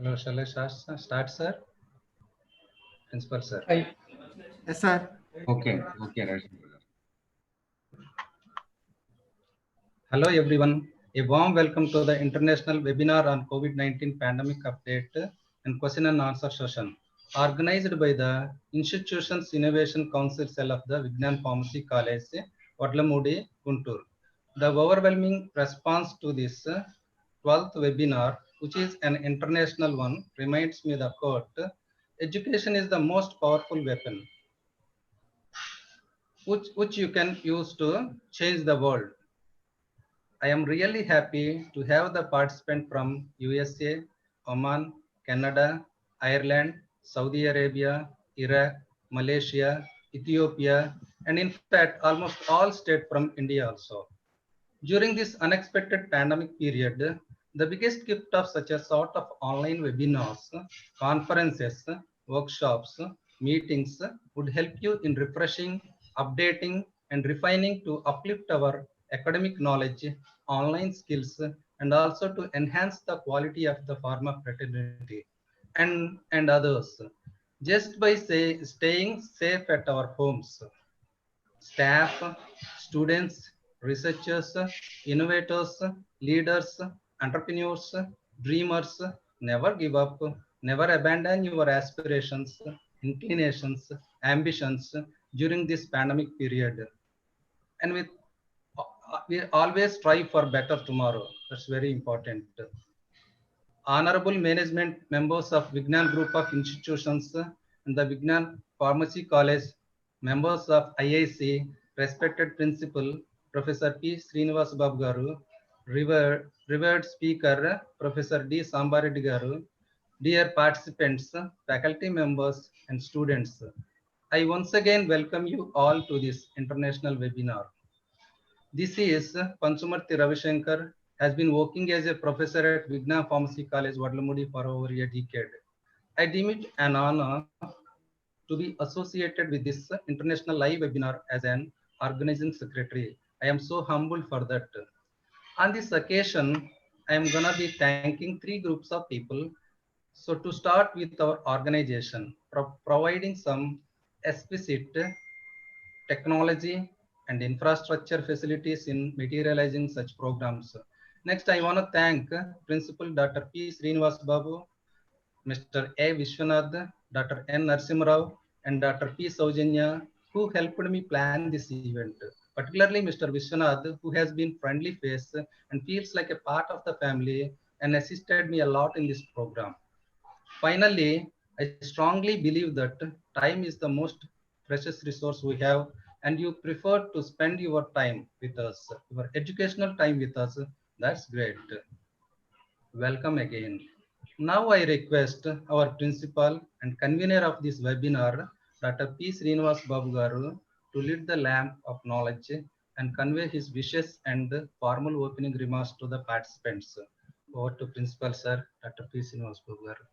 Hello, shall I start, sir? Principal, sir. Yes, sir. Okay, right. Hello, everyone. A warm welcome to the international webinar on COVID-19 pandemic update and question and answer session, organized by the Institutions Innovation Council Cell of the Vignan Pharmacy College, Vadlamudi, Guntur. The overwhelming response to this 12th webinar, which is an international one, reminds me the quote, education is the most powerful weapon which you can use to change the world. I am really happy to have the participant from USA, Oman, Canada, Ireland, Saudi Arabia, Iraq, Malaysia, Ethiopia, and in fact, almost all states from India also. During this unexpected pandemic period, the biggest gift of such a sort of online webinars, conferences, workshops, meetings would help you in refreshing, updating, and refining to uplift our academic knowledge, online skills, and also to enhance the quality of the pharma fraternity and others. Just by staying safe at our homes. Staff, students, researchers, innovators, leaders, entrepreneurs, dreamers, never give up, never abandon your aspirations, inclinations, ambitions during this pandemic period. And we always strive for better tomorrow. That's very important. Honorable management members of Vignan Group of Institutions and the Vignan Pharmacy College, members of IIC, respected principal, Professor P. Srinivas Babu Garu, revered speaker, Professor D. Sambareddy Garu, dear participants, faculty members, and students. I once again welcome you all to this international webinar. This is Panchumarthi Ravishankar, has been working as a professor at Vignan Pharmacy College, Vadlamudi for over a decade. I deem it an honor to be associated with this international live webinar as an organizing secretary. I am so humbled for that. On this occasion, I am going to be thanking three groups of people. So to start with our organization, providing some explicit technology and infrastructure facilities in materializing such programs. Next, I want to thank Principal Dr. P. Srinivas Babu, Mr. A. Vishwanath, Dr. N. Narsimrao, and Dr. P. Saujanya, who helped me plan this event. Particularly Mr. Vishwanath, who has been friendly face and feels like a part of the family and assisted me a lot in this program. Finally, I strongly believe that time is the most precious resource we have, and you prefer to spend your time with us, your educational time with us. That's great. Welcome again. Now I request our principal and convener of this webinar, Dr. P. Srinivas Babu Garu, to lead the lamp of knowledge and convey his wishes and formal opening remarks to the participants. Over to Principal Sir, Dr. P. Srinivas Babu Garu.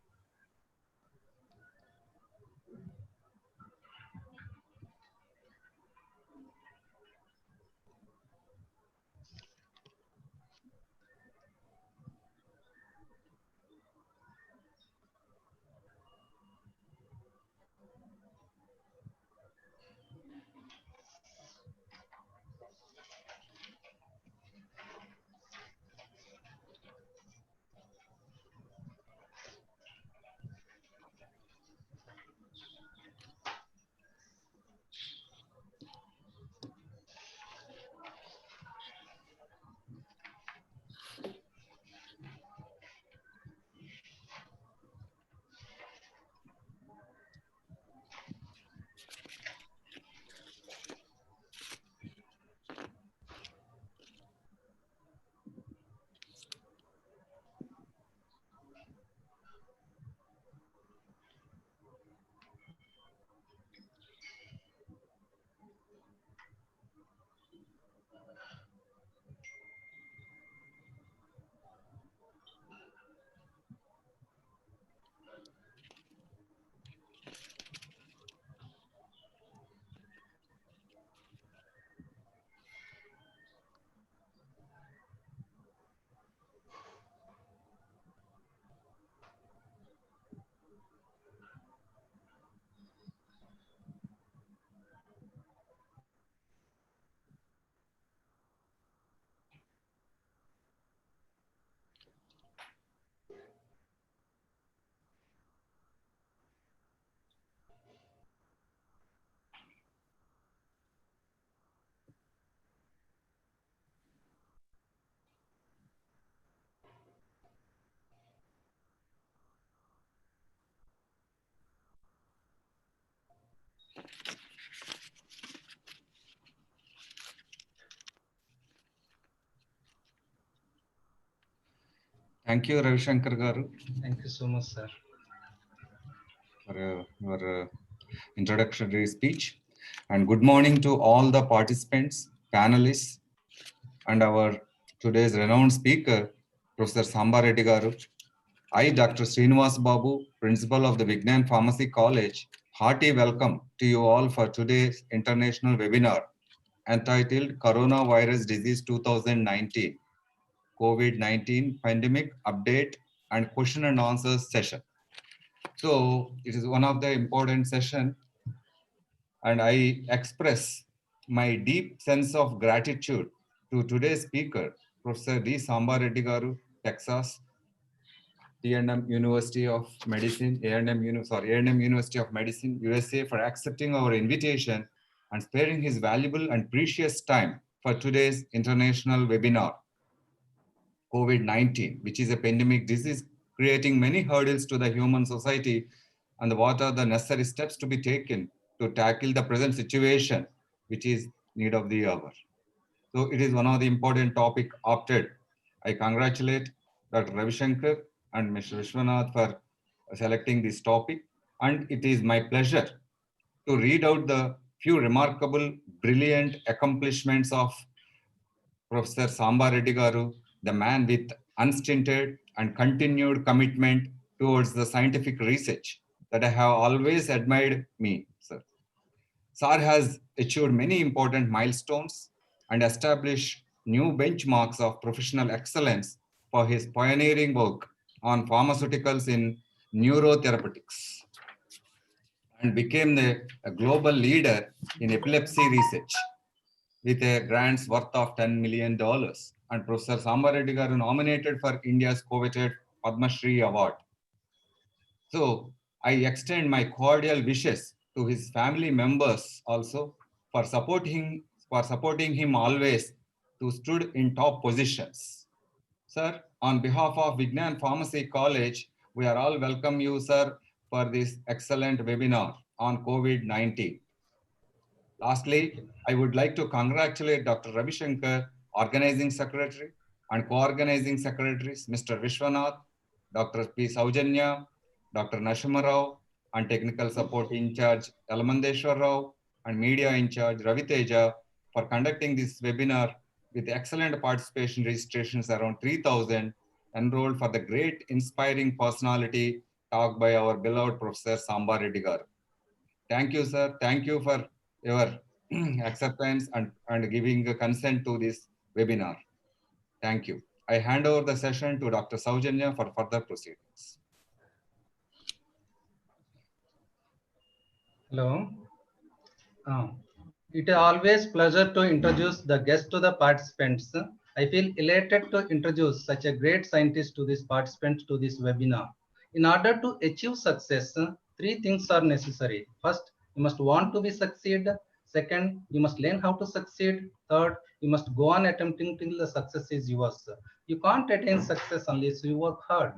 Thank you, Ravi Shankar Garu, Thank you so much, sir. for your introductory speech. And good morning to all the participants, panelists, and our today's renowned speaker, Professor Samba Reddy Garu. I, Dr. Srinivas Babu, Principal of the Vignan Pharmacy College, hearty welcome to you all for today's international webinar entitled Coronavirus Disease 2019, COVID-19 Pandemic Update and Question and Answers session. So it is one of the important session, and I express my deep sense of gratitude to today's speaker, Professor D. Samba Reddy Garu, Texas, A&M University of Medicine, A&M University of Medicine, USA, for accepting our invitation and sparing his valuable and precious time for today's international webinar, COVID-19, which is a pandemic disease creating many hurdles to the human society, and what are the necessary steps to be taken to tackle the present situation, which is need of the hour. So it is one of the important topic opted. I congratulate Dr. Ravi Shankar and Mr. Vishwanath for selecting this topic. And it is my pleasure to read out the few remarkable, brilliant accomplishments of Professor Samba Reddy Garu, the man with unstinted and continued commitment towards the scientific research that I have always admired me, sir. Sir has achieved many important milestones and established new benchmarks of professional excellence for his pioneering work on pharmaceuticals in neurotherapeutics, and became a global leader in epilepsy research with a grants worth of $10 million. And Professor Samba Reddy Garu nominated for India's coveted Padma Shri Award. So I extend my cordial wishes to his family members also for supporting him always to stood in top positions. Sir, on behalf of Vignan Pharmacy College, we are all welcome you, sir, for this excellent webinar on COVID-19. Lastly, I would like to congratulate Dr. Ravi Shankar, Organizing Secretary, and Co-Organizing Secretaries, Mr. Vishwanath, Dr. P. Saujanya, Dr. Nashima Rao, and Technical Support In Charge, Elamandeshwar Rao, and Media In Charge, Ravi Teja, for conducting this webinar with excellent participation registrations around 3,000 enrolled for the great inspiring personality talked by our beloved Professor Samba Reddy Garu. Thank you, sir. Thank you for your acceptance and giving a consent to this webinar. Thank you. I hand over the session to Dr. Saujanya for further proceedings. Hello. It is always pleasure to introduce the guest to the participants. I feel elated to introduce such a great scientist to these participants to this webinar. In order to achieve success, three things are necessary. First, you must want to be succeed. Second, you must learn how to succeed. Third, you must go on attempting till the success is yours. You can't attain success unless you work hard.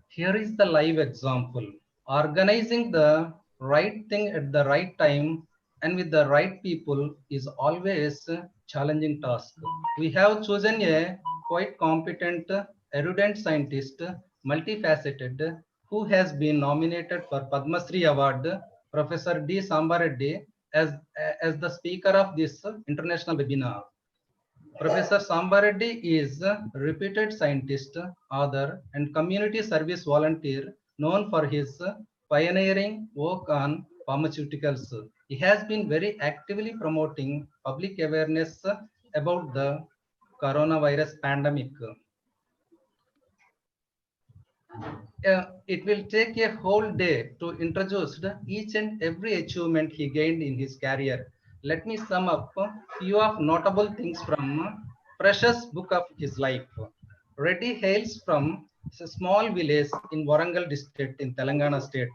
Here is the live example. Organizing the right thing at the right time and with the right people is always a challenging task. We have chosen a quite competent, erudite scientist, multifaceted, who has been nominated for Padma Shri Award, Professor D. Sambareddy, as the speaker of this international webinar. Professor Sambareddy is a reputed scientist, author, and community service volunteer known for his pioneering work on pharmaceuticals. He has been very actively promoting public awareness about the coronavirus pandemic. It will take a whole day to introduce each and every achievement he gained in his career. Let me sum up a few of notable things from precious book of his life. Reddy hails from a small village in Warangal district in Telangana state.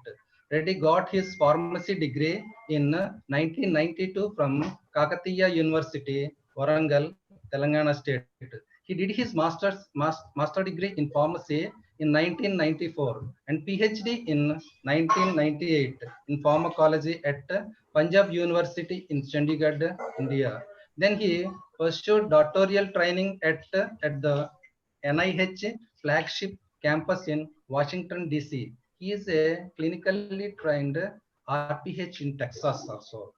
Reddy got his pharmacy degree in 1992 from Kakatiya University, Warangal, Telangana state. He did his master degree in pharmacy in 1994 and PhD in 1998 in pharmacology at Punjab University in Chandigarh, India. Then he pursued doctoral training at the NIH flagship campus in Washington, D.C. He is a clinically trained RPH in Texas also.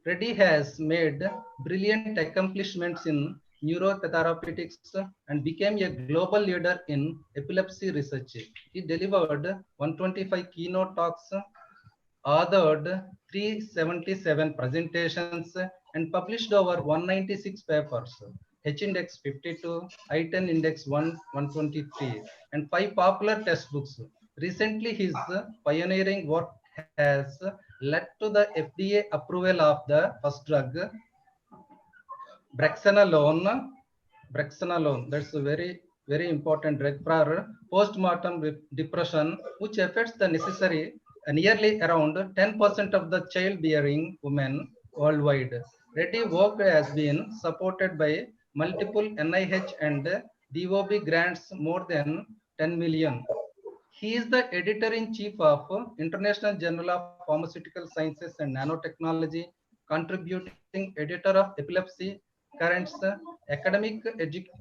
Reddy has made brilliant accomplishments in neurotherapeutics and became a global leader in epilepsy research. He delivered 125 keynote talks, authored 377 presentations, and published over 196 papers. H-index 52, I-10 index 123, and 5 popular textbooks. Recently, his pioneering work has led to the FDA approval of the first drug, Brexanolone. Brexanolone, that's a very important drug for postmortem depression, which affects the necessary nearly around 10% of the childbearing women worldwide. Reddy work has been supported by multiple NIH and DOB grants more than 10 million. He is the editor-in-chief of International Journal of Pharmaceutical Sciences and Nanotechnology, contributing editor of Epilepsy Currents, academic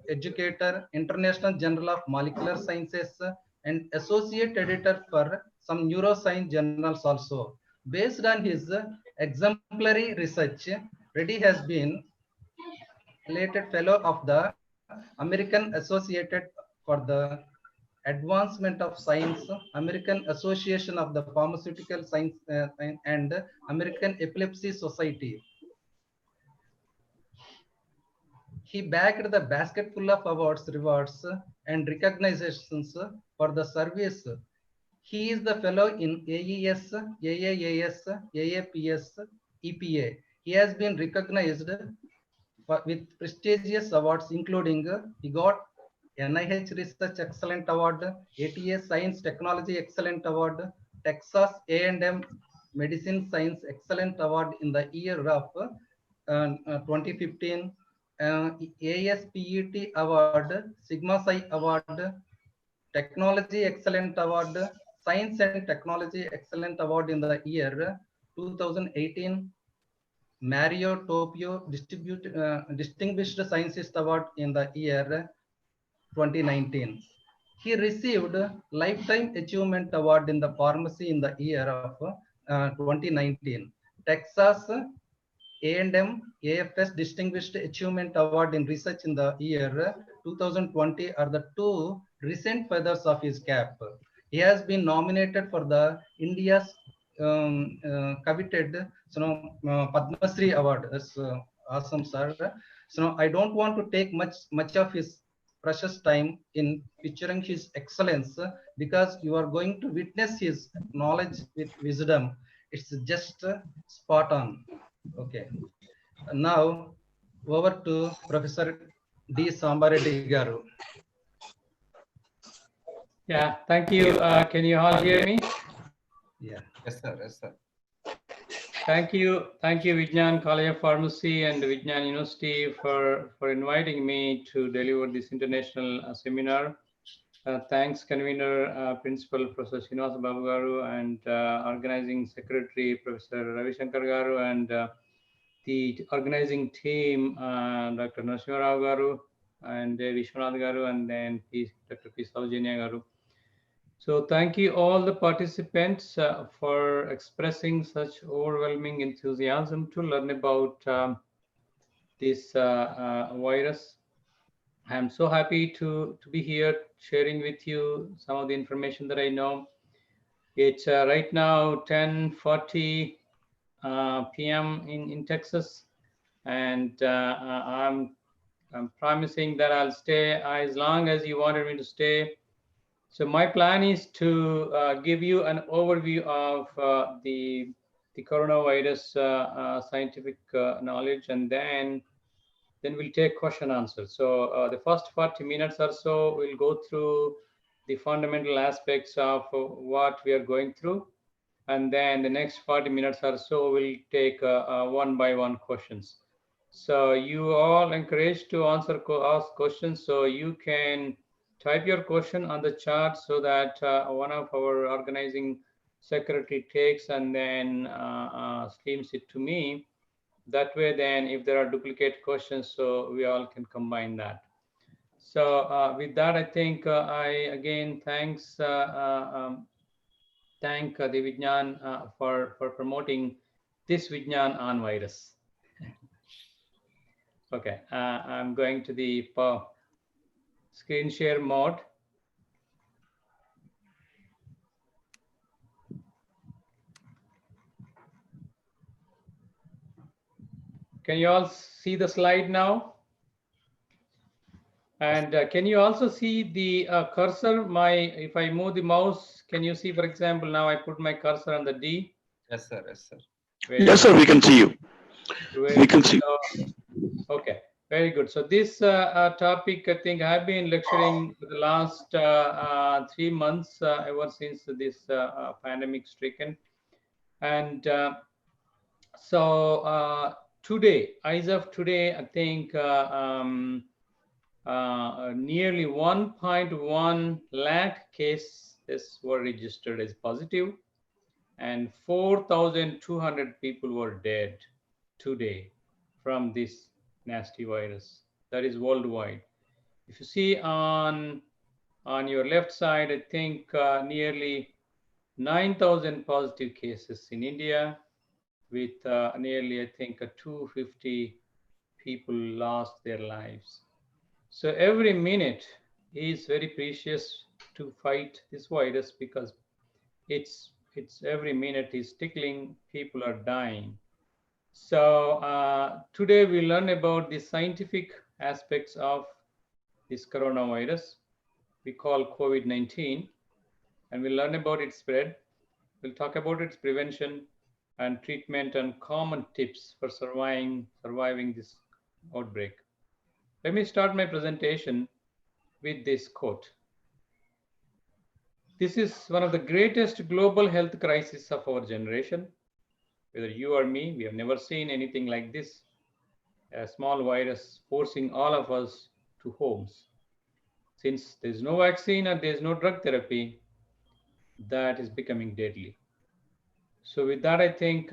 educator, International Journal of Molecular Sciences, and associate editor for some neuroscience journals also. Based on his exemplary research, Reddy has been elected fellow of the American Associated for the Advancement of Science, American Association of the Pharmaceutical Science, and American Epilepsy Society. He bagged the basket full of awards, rewards, and recognitions for the service. He is the fellow in AES, AAAS, AAPS, EPA. He has been recognized with prestigious awards, including he got NIH Research Excellent Award, ATA Science Technology Excellent Award, Texas A&M Medicine Science Excellent Award in the year of 2015, ASPET Award, Sigma Psi Award, Technology Excellent Award, Science and Technology Excellent Award in the year 2018, Mario Topio Distinguished Scientist Award in the year 2019. He received Lifetime Achievement Award in the Pharmacy in the year of 2019. Texas A&M AFS Distinguished Achievement Award in Research in the year 2020 are the two recent feathers of his cap. He has been nominated for the India's coveted Padma Shri Award. That's awesome, sir. So I don't want to take much of his precious time in picturing his excellence, because you are going to witness his knowledge with wisdom. It's just spot on. Okay. Now over to Professor D. Sambareddy Garu. Yeah, thank you. Can you all hear me? Yeah. Yes, sir. Yes, sir. Thank you, Vijnan College of Pharmacy and Vijnan University for inviting me to deliver this international seminar. Thanks, convener, principal Professor Srinivasa Babu Garu, and organizing secretary Professor Ravi Shankar Garu, and the organizing team, Dr. Narasimha Rao Garu, and Vishwanath Garu, and then Dr. P. Saujanya Garu. So thank you all the participants for expressing such overwhelming enthusiasm to learn about this virus. I'm so happy to be here sharing with you some of the information that I know. It's right now 10:40 p.m. in Texas, and I'm promising that I'll stay as long as you wanted me to stay. So my plan is to give you an overview of the coronavirus scientific knowledge, and then we'll take question answers. So the first 40 minutes or so, we'll go through the fundamental aspects of what we are going through. And then the next 40 minutes or so, we'll take one by one questions. So you all encouraged to ask questions, so you can type your question on the chat so that one of our organizing secretary takes and then streams it to me. That way, then if there are duplicate questions, so we all can combine that. So with that, I think I again thank the Vijnan for promoting this Vijnan on virus. Okay, I'm going to the screen share mode. Can you all see the slide now? And can you also see the cursor? If I move the mouse, can you see, for example, now I put my cursor on the D? Yes, sir. Yes, sir. Yes, sir, we can see you. We can see. Okay, very good. So this topic, I think I've been lecturing for the last 3 months, ever since this pandemic stricken. And so today, as of today, I think nearly 1.1 lakh cases were registered as positive, and 4,200 people were dead today from this nasty virus. That is worldwide. If you see on your left side, I think nearly 9,000 positive cases in India, with nearly, I think, 250 people lost their lives. So every minute is very precious to fight this virus, because it's every minute is tickling, people are dying. So today we learn about the scientific aspects of this coronavirus we call COVID-19, and we'll learn about its spread. We'll talk about its prevention and treatment and common tips for surviving this outbreak. Let me start my presentation with this quote. This is one of the greatest global health crises of our generation. Whether you or me, we have never seen anything like this. A small virus forcing all of us to homes. Since there's no vaccine and there's no drug therapy, that is becoming deadly. So with that, I think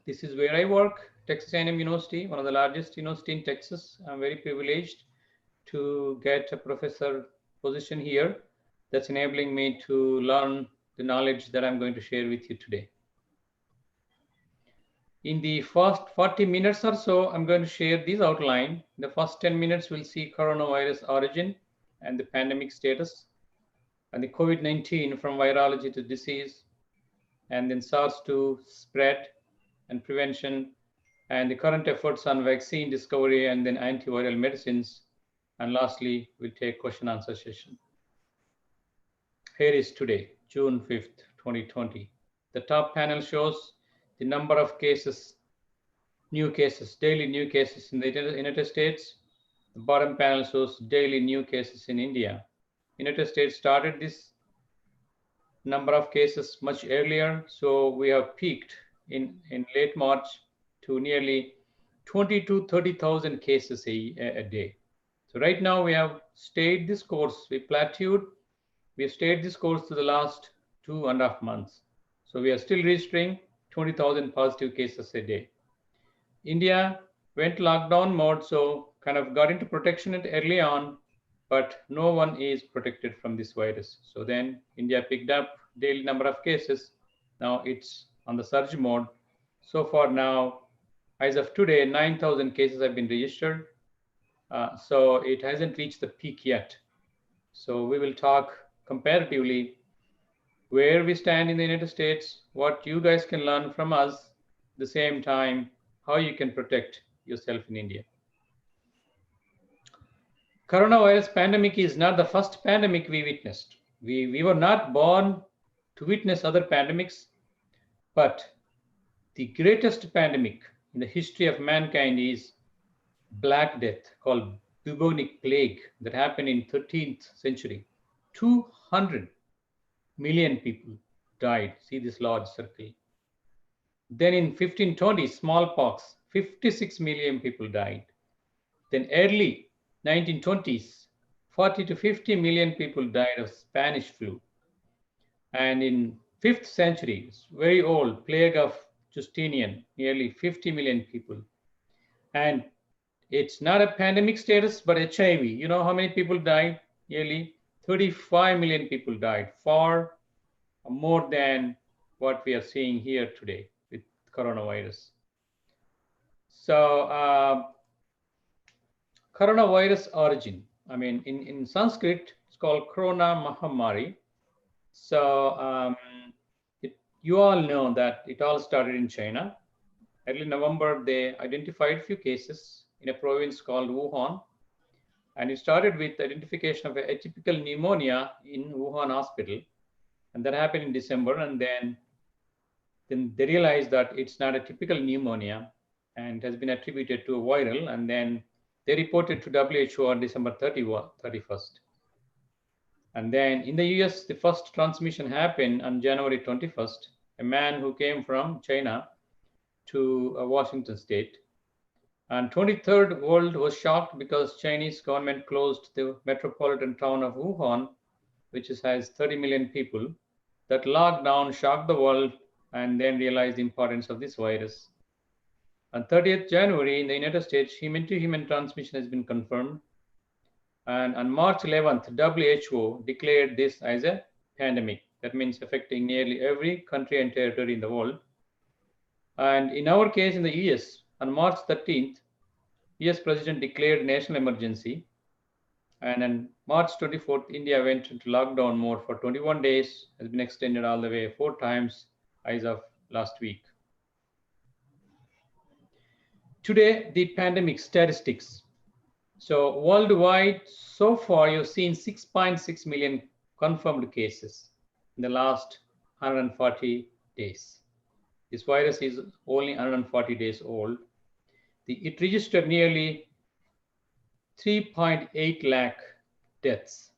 this is where I work, Texas A&M University, one of the largest university in Texas. I'm very privileged to get a professor position here. That's enabling me to learn the knowledge that I'm going to share with you today. In the first 40 minutes or so, I'm going to share this outline. In the first 10 minutes, we'll see coronavirus origin and the pandemic status, and the COVID-19 from virology to disease, and then SARS-2 spread and prevention, and the current efforts on vaccine discovery, and then antiviral medicines. And lastly, we'll take question answer session. Here is today, June 5th, 2020. The top panel shows the number of cases, new cases, daily new cases in the United States. The bottom panel shows daily new cases in India. United States started this number of cases much earlier, so we have peaked in late March to nearly 20 to 30,000 cases a day. So right now we have stayed this course, we plateaued, we have stayed this course to the last 2.5 months. So we are still registering 20,000 positive cases a day. India went lockdown mode, so kind of got into protection early on, but no one is protected from this virus. So then India picked up daily number of cases. Now it's on the surge mode. So far now, as of today, 9,000 cases have been registered. So it hasn't reached the peak yet. So we will talk comparatively where we stand in the United States, what you guys can learn from us, at the same time, how you can protect yourself in India. Coronavirus pandemic is not the first pandemic we witnessed. We were not born to witness other pandemics, but the greatest pandemic in the history of mankind is Black Death, called bubonic plague, that happened in 13th century. 200 million people died. See this large circle. Then in 1520, smallpox, 56 million people died. Then early 1920s, 40 to 50 million people died of Spanish flu. And in 5th century, it's very old, plague of Justinian, nearly 50 million people. And it's not a pandemic status, but HIV. You know how many people died? Nearly 35 million people died, far more than what we are seeing here today with coronavirus. So coronavirus origin, I mean, in Sanskrit, it's called Corona Mahamari. So you all know that it all started in China. Early November, they identified a few cases in a province called Wuhan. And it started with identification of atypical pneumonia in Wuhan hospital. And that happened in December. And then they realized that it's not a typical pneumonia and has been attributed to a viral. And then they reported to WHO on December 31st. And then in the US, the first transmission happened on January 21st. A man who came from China to Washington state. And 23rd world was shocked because Chinese government closed the metropolitan town of Wuhan, which has 30 million people. That lockdown shocked the world and then realized the importance of this virus. On 30th January in the United States, human-to-human transmission has been confirmed. And on March 11th, WHO declared this as a pandemic. That means affecting nearly every country and territory in the world. And in our case in the US, on March 13th, US President declared national emergency. And on March 24th, India went into lockdown mode for 21 days, has been extended all the way 4 times as of last week. Today, the pandemic statistics. So worldwide, so far, you've seen 6.6 million confirmed cases in the last 140 days. This virus is only 140 days old. It registered nearly 3.8 lakh deaths.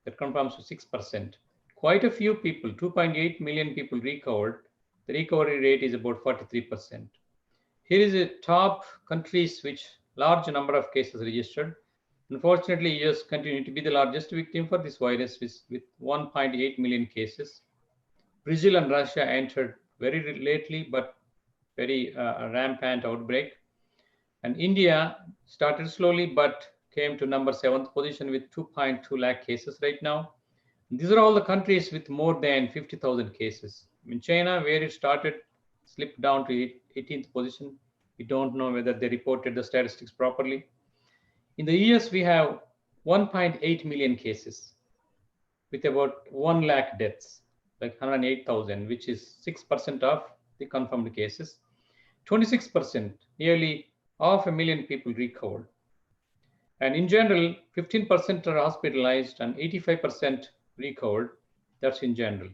That confirms to 6%. Quite a few people, 2.8 million people recovered. The recovery rate is about 43%. Here is the top countries which large number of cases registered. Unfortunately, US continued to be the largest victim for this virus with 1.8 million cases. Brazil and Russia entered very lately, but very rampant outbreak. And India started slowly, but came to number 7th position with 2.2 lakh cases right now. And these are all the countries with more than 50,000 cases. In China, where it started, slipped down to 18th position. We don't know whether they reported the statistics properly. In the US, we have 1.8 million cases with about 1 lakh deaths, like 108,000, which is 6% of the confirmed cases. 26%, nearly 500,000 people recovered. And in general, 15% are hospitalized and 85% recovered. That's in general.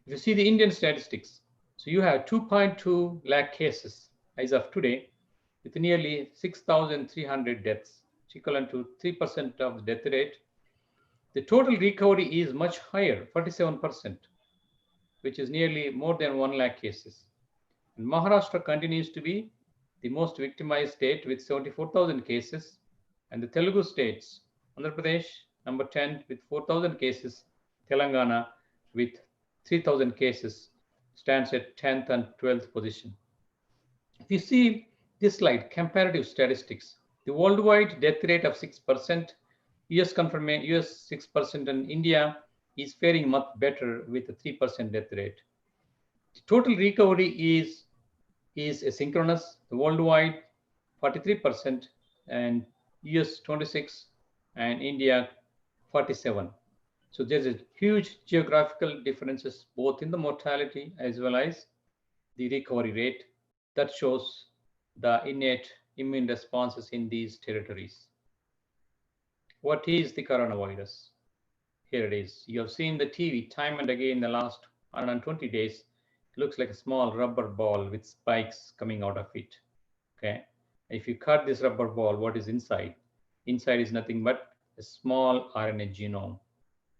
If you see the Indian statistics, so you have 2.2 lakh cases as of today, with nearly 6,300 deaths, equivalent to 3% of the death rate. The total recovery is much higher, 47%, which is nearly more than 1 lakh cases. And Maharashtra continues to be the most victimized state with 74,000 cases. And the Telugu states, Andhra Pradesh, number 10 with 4,000 cases, Telangana with 3,000 cases, stands at 10th and 12th position. If you see this slide, comparative statistics, the worldwide death rate of 6%, US 6%, and India is faring much better with a 3% death rate. The total recovery is asynchronous. The worldwide 43% and US 26 and India 47. So there's a huge geographical differences both in the mortality as well as the recovery rate. That shows the innate immune responses in these territories. What is the coronavirus? Here it is. You have seen the TV time and again in the last 120 days. It looks like a small rubber ball with spikes coming out of it. Okay. If you cut this rubber ball, what is inside? Inside is nothing but a small RNA genome,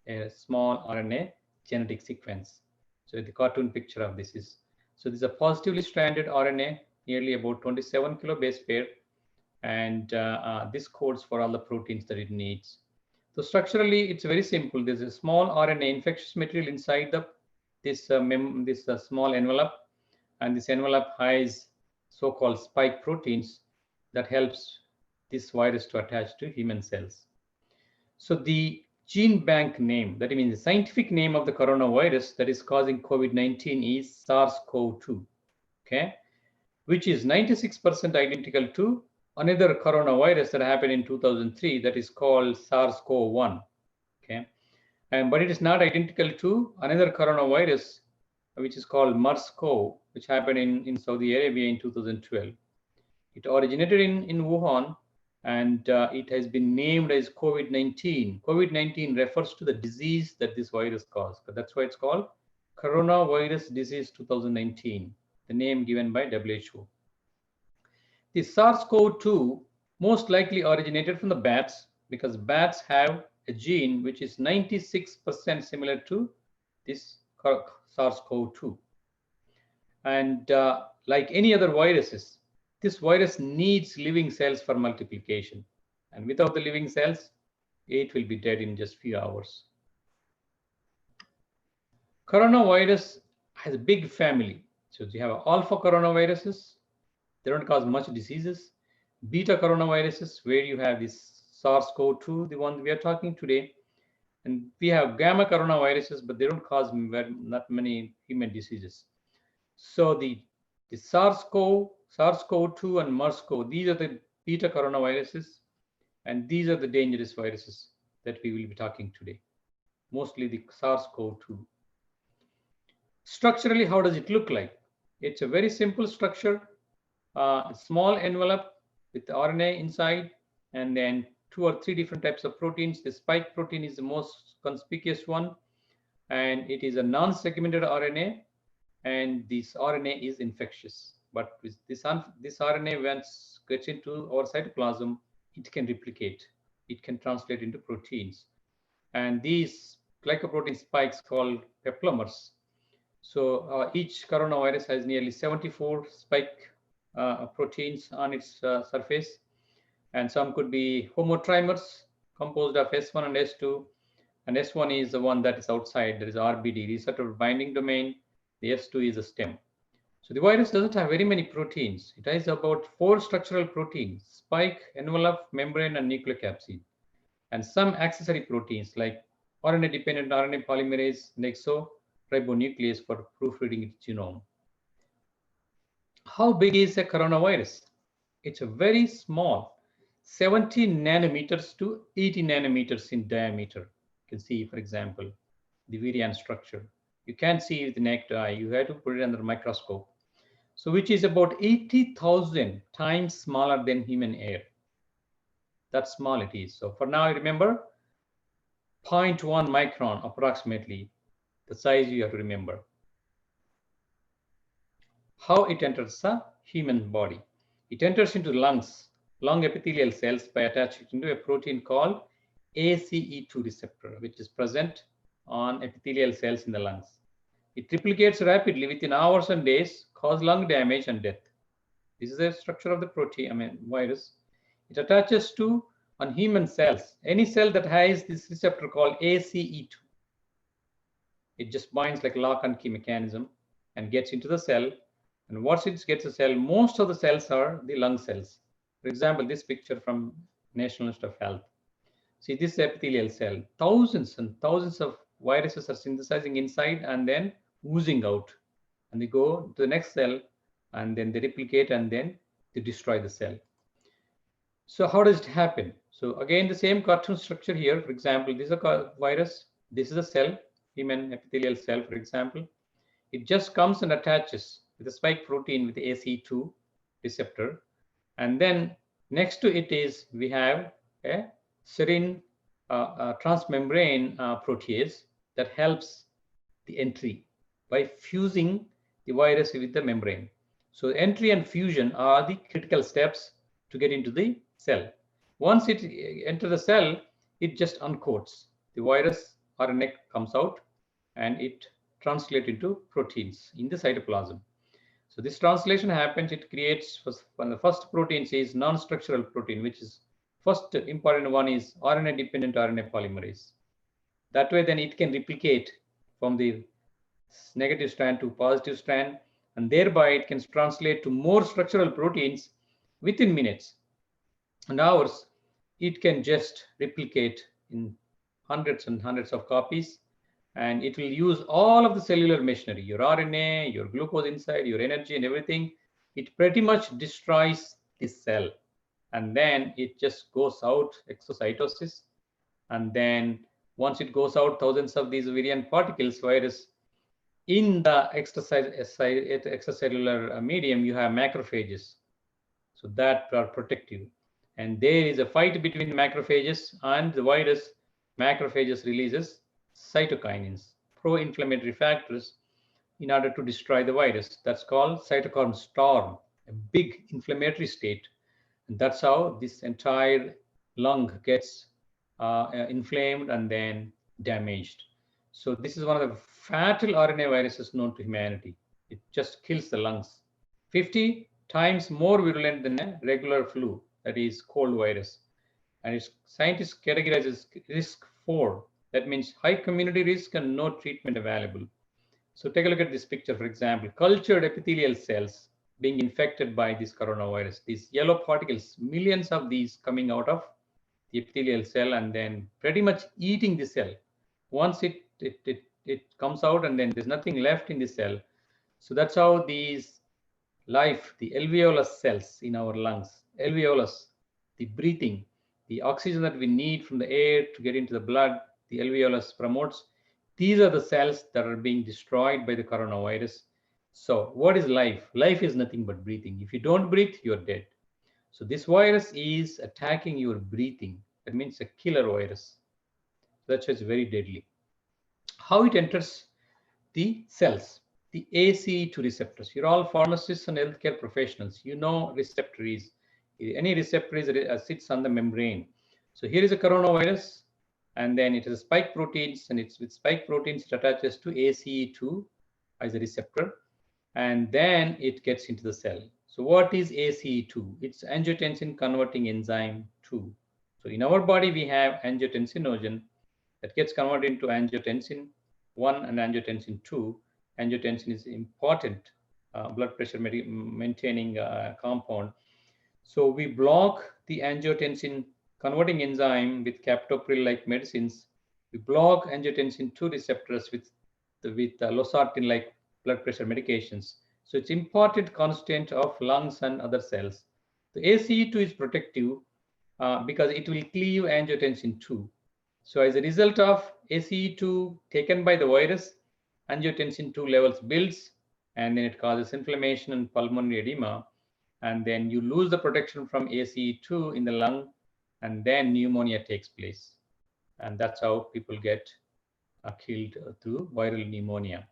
a small RNA genetic sequence. So the cartoon picture of this is, so this is a positively stranded RNA, nearly about 27 kilobase pair. And this codes for all the proteins that it needs. So structurally, it's very simple. There's a small RNA infectious material inside this small envelope, and this envelope has so-called spike proteins that helps this virus to attach to human cells. So the gene bank name, that means the scientific name of the coronavirus that is causing COVID-19 is SARS-CoV-2, okay, which is 96% identical to another coronavirus that happened in 2003 that is called SARS-CoV-1, okay, but it is not identical to another coronavirus which is called MERS-CoV, which happened in Saudi Arabia in 2012. It originated in Wuhan, and it has been named as COVID-19. COVID-19 refers to the disease that this virus caused. That's why it's called Coronavirus Disease 2019, the name given by WHO. The SARS-CoV-2 most likely originated from the bats, because bats have a gene which is 96% similar to this SARS-CoV-2. And like any other viruses, this virus needs living cells for multiplication. And without the living cells, it will be dead in just few hours. Coronavirus has a big family. So you have alpha coronaviruses. They don't cause much diseases. Beta coronaviruses, where you have this SARS-CoV-2, the one we are talking today. And we have gamma coronaviruses, but they don't cause not many human diseases. So the SARS-CoV-2 and MERS-CoV, these are the beta coronaviruses, and these are the dangerous viruses that we will be talking today, mostly the SARS-CoV-2. Structurally, how does it look like? It's a very simple structure, a small envelope with the RNA inside, and then 2 or 3 different types of proteins. The spike protein is the most conspicuous one, and it is a non-segmented RNA, and this RNA is infectious. But with this RNA, once gets into our cytoplasm, it can replicate. It can translate into proteins. And these glycoprotein spikes called peplomers. So each coronavirus has nearly 74 spike proteins on its surface. And some could be homotrimers composed of S1 and S2. And S1 is the one that is outside. There is RBD, receptor binding domain. The S2 is a stem. So the virus doesn't have very many proteins. It has about 4 structural proteins: spike, envelope, membrane, and nucleocapsid. And some accessory proteins like RNA-dependent RNA polymerase and exoribonuclease for proofreading its genome. How big is a coronavirus? It's a very small, 70 nanometers to 80 nanometers in diameter. You can see, for example, the virion structure. You can't see it with the naked eye. You have to put it under a microscope. So which is about 80,000 times smaller than human hair. That's small it is. So for now, remember, 0.1 micron approximately, the size you have to remember. How it enters the human body. It enters into lungs, lung epithelial cells, by attaching to a protein called ACE2 receptor, which is present on epithelial cells in the lungs. It replicates rapidly within hours and days, cause lung damage and death. This is the structure of the protein, virus. It attaches to on human cells, any cell that has this receptor called ACE2. It just binds like lock and key mechanism and gets into the cell. And once it gets a cell, most of the cells are the lung cells. For example, this picture from National Institute of Health. See this epithelial cell, thousands and thousands of viruses are synthesizing inside and then oozing out. And they go to the next cell and then they replicate and then they destroy the cell. So how does it happen? So again, the same cartoon structure here. For example, this is a virus. This is a cell, human epithelial cell, for example. It just comes and attaches with a spike protein with the ACE2 receptor. And then next to it is, we have a serine transmembrane protease that helps the entry by fusing the virus with the membrane. So entry and fusion are the critical steps to get into the cell. Once it enters the cell, it just uncoats. The virus RNA comes out and it translates into proteins in the cytoplasm. So this translation happens, it creates, when the first protein is non-structural protein, which is First important one is RNA-dependent RNA polymerase. That way, then it can replicate from the negative strand to positive strand, and thereby it can translate to more structural proteins within minutes and hours. It can just replicate in hundreds and hundreds of copies, and it will use all of the cellular machinery, your RNA, your glucose inside, your energy and everything. It pretty much destroys the cell, and then it just goes out exocytosis, and then once it goes out, thousands of these virion particles, virus, in the extracellular medium, you have macrophages. So that are protective. And there is a fight between the macrophages and the virus. Macrophages releases cytokinins, pro-inflammatory factors, in order to destroy the virus. That's called cytokine storm, a big inflammatory state. And that's how this entire lung gets inflamed and then damaged. So this is one of the fatal RNA viruses known to humanity. It just kills the lungs. 50 times more virulent than a regular flu, that is cold virus. And its scientists categorize as risk 4. That means high community risk and no treatment available. So take a look at this picture, for example, cultured epithelial cells being infected by this coronavirus. These yellow particles, millions of these coming out of the epithelial cell and then pretty much eating the cell. Once it comes out and then there's nothing left in the cell. So that's how these life, the alveolus cells in our lungs, alveolus, the breathing, the oxygen that we need from the air to get into the blood, the alveolus promotes. These are the cells that are being destroyed by the coronavirus. So what is life? Life is nothing but breathing. If you don't breathe, you're dead. So this virus is attacking your breathing. That means a killer virus. That's why it's very deadly. How it enters the cells? The AC2 receptors. You're all pharmacists and healthcare professionals. You know receptor is. Any receptor is, sits on the membrane. So here is a coronavirus, and then it has spike proteins, and it's with spike proteins it attaches to AC2 as a receptor, and then it gets into the cell. So what is AC2? It's angiotensin converting enzyme 2. So in our body we have angiotensinogen that gets converted into angiotensin 1 and angiotensin 2. Angiotensin is important blood pressure maintaining compound. So we block the angiotensin converting enzyme with captopril-like medicines. We block angiotensin 2 receptors with losartan-like blood pressure medications. So it's important constant of lungs and other cells. The ACE2 is protective because it will cleave angiotensin 2. So as a result of ACE2 taken by the virus, angiotensin 2 levels builds, and then it causes inflammation and pulmonary edema, and then you lose the protection from ACE2 in the lung, and then pneumonia takes place, and that's how people get killed through viral pneumonia.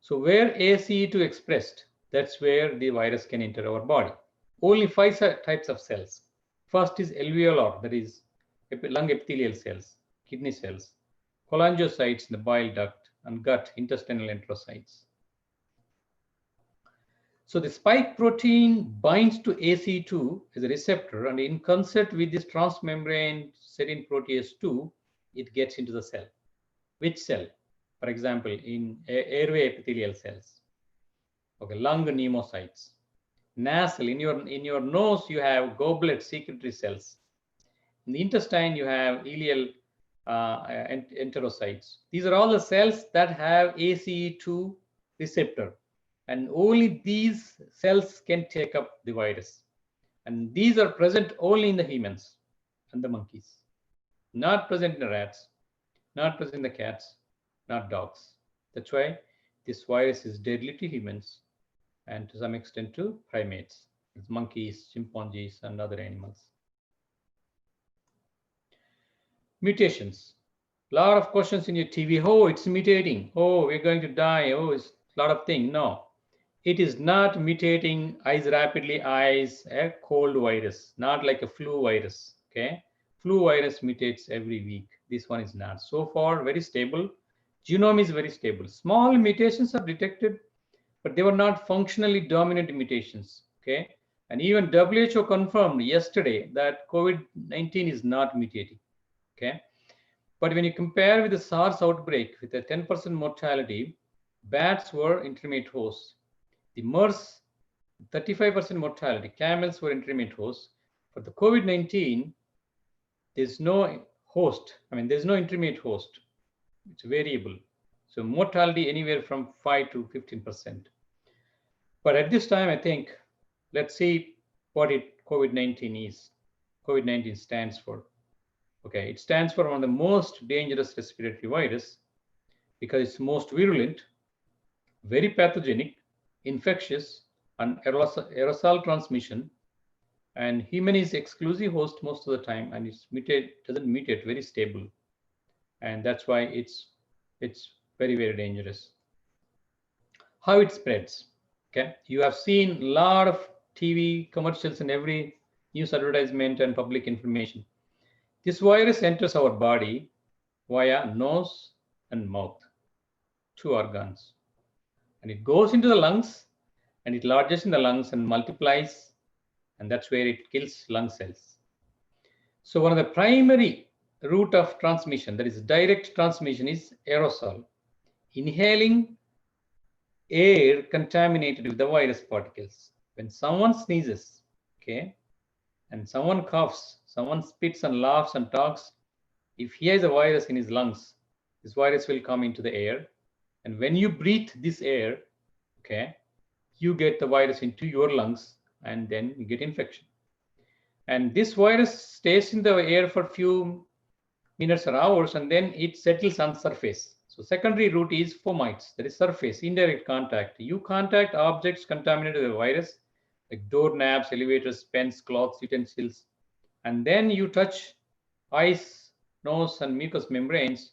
So where ACE2 expressed, that's where the virus can enter our body. Only 5 types of cells. First is alveolar, that is lung epithelial cells, kidney cells, cholangiocytes in the bile duct, and gut intestinal enterocytes. So the spike protein binds to AC2 as a receptor, and in concert with this transmembrane serine protease 2, it gets into the cell. Which cell? For example, in airway epithelial cells, okay, lung pneumocytes. Nasal, in your nose, you have goblet secretory cells. In the intestine, you have ileal enterocytes. These are all the cells that have ACE2 receptor, and only these cells can take up the virus. And these are present only in the humans and the monkeys, not present in the rats, not present in the cats, not dogs. That's why this virus is deadly to humans and to some extent to primates, it's monkeys, chimpanzees, and other animals. Mutations. A lot of questions in your TV. Oh, it's mutating. Oh, we're going to die. Oh, it's a lot of things. No, it is not mutating as rapidly as a cold virus, not like a flu virus. Okay, flu virus mutates every week. This one is not. So far, very stable. Genome is very stable. Small mutations are detected, but they were not functionally dominant mutations. Okay, And even WHO confirmed yesterday that COVID-19 is not mutating. Okay. But when you compare with the SARS outbreak with a 10% mortality, bats were intermediate hosts. The MERS, 35% mortality, camels were intermediate hosts. For the COVID-19, there's no host. There's no intermediate host. It's variable. So mortality anywhere from 5 to 15%. But at this time, I think, let's see what COVID-19 is. COVID-19 stands for. Okay, it stands for one of the most dangerous respiratory virus because it's most virulent, very pathogenic, infectious, and aerosol transmission. And human is exclusive host most of the time, and it's doesn't mutate, very stable. And that's why it's very, very dangerous. How it spreads. Okay, you have seen a lot of TV commercials and every news advertisement and public information. This virus enters our body via nose and mouth, 2 organs. And it goes into the lungs and it lodges in the lungs and multiplies, and that's where it kills lung cells. So one of the primary route of transmission, that is direct transmission, is aerosol. Inhaling air contaminated with the virus particles. When someone sneezes, okay, and someone coughs, someone spits and laughs and talks, if he has a virus in his lungs, this virus will come into the air. And when you breathe this air, okay, you get the virus into your lungs and then you get infection. And this virus stays in the air for a few minutes or hours and then it settles on surface. So secondary route is fomites, that is surface, indirect contact. You contact objects contaminated with the virus, like doorknobs, elevators, pens, cloths, utensils, and then you touch eyes, nose, and mucous membranes,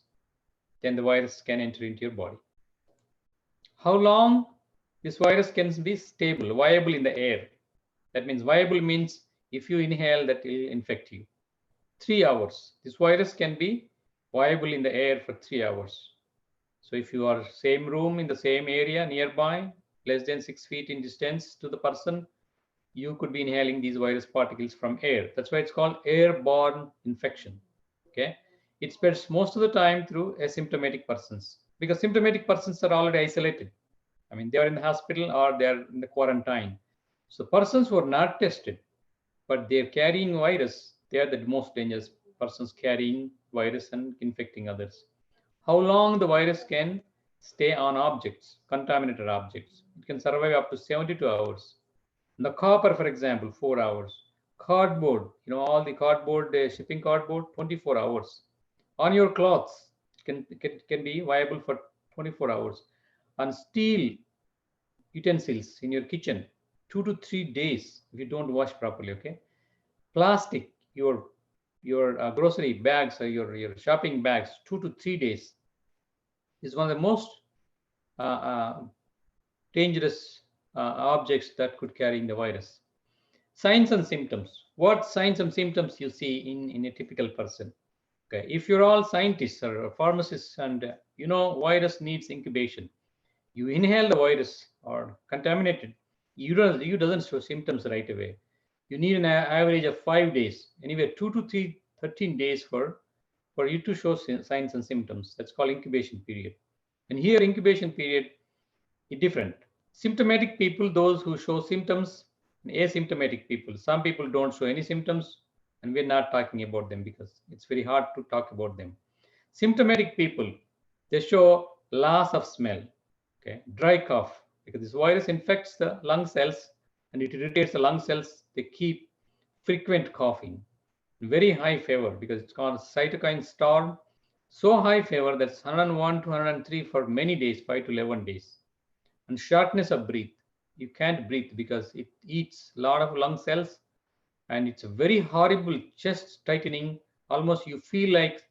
then the virus can enter into your body. How long this virus can be stable, viable in the air? That means viable means if you inhale, that will infect you. 3 hours. This virus can be viable in the air for 3 hours. So if you are same room in the same area nearby, less than 6 feet in distance to the person, you could be inhaling these virus particles from air. That's why it's called airborne infection. Okay, it spreads most of the time through asymptomatic persons because symptomatic persons are already isolated. They are in the hospital or they are in the quarantine. So persons who are not tested, but they're carrying virus, they are the most dangerous persons carrying virus and infecting others. How long the virus can stay on objects, contaminated objects? It can survive up to 72 hours. The copper, for example, 4 hours. Cardboard, all the cardboard, shipping cardboard, 24 hours. On your clothes, it can be viable for 24 hours. On steel utensils in your kitchen, 2 to 3 days if you don't wash properly, okay? Plastic, your grocery bags or your shopping bags, 2 to 3 days is one of the most dangerous objects that could carry the virus. Signs and symptoms. What signs and symptoms you see in a typical person? Okay, if you're all scientists or pharmacists and virus needs incubation, you inhale the virus or contaminated, you doesn't show symptoms right away. You need an average of 5 days, anywhere 2 to 13 days for you to show signs and symptoms. That's called incubation period. And here incubation period is different. Symptomatic people, those who show symptoms, and asymptomatic people. Some people don't show any symptoms, and we're not talking about them because it's very hard to talk about them. Symptomatic people, they show loss of smell, okay, dry cough, because this virus infects the lung cells and it irritates the lung cells. They keep frequent coughing, very high fever because it's called cytokine storm. So high fever that's 101 to 103 for many days, 5 to 11 days. And shortness of breath. You can't breathe because it eats a lot of lung cells and it's a very horrible chest tightening. Almost you feel like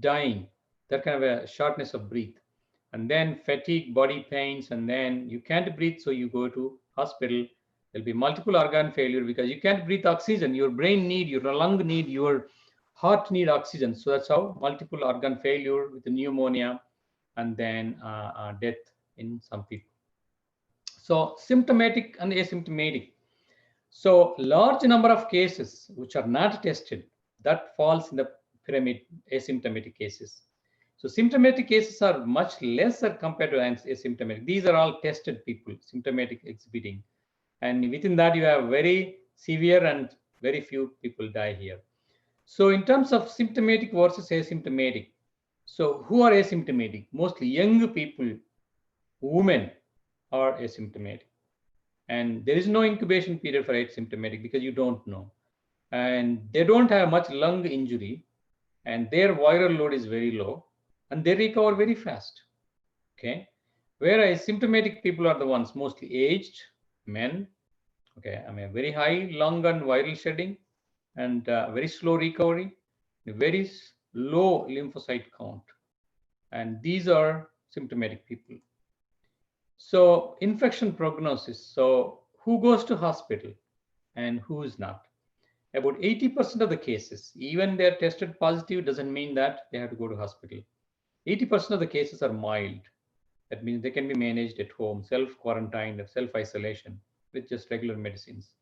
dying, that kind of a shortness of breath. And then fatigue, body pains, and then you can't breathe. So you go to hospital. There'll be multiple organ failure because you can't breathe oxygen. Your brain need, your lung need, your heart need oxygen. So that's how multiple organ failure with the pneumonia and then death in some people. So symptomatic and asymptomatic. So large number of cases which are not tested, that falls in the pyramid asymptomatic cases. So symptomatic cases are much lesser compared to asymptomatic. These are all tested people, symptomatic exhibiting. And within that, you have very severe and very few people die here. So in terms of symptomatic versus asymptomatic, so who are asymptomatic? Mostly young people, women are asymptomatic. And there is no incubation period for asymptomatic because you don't know. And they don't have much lung injury, and their viral load is very low, and they recover very fast. Okay. Whereas symptomatic people are the ones mostly aged men. Okay. I mean, very high lung and viral shedding, and very slow recovery, very low lymphocyte count. And these are symptomatic people. So infection prognosis. So who goes to hospital and who is not? About 80% of the cases, even they're tested positive, doesn't mean that they have to go to hospital. 80% of the cases are mild. That means they can be managed at home, self-quarantined, self-isolation with just regular medicines.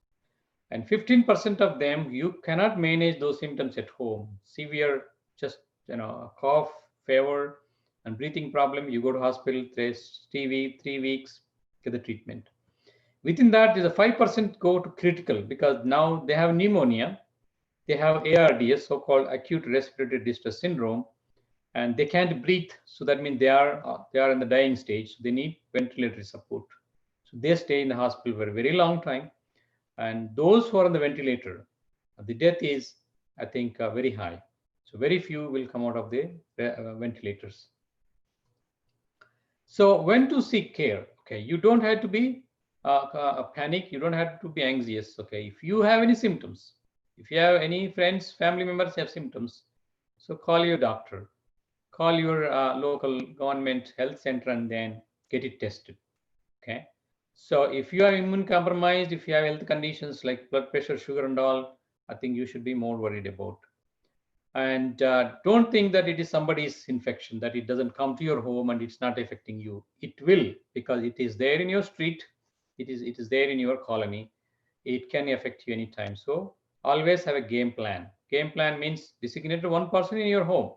And 15% of them, you cannot manage those symptoms at home. Severe, just a cough, fever, and breathing problem, you go to hospital, test TV, 3 weeks, get the treatment. Within that, there's a 5% go to critical because now they have pneumonia, they have ARDS, so-called acute respiratory distress syndrome, and they can't breathe. So that means they are in the dying stage. They need ventilatory support. So they stay in the hospital for a very long time. And those who are on the ventilator, the death is, I think, very high. So very few will come out of the ventilators. So when to seek care? Okay, you don't have to be panic. You don't have to be anxious. Okay, if you have any symptoms, if you have any friends, family members have symptoms, so call your doctor, call your local government health center, and then get it tested. Okay. So if you are immune compromised, if you have health conditions like blood pressure, sugar, and all, I think you should be more worried about. And don't think that it is somebody's infection, that it doesn't come to your home and it's not affecting you. It will, because it is there in your street. It is there in your colony. It can affect you anytime. So always have a game plan. Game plan means designate one person in your home.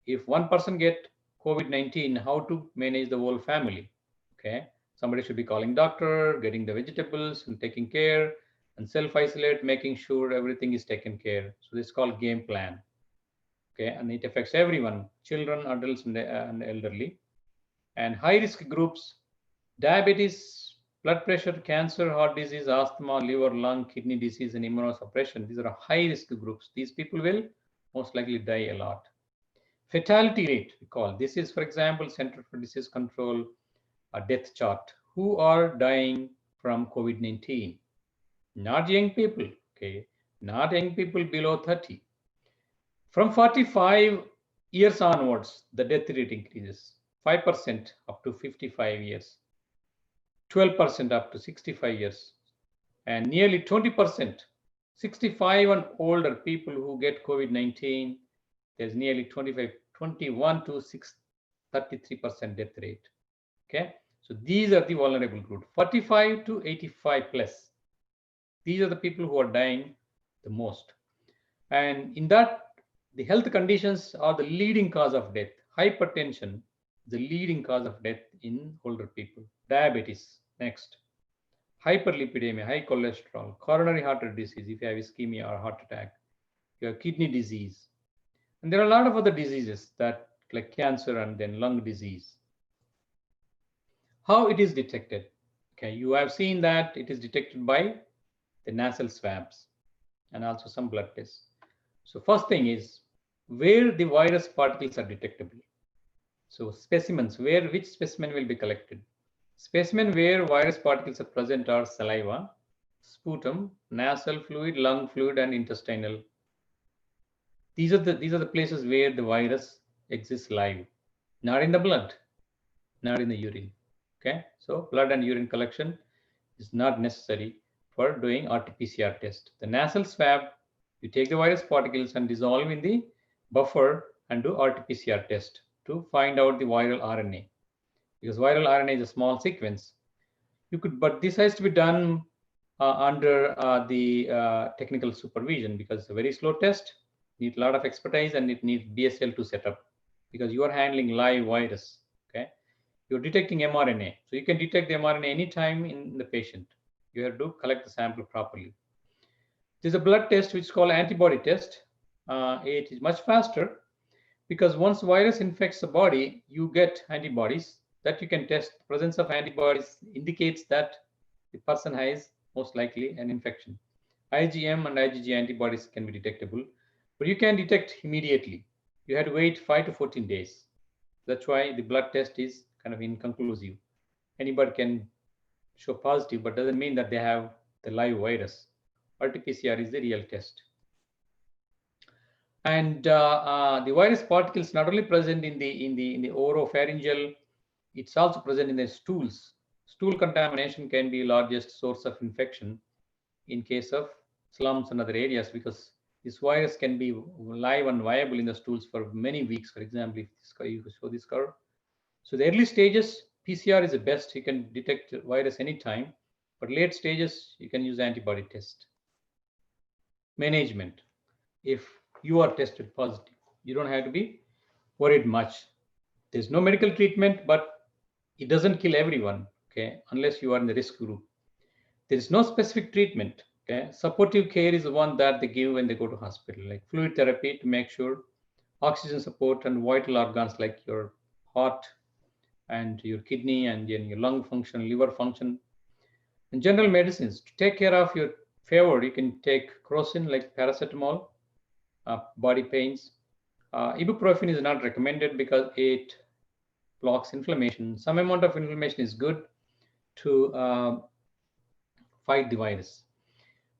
If one person get COVID-19, how to manage the whole family? Okay. Somebody should be calling doctor, getting the vegetables and taking care, and self-isolate, making sure everything is taken care. So this is called game plan. Okay, and it affects everyone, children, adults, and elderly. And high-risk groups, diabetes, blood pressure, cancer, heart disease, asthma, liver, lung, kidney disease, and immunosuppression. These are high-risk groups. These people will most likely die a lot. Fatality rate, we call. This is, for example, Center for Disease Control, a death chart. Who are dying from COVID-19? Not young people, okay? Not young people below 30. From 45 years onwards, the death rate increases. 5% up to 55 years, 12% up to 65 years, and nearly 20%, 65 and older people who get COVID-19, there's nearly 21 to 33% death rate. Okay, so these are the vulnerable group, 45 to 85 plus. These are the people who are dying the most. And in that, the health conditions are the leading cause of death. Hypertension, the leading cause of death in older people. Diabetes, next. Hyperlipidemia, high cholesterol, coronary heart disease, if you have ischemia or heart attack, you have kidney disease. And there are a lot of other diseases that like cancer and then lung disease. How it is detected? Okay, you have seen that it is detected by the nasal swabs and also some blood tests. So first thing is where the virus particles are detectable. So specimens, which specimen will be collected? Specimen where virus particles are present are saliva, sputum, nasal fluid, lung fluid, and intestinal. These are the places where the virus exists live, not in the blood, not in the urine. Okay, so blood and urine collection is not necessary for doing RT-PCR test. The nasal swab, you take the virus particles and dissolve in the buffer and do RT-PCR test to find out the viral RNA. Because viral RNA is a small sequence. But this has to be done under the technical supervision, because it's a very slow test, needs a lot of expertise, and it needs BSL to set up, because you are handling live virus. Okay, you're detecting mRNA, so you can detect the mRNA anytime in the patient. You have to collect the sample properly. There's a blood test which is called antibody test. It is much faster, because once virus infects the body, you get antibodies that you can test. The presence of antibodies indicates that the person has most likely an infection. IgM and IgG antibodies can be detectable, but you can detect immediately. You had to wait 5 to 14 days. That's why the blood test is kind of inconclusive. Anybody can show positive, but doesn't mean that they have the live virus. RT-PCR is the real test. And the virus particles not only present in the oropharyngeal, it's also present in the stools. Stool contamination can be largest source of infection in case of slums and other areas, because this virus can be live and viable in the stools for many weeks. For example, if you show this curve. So the early stages, PCR is the best. You can detect virus anytime, but late stages, you can use antibody test. Management. If you are tested positive, you don't have to be worried much. There's no medical treatment, but it doesn't kill everyone, okay, unless you are in the risk group. There is no specific treatment. Okay, supportive care is the one that they give when they go to hospital, like fluid therapy to make sure oxygen support and vital organs like your heart and your kidney and your lung function, liver function, and general medicines to take care of your fever. You can take crocin like paracetamol, body pains. Ibuprofen is not recommended because it blocks inflammation. Some amount of inflammation is good to fight the virus.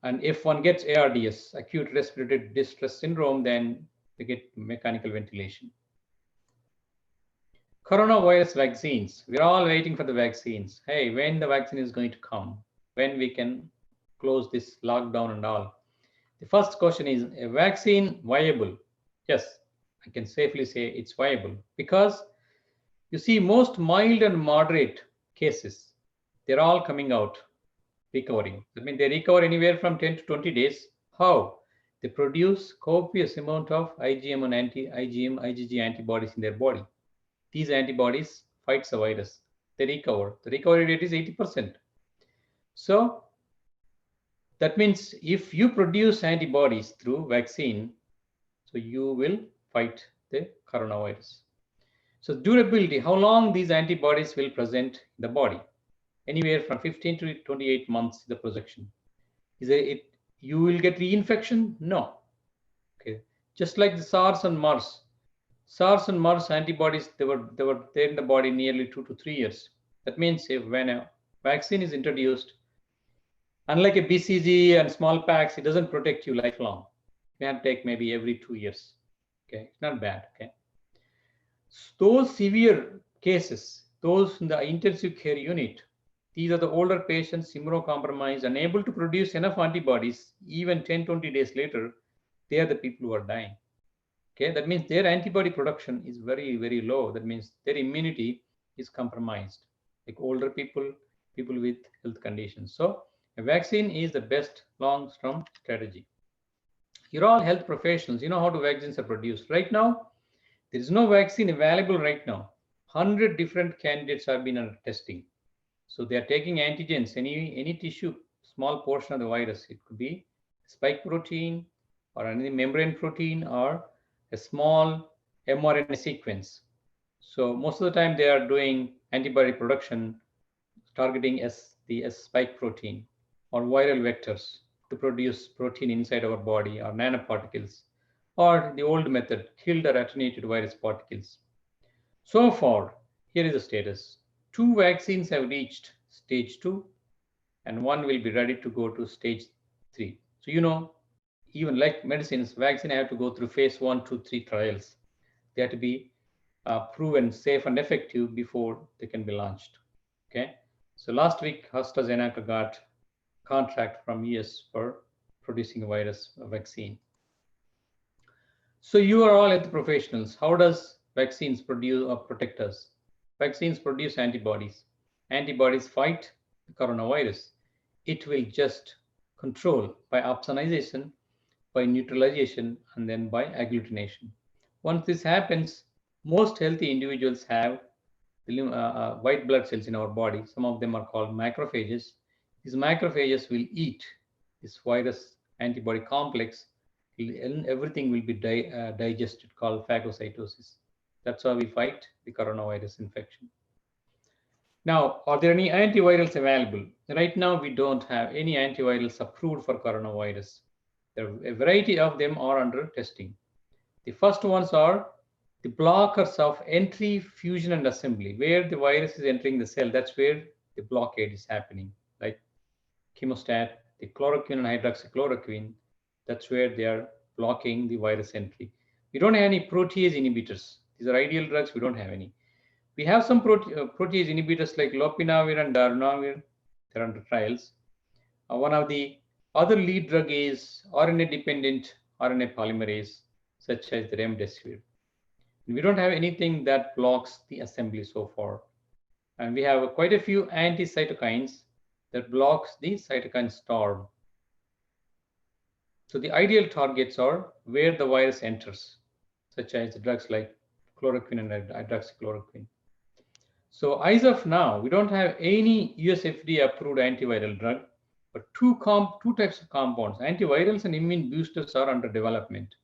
And if one gets ARDS, acute respiratory distress syndrome, then they get mechanical ventilation. Coronavirus vaccines. We're all waiting for the vaccines. Hey, when the vaccine is going to come? When we can close this lockdown and all? The first question is, a vaccine viable? Yes, I can safely say it's viable, because you see most mild and moderate cases, they're all coming out recovering. That means they recover anywhere from 10 to 20 days. How? They produce copious amount of IgM and anti-IgM, IgG antibodies in their body. These antibodies fights the virus. They recover. The recovery rate is 80%. So that means if you produce antibodies through vaccine, so you will fight the coronavirus. So durability, how long these antibodies will present in the body? Anywhere from 15 to 28 months, the projection. Is it you will get reinfection? No. Okay. Just like the SARS and MERS. SARS and MERS antibodies, they were there in the body nearly 2 to 3 years. That means if when a vaccine is introduced, unlike a BCG and smallpox, it doesn't protect you lifelong. You have to take maybe every 2 years. Okay, it's not bad. Okay. Those severe cases, those in the intensive care unit, these are the older patients, immunocompromised, unable to produce enough antibodies, even 10, 20 days later, they are the people who are dying. Okay, that means their antibody production is very, very low. That means their immunity is compromised, like older people, people with health conditions. So a vaccine is the best long-term strategy. You're all health professionals. You know how the vaccines are produced. Right now, there is no vaccine available right now. 100 different candidates have been under testing. So they are taking antigens, any tissue, small portion of the virus. It could be spike protein or any membrane protein or a small mRNA sequence. So most of the time they are doing antibody production targeting the spike protein or viral vectors to produce protein inside our body or nanoparticles, or the old method, killed or attenuated virus particles. So far, here is the status. 2 vaccines have reached stage 2 and 1 will be ready to go to stage 3. So you know, even like medicines, vaccine have to go through phase 1, 2, 3 trials. They have to be proven safe and effective before they can be launched. Okay. So last week, AstraZeneca got contract from US for producing a virus vaccine. So you are all health professionals. How does vaccines produce or protect us? Vaccines produce antibodies. Antibodies fight the coronavirus. it will just control by opsonization, by neutralization, and then by agglutination. Once this happens, most healthy individuals have white blood cells in our body. Some of them are called macrophages. These macrophages will eat this virus antibody complex, and everything will be digested, called phagocytosis. That's how we fight the coronavirus infection. Now, are there any antivirals available? Right now, we don't have any antivirals approved for coronavirus. There are a variety of them are under testing. The first ones are the blockers of entry, fusion, and assembly. Where the virus is entering the cell, that's where the blockade is happening. Like chemostat, the chloroquine and hydroxychloroquine, that's where they are blocking the virus entry. We don't have any protease inhibitors. These are ideal drugs. We don't have any. We have some protease inhibitors like lopinavir and darunavir. They're under trials. One of the other lead drug is RNA-dependent RNA polymerase, such as the remdesivir. And we don't have anything that blocks the assembly so far. And we have quite a few anti-cytokines that blocks the cytokine storm. So the ideal targets are where the virus enters, such as the drugs like chloroquine and hydroxychloroquine. So as of now, we don't have any US FDA approved antiviral drug, but two types of compounds, antivirals and immune boosters, are under development.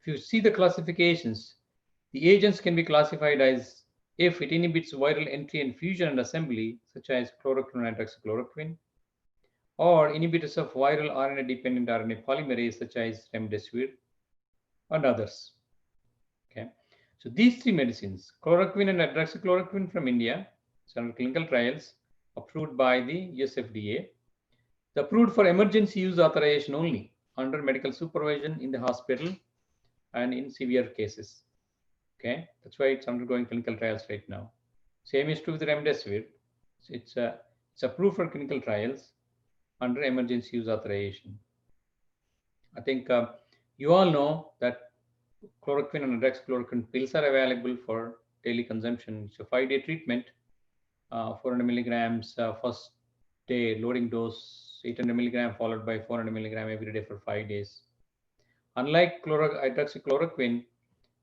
If you see the classifications, the agents can be classified as if it inhibits viral entry and fusion and assembly, such as chloroquine and hydroxychloroquine, or inhibitors of viral RNA-dependent RNA polymerase, such as remdesivir, and others. Okay. So these three medicines, chloroquine and hydroxychloroquine from India, it's under clinical trials, approved by the US FDA. It's approved for emergency use authorization only, under medical supervision in the hospital and in severe cases. Okay, that's why it's undergoing clinical trials right now. Same is true with remdesivir. It's approved for clinical trials under emergency use authorization. I think you all know that chloroquine and hydroxychloroquine pills are available for daily consumption. It's a 5-day treatment, 400 milligrams first day loading dose, 800 milligram followed by 400 milligram every day for 5 days. Unlike hydroxychloroquine,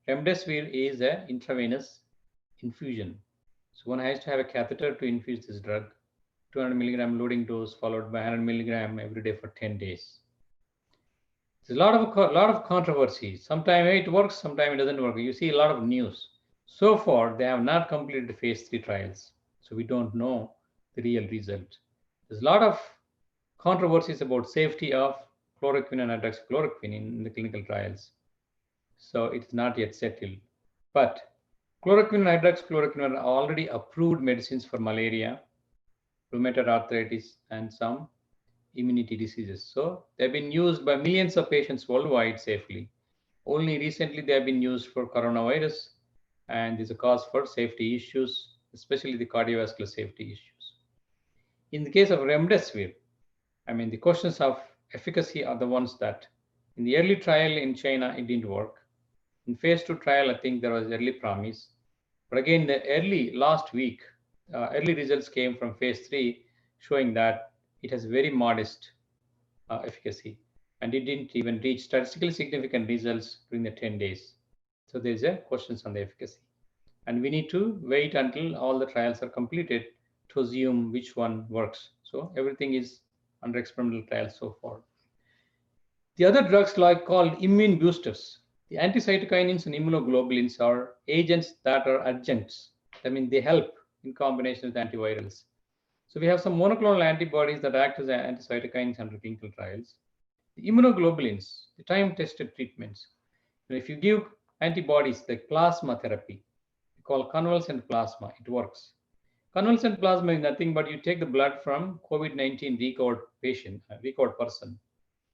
remdesivir is an intravenous infusion. So one has to have a catheter to infuse this drug, 200 milligram loading dose followed by 100 milligram every day for 10 days. There's a lot of controversy. Sometimes it works, sometimes it doesn't work. You see a lot of news. So far, they have not completed phase 3 trials. So we don't know the real result. There's a lot of controversies about safety of chloroquine and hydroxychloroquine in the clinical trials. So it's not yet settled. But chloroquine and hydroxychloroquine are already approved medicines for malaria, rheumatoid arthritis, and some immunity diseases. So they've been used by millions of patients worldwide safely. Only recently they have been used for coronavirus, and there's a cause for safety issues, especially the cardiovascular safety issues. In the case of remdesivir, I mean, the questions of efficacy are the ones that in the early trial in China, it didn't work. In phase 2 trial, I think there was early promise. But again, the last week, early results came from phase 3 showing that it has very modest efficacy, and it didn't even reach statistically significant results during the 10 days. So there's a questions on the efficacy. And we need to wait until all the trials are completed to assume which one works. So everything is under experimental trials so far. The other drugs called immune boosters, the anti-cytokinins and immunoglobulins are agents that are adjuncts. I mean, they help in combination with antivirals. So we have some monoclonal antibodies that act as anti-cytokines under clinical trials. The immunoglobulins, the time-tested treatments. And if you give antibodies like plasma therapy, we call convalescent plasma, it works. Convalescent plasma is nothing but you take the blood from COVID-19 recovered person.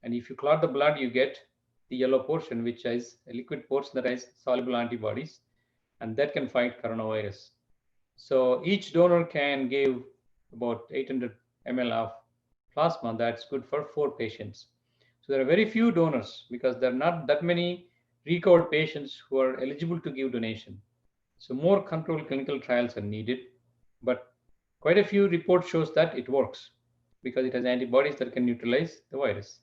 And if you clot the blood, you get the yellow portion, which is a liquid portion that has soluble antibodies, and that can fight coronavirus. So each donor can give about 800 ml of plasma. That's good for 4 patients. So there are very few donors because there are not that many recovered patients who are eligible to give donation. So more controlled clinical trials are needed, but quite a few reports shows that it works. because it has antibodies that can neutralize the virus.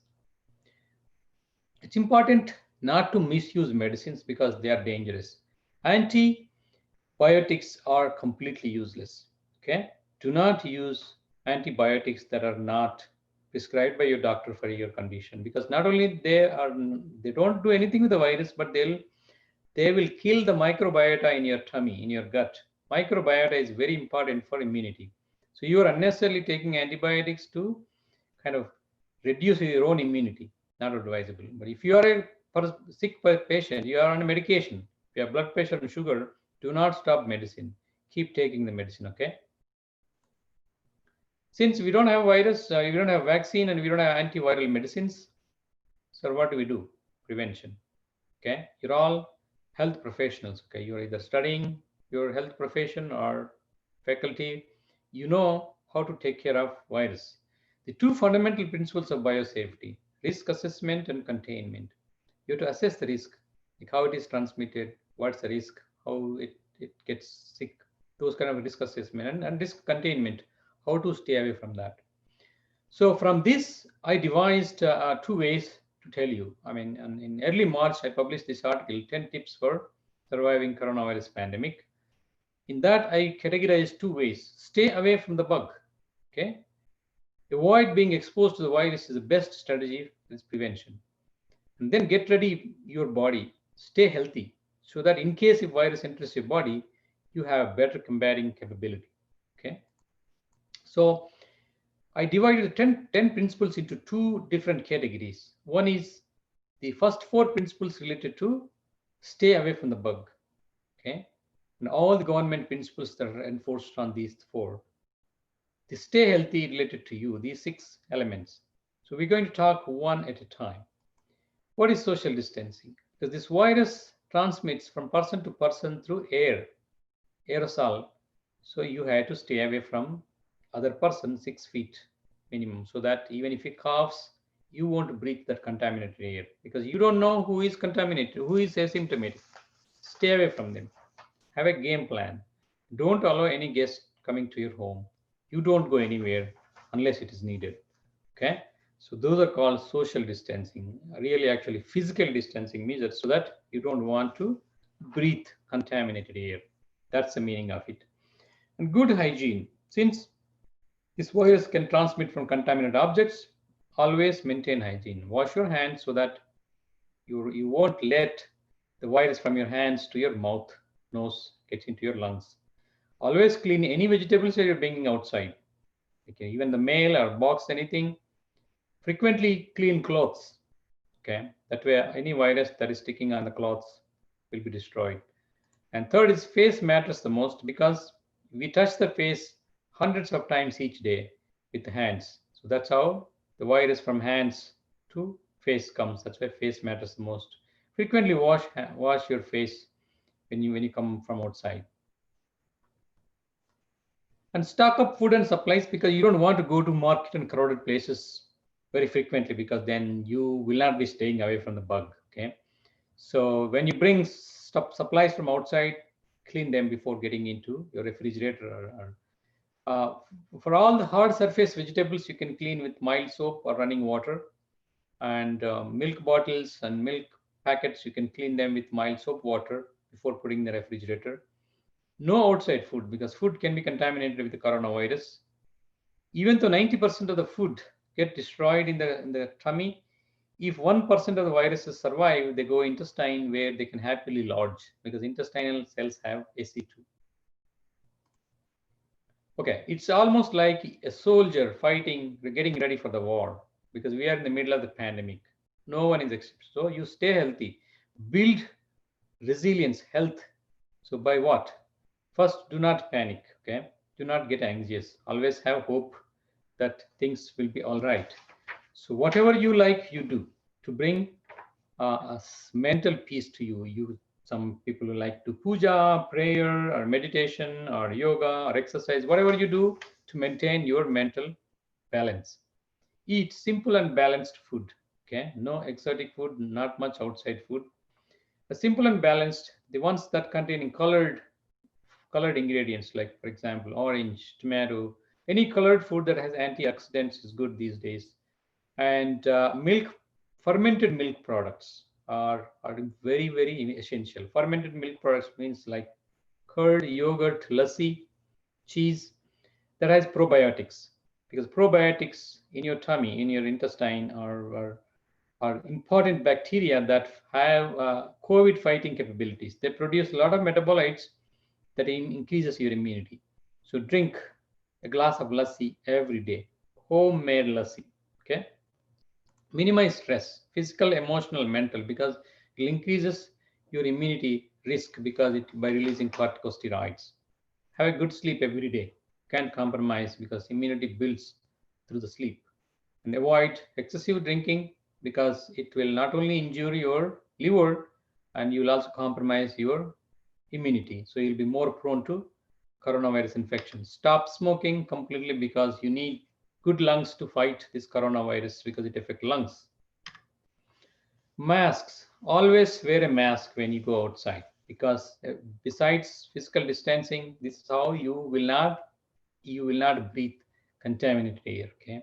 It's important not to misuse medicines because they are dangerous. Antibiotics are completely useless. Okay? Do not use antibiotics that are not prescribed by your doctor for your condition, because not only they don't do anything with the virus, but they will kill the microbiota in your tummy, in your gut. Microbiota is very important for immunity. So you are unnecessarily taking antibiotics to kind of reduce your own immunity. Not advisable. But if you are a sick patient, you are on a medication, if you have blood pressure and sugar, do not stop medicine. Keep taking the medicine, okay? Since we don't have virus, we don't have vaccine, and we don't have antiviral medicines, so what do we do? Prevention, okay? You're all health professionals, okay? You're either studying your health profession or faculty. You know how to take care of virus. The two fundamental principles of biosafety: risk assessment and containment. You have to assess the risk, like how it is transmitted, what's the risk, how it gets sick, those kind of risk assessment, and risk containment, how to stay away from that. So from this, I devised 2 ways to tell you. I mean, in early March, I published this article, 10 tips for surviving coronavirus pandemic. In that, I categorized 2 ways. Stay away from the bug, okay? Avoid being exposed to the virus is the best strategy, is prevention. And then get ready your body, stay healthy, so that in case if virus enters your body, you have better combating capability, okay? So I divided the 10 principles into 2 different categories. One is the first 4 principles related to stay away from the bug, okay? And all the government principles that are enforced on these 4. The stay healthy related to you, these 6 elements. So we're going to talk one at a time. What is social distancing? Because this virus transmits from person to person through air, aerosol. So you have to stay away from other person 6 feet minimum, so that even if he coughs, you won't breathe that contaminated air, because you don't know who is contaminated, who is asymptomatic. Stay away from them. Have a game plan. Don't allow any guest coming to your home. You don't go anywhere unless it is needed. Okay? So those are called social distancing. Really, actually, physical distancing measures, so that you don't want to breathe contaminated air. That's the meaning of it. And good hygiene. Since this virus can transmit from contaminated objects, always maintain hygiene. Wash your hands so that you won't let the virus from your hands to your mouth, nose, get into your lungs. Always clean any vegetables that you're bringing outside. Okay, even the mail or box, anything. Frequently clean clothes. Okay, that way any virus that is sticking on the clothes will be destroyed. And third is face matters the most, because we touch the face hundreds of times each day with the hands. So that's how the virus from hands to face comes. That's why face matters the most. Frequently wash your face when you come from outside. And stock up food and supplies, because you don't want to go to market and crowded places very frequently, because then you will not be staying away from the bug. Okay, so when you bring supplies from outside, clean them before getting into your refrigerator. For all the hard surface vegetables, you can clean with mild soap or running water. And milk bottles and milk packets, you can clean them with mild soap water before putting in the refrigerator. No outside food, because food can be contaminated with the coronavirus. Even though 90% of the food get destroyed in the tummy, if 1% of the viruses survive, they go intestine, where they can happily lodge, because intestinal cells have AC2. Okay, it's almost like a soldier fighting, getting ready for the war, because we are in the middle of the pandemic. No one is excepted. So you stay healthy, build resilience, health. So by what? First, do not panic, okay? Do not get anxious. Always have hope that things will be all right. So whatever you like, you do to bring a mental peace to you. Some people like to puja, prayer, or meditation, or yoga, or exercise, whatever you do to maintain your mental balance. Eat simple and balanced food, okay? No exotic food, not much outside food. The simple and balanced, the ones that contain colored ingredients, like for example, orange, tomato, Any colored food that has antioxidants is good these days. And milk, fermented milk products are very, very essential. Fermented milk products means like curd, yogurt, lassi, cheese that has probiotics, because probiotics in your tummy, in your intestine are important bacteria that have COVID fighting capabilities. They produce a lot of metabolites that increases your immunity. So drink a glass of lassi every day, homemade lassi, okay? Minimize stress, physical, emotional, mental, because it increases your immunity risk because by releasing corticosteroids. Have a good sleep every day. Can't compromise because immunity builds through the sleep. And avoid excessive drinking because it will not only injure your liver and you will also compromise your immunity. So you'll be more prone to coronavirus infection. Stop smoking completely because you need good lungs to fight this coronavirus because it affects lungs. Masks. Always wear a mask when you go outside because besides physical distancing, this is how you will not breathe contaminated air. Okay.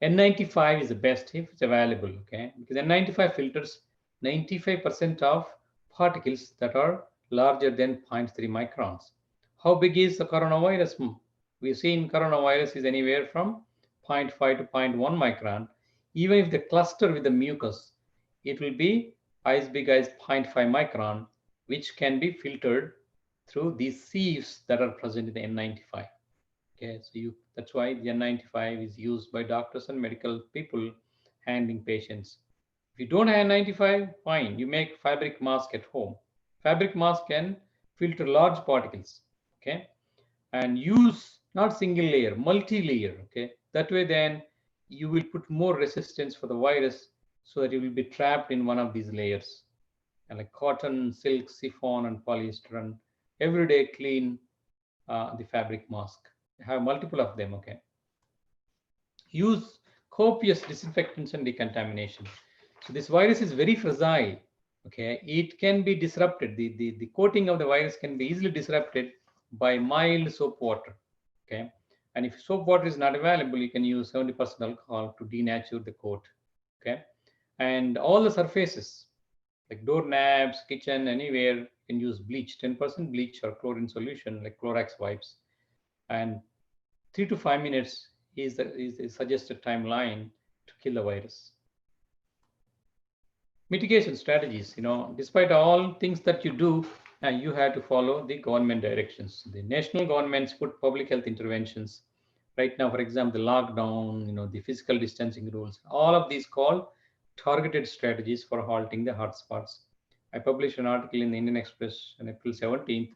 N95 is the best if it's available. Okay, because N95 filters 95% of particles that are larger than 0.3 microns. How big is the coronavirus? We've seen coronavirus is anywhere from 0.5 to 0.1 micron. Even if the cluster with the mucus, it will be as big as 0.5 micron, which can be filtered through these sieves that are present in the N95. Okay, so that's why the N95 is used by doctors and medical people handling patients. If you don't have N95, fine, you make fabric mask at home. Fabric mask can filter large particles, okay, and use not single layer, multi-layer, okay. That way then you will put more resistance for the virus so that it will be trapped in one of these layers. And like cotton, silk, chiffon, and polyester, and every day clean the fabric mask. Have multiple of them, okay. Use copious disinfectants and decontamination. So this virus is very fragile, okay. It can be disrupted. The coating of the virus can be easily disrupted by mild soap water, okay. And if soap water is not available, you can use 70% alcohol to denature the coat, okay. And all the surfaces like doorknobs, kitchen, anywhere, you can use bleach, 10% bleach or chlorine solution like Clorox wipes. And 3 to 5 minutes is the suggested timeline to kill the virus. Mitigation strategies, despite all things that you do, you have to follow the government directions. The national governments put public health interventions. Right now, for example, the lockdown, the physical distancing rules, all of these called targeted strategies for halting the hotspots. I published an article in the Indian Express on April 17th.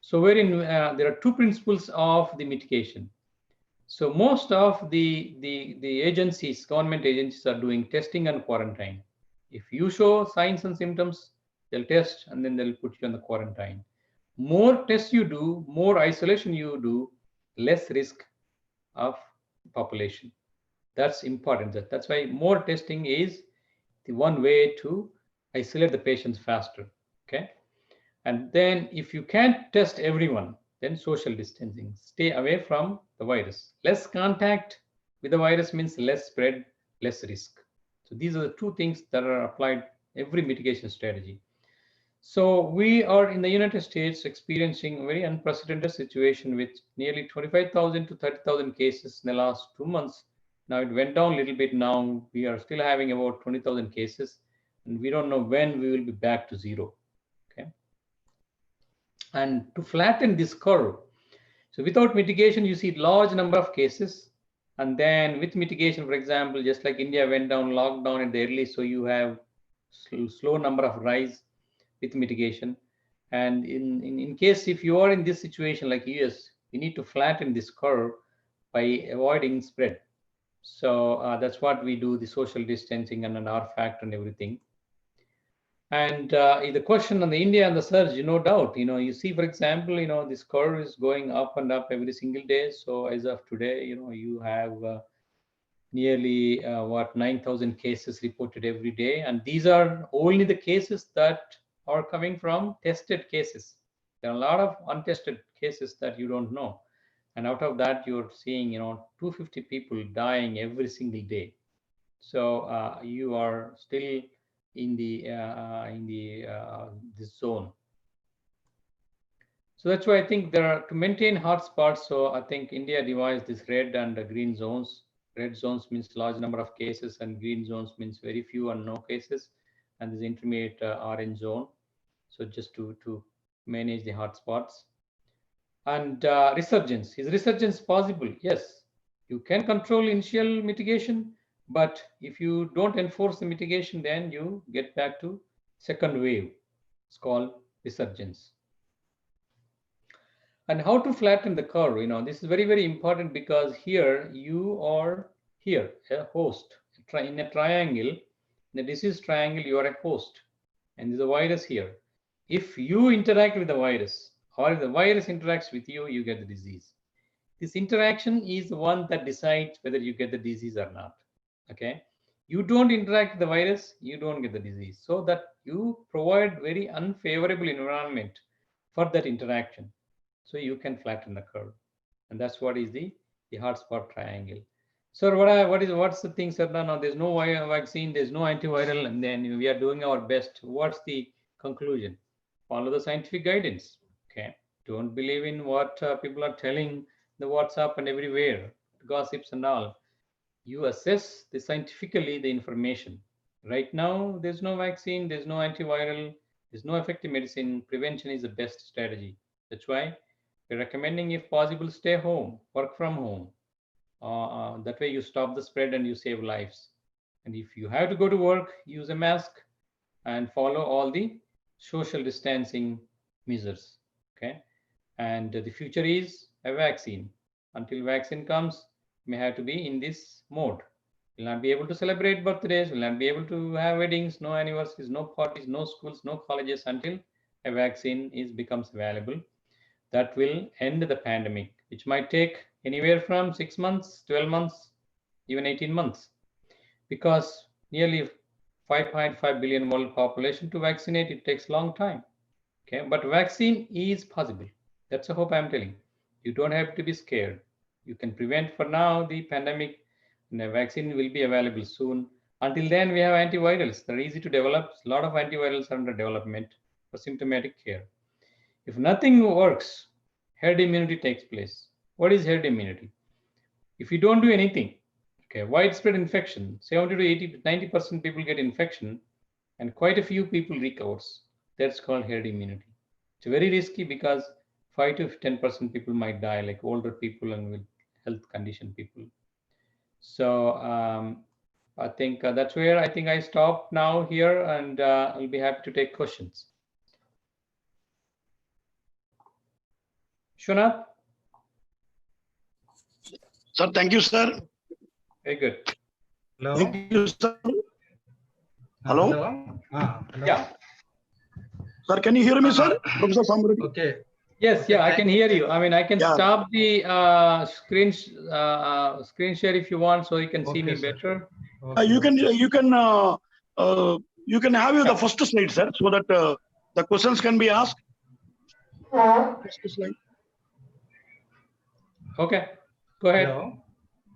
So wherein there are two principles of the mitigation. So most of the agencies, government agencies are doing testing and quarantine. If you show signs and symptoms, they'll test and then they'll put you on the quarantine. More tests you do, more isolation you do, less risk of population. That's important. That's why more testing is the one way to isolate the patients faster, okay? And then if you can't test everyone, then social distancing. Stay away from the virus. Less contact with the virus means less spread, less risk. So these are the two things that are applied every mitigation strategy. So we are in the United States experiencing a very unprecedented situation with nearly 25,000 to 30,000 cases in the last 2 months. Now it went down a little bit. Now we are still having about 20,000 cases, and we don't know when we will be back to zero. Okay. And to flatten this curve, so without mitigation, you see large number of cases. And then with mitigation, for example, just like India went down, lockdown at the early, so you have slow number of rise with mitigation. And in case if you are in this situation like US, you need to flatten this curve by avoiding spread. So that's what we do, the social distancing and an R factor and everything. And the question on the India and the surge, no doubt, you see, for example, this curve is going up and up every single day. So as of today, you have nearly 9,000 cases reported every day. And these are only the cases that are coming from tested cases. There are a lot of untested cases that you don't know. And out of that, you're seeing, 250 people dying every single day. So you are still in this zone. So that's why I think there are, to maintain hotspots. So I think India devised this red and green zones. Red zones means large number of cases, and green zones means very few and no cases, and this intermediate orange zone. So just to manage the hotspots. And resurgence. Is resurgence possible? Yes. You can control initial mitigation, but if you don't enforce the mitigation, then you get back to second wave. It's called resurgence. And how to flatten the curve, this is very, very important, because here you are here, a host. In a triangle, in the disease triangle, you are a host, and there's a virus here. If you interact with the virus, or if the virus interacts with you, you get the disease. This interaction is the one that decides whether you get the disease or not. Okay, you don't interact with the virus, you don't get the disease. So that you provide very unfavorable environment for that interaction, so you can flatten the curve. And that's what is the hotspot triangle. So what's the thing, sir? Now there's no vaccine, there's no antiviral, and then we are doing our best. What's the conclusion? Follow the scientific guidance. Okay, don't believe in what people are telling the WhatsApp and everywhere, gossips and all. You assess scientifically the information. Right now, there's no vaccine, there's no antiviral, there's no effective medicine. Prevention is the best strategy. That's why we're recommending, if possible, stay home, work from home. That way you stop the spread and you save lives. And if you have to go to work, use a mask and follow all the social distancing measures. Okay. And the future is a vaccine. Until vaccine comes, may have to be in this mode. We'll not be able to celebrate birthdays, we'll not be able to have weddings, no anniversaries, no parties, no schools, no colleges, until a vaccine becomes available. That will end the pandemic, which might take anywhere from 6 months, 12 months, even 18 months. Because nearly 5.5 billion world population to vaccinate, it takes a long time. Okay, but vaccine is possible. That's the hope I'm telling. You don't have to be scared. You can prevent for now the pandemic, and a vaccine will be available soon. Until then, we have antivirals. They're easy to develop. A lot of antivirals are under development for symptomatic care. If nothing works, herd immunity takes place. What is herd immunity? If you don't do anything, okay, widespread infection, 70 to 80 to 90% people get infection, and quite a few people recovers. That's called herd immunity. It's very risky because 5 to 10% people might die, like older people and with health condition people. So I think that's where I think I stop now here, and I'll be happy to take questions. Shunat? Sir, thank you, sir. Very good. Hello. Thank you, sir. Hello? Hello. Yeah. Sir, can you hear me, sir? Professor Samriti. Okay. Yes, Okay, yeah, I can hear you. I mean, I can Yeah. stop the screen share if you want, so you can see me Okay, sir. better. Okay. You can have the first slide, sir, so that the questions can be asked. First slide. Okay, go ahead. Hello.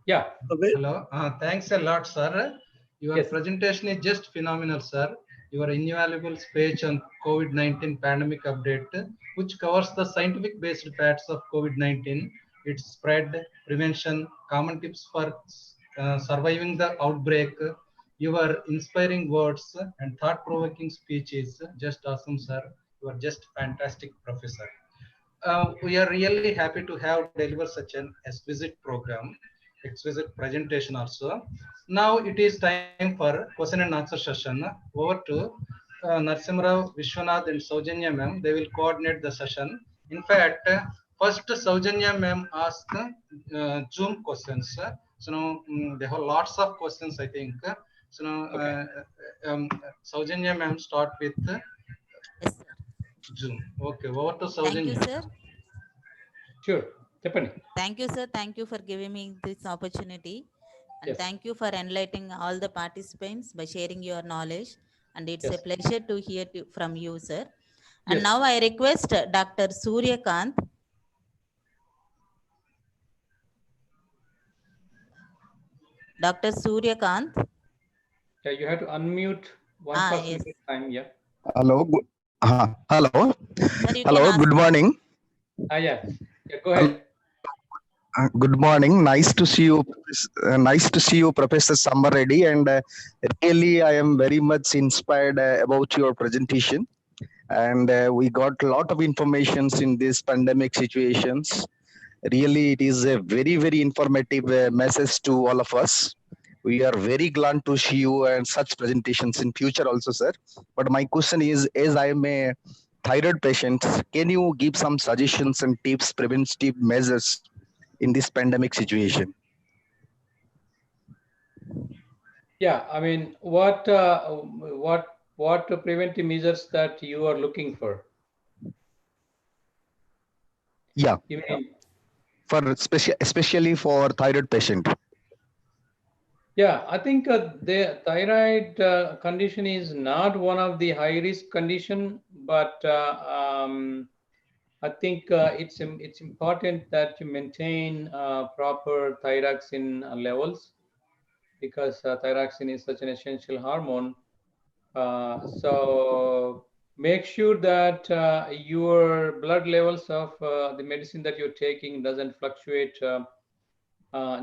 Yeah. Hello. Thanks a lot, sir. Your Yes. presentation is just phenomenal, sir. Your invaluable speech on COVID-19 pandemic update, which covers the scientific-based facts of COVID-19, its spread, prevention, common tips for surviving the outbreak. Your inspiring words and thought-provoking speech is just awesome, sir. You are just fantastic, professor. We are really happy to have delivered such an exquisite program, exquisite presentation also. Now it is time for question and answer session. Over to Narsimrao, Vishwanath and Saujanya ma'am. They will coordinate the session. In fact, first Saujanya ma'am asked Zoom questions. So now they have lots of questions, I think. So now Saujanya ma'am start with Yes, sir. Zoom. Okay, over to Thank you, Saujanya. sir. Sure, Tiffany. Thank you, sir. Thank you for giving me this opportunity. And Yes. thank you for enlightening all the participants by sharing your knowledge. And it's Yes. a pleasure to hear from you, sir. And Yes. now I request Dr. Suryakant. Dr. Suryakant. Yeah, you have to unmute one person Yes. at a time. Yeah. Hello. Hello. Sir, you can Hello. ask. Good morning. Yes. Yeah, go ahead. Good morning. Nice to see you. Nice to see you, Professor Summer Reddy. And really, I am very much inspired about your presentation. And we got a lot of informations in these pandemic situations. Really, it is a very, very informative message to all of us. We are very glad to see you and such presentations in future also, sir. But my question is, as I am a thyroid patient, can you give some suggestions and tips, preventive measures in this pandemic situation? Yeah, I mean, what preventive measures that you are looking for? Yeah, You mean, for especially for thyroid patient. yeah, I think the thyroid condition is not one of the high risk condition, but I think it's important that you maintain proper thyroxine levels, because thyroxine is such an essential hormone. So make sure that your blood levels of the medicine that you're taking doesn't fluctuate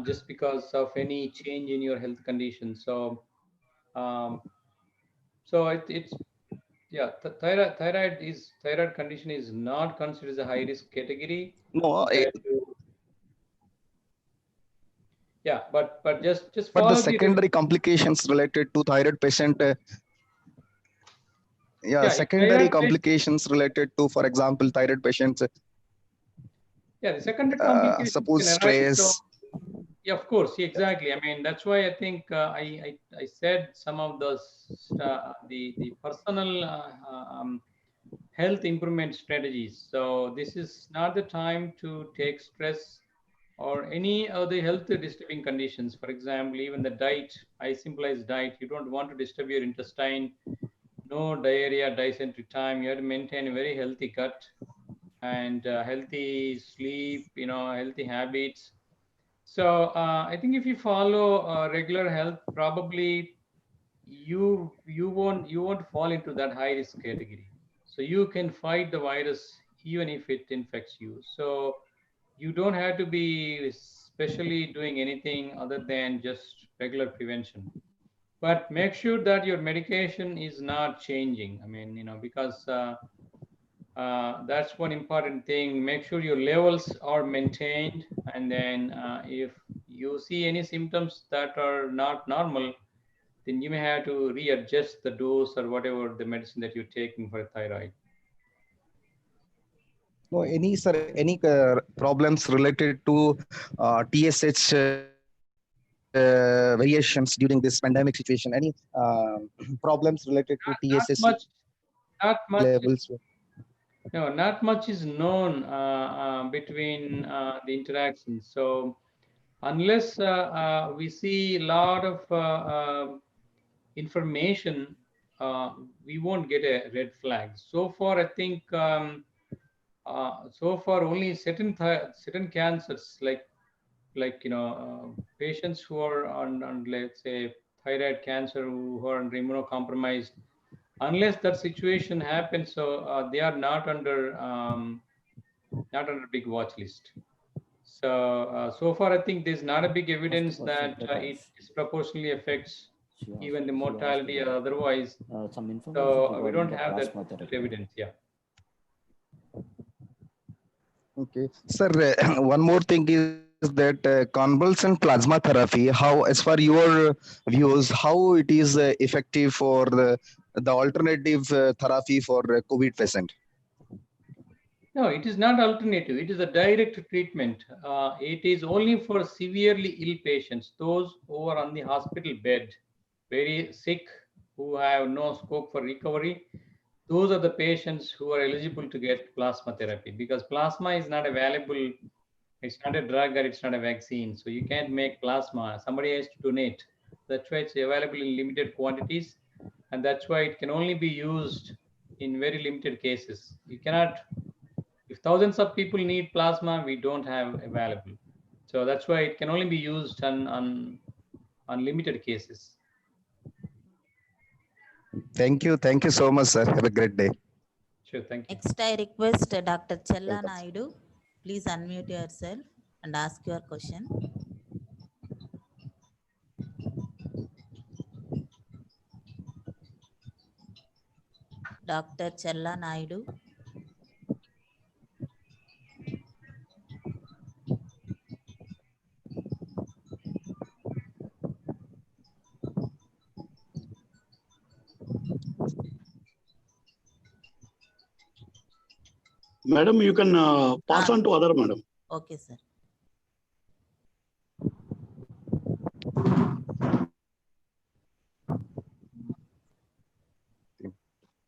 just because of any change in your health condition. So, um, it's yeah, thyroid condition is not considered as a high risk category. No, That yeah, but just but the follow the secondary complications related to thyroid patient. Yeah, yeah, if secondary thyroid patient, complications related to, for example, thyroid patients. yeah, the secondary complications Suppose can arise. So stress. yeah, of course, exactly. I mean, that's why I think I said some of those the personal health improvement strategies. So this is not the time to take stress or any other health disturbing conditions. For example, even the diet, I symbolize diet. You don't want to disturb your intestine. No diarrhea, dysentery time. You have to maintain a very healthy gut and healthy sleep. Healthy habits. So I think if you follow regular health, probably you won't fall into that high risk category. So you can fight the virus even if it infects you. So you don't have to be specially doing anything other than just regular prevention. But make sure that your medication is not changing. I mean, because that's one important thing. Make sure your levels are maintained, and then if you see any symptoms that are not normal, then you may have to readjust the dose or whatever the medicine that you're taking for thyroid. No, any sir, any problems related to TSH variations during this pandemic situation? Any problems related to Not TSH much, not much is levels? no, not much is known between the interactions. So unless we see a lot of information, we won't get a red flag. So far, I think so far only certain cancers like patients who are on let's say thyroid cancer who are immunocompromised, unless that situation happens, so they are not under big watch list. So so far I think there's not a big evidence that it disproportionately affects even the mortality or otherwise. Some information So we regarding don't the have that plasma therapy. evidence. Yeah. Okay, sir. One more thing is that convulsant plasma therapy. How, as far your views, how it is effective for the alternative therapy for COVID patient? No, it is not alternative. It is a direct treatment. It is only for severely ill patients, those who are on the hospital bed, very sick, who have no scope for recovery. Those are the patients who are eligible to get plasma therapy, because plasma is not available. It's not a drug or it's not a vaccine. So you can't make plasma. Somebody has to donate. That's why it's available in limited quantities. And that's why it can only be used in very limited cases. You cannot, if thousands of people need plasma, we don't have available. So that's why it can only be used on on limited cases. Thank you. Thank you so much, sir. Have a great day. Sure, thank you. Next, I request Dr. Chella Welcome. Naidu. Please unmute yourself and ask your question. Dr. Chella Naidu. Madam, you can pass on to other madam. Okay, sir.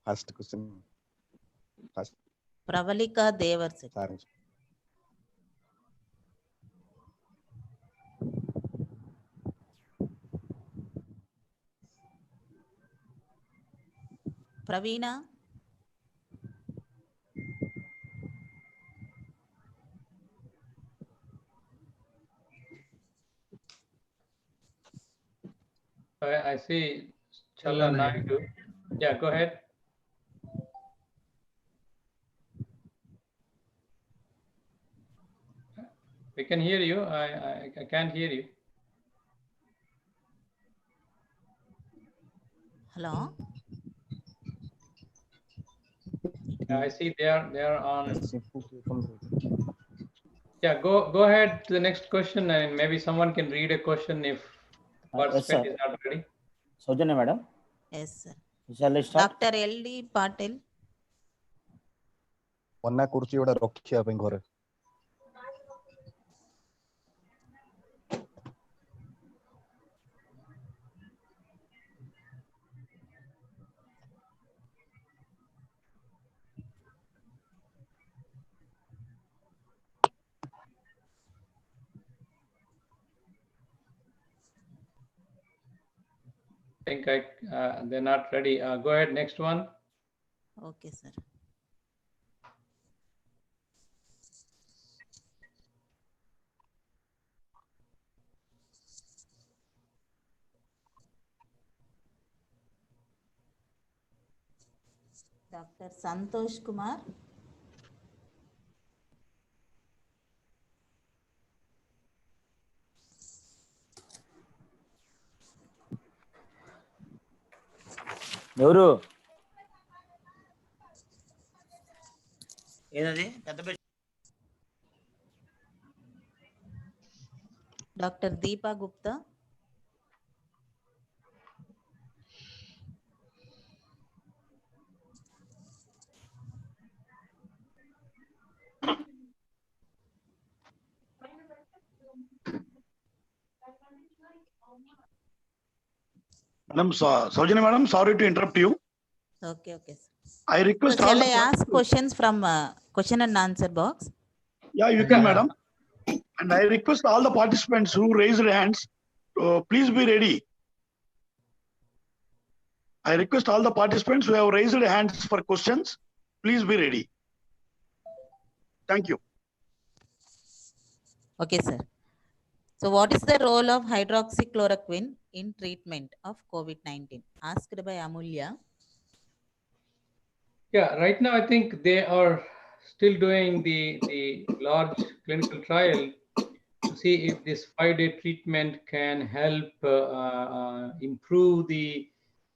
First question. First. Pravalika Devarse. Sorry. Praveena. I see Challa Naidu. Yeah, go ahead. We can hear you. I can't hear you. Hello. Yeah, I see they are on. Yeah, go ahead to the next question, and maybe someone can read a question if participant is not ready. Saujanya madam. Yes, sir. Shall I start? Dr. L.D. Patil. One kursi oda rakhiya ପାଇଁ ଘରେ. I think they're not ready. Go ahead, next one. Okay, sir. Dr. Santosh Kumar. ఎవరు ఏదది పెద్ద Dr. Deepa Gupta. Madam, Saujanya madam, sorry to interrupt you. Okay, okay. I request So all shall the I ask questions from question and answer box? Yeah, you can, madam. And I request all the participants who raised their hands, please be ready. I request all the participants who have raised their hands for questions, please be ready. Thank you. Okay, sir. So what is the role of hydroxychloroquine in treatment of COVID-19? Asked by Amulya. Yeah, right now I think they are still doing the large clinical trial to see if this 5-day treatment can help improve the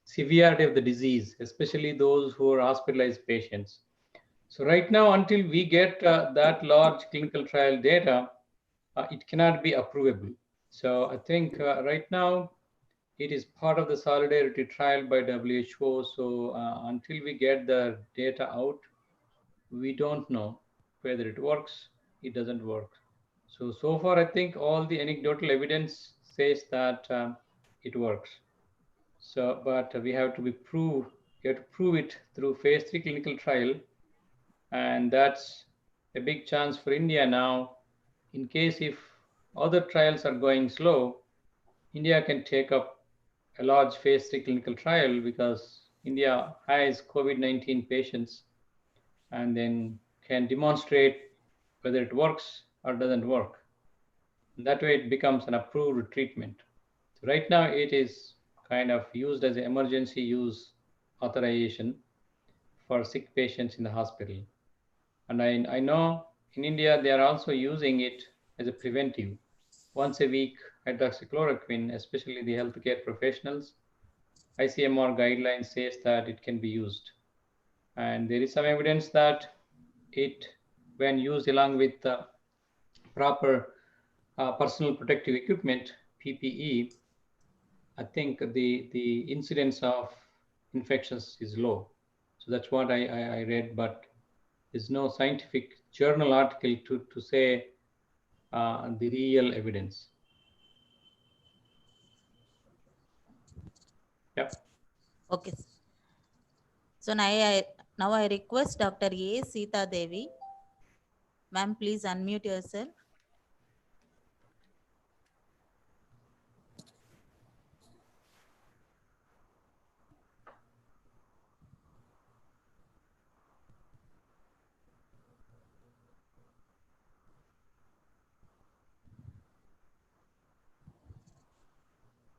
severity of the disease, especially those who are hospitalized patients. So right now, until we get that large clinical trial data, it cannot be approvable. So I think right now, it is part of the solidarity trial by WHO. So until we get the data out, we don't know whether it works, it doesn't work. So far, I think all the anecdotal evidence says that it works. So, but we have to prove it through phase 3 clinical trial. And that's a big chance for India now. In case if other trials are going slow, India can take up a large phase 3 clinical trial because India has COVID-19 patients and then can demonstrate whether it works or doesn't work. That way it becomes an approved treatment. Right now, it is kind of used as an emergency use authorization for sick patients in the hospital. And I know in India, they are also using it as a preventive. Once a week, hydroxychloroquine, especially the healthcare professionals, ICMR guidelines says that it can be used. And there is some evidence that it, when used along with proper personal protective equipment, PPE, I think the incidence of infections is low. So that's what I read, but there's no scientific journal article to say the real evidence. Yep. Okay. So now I request Dr. A. Sita Devi. Ma'am, please unmute yourself.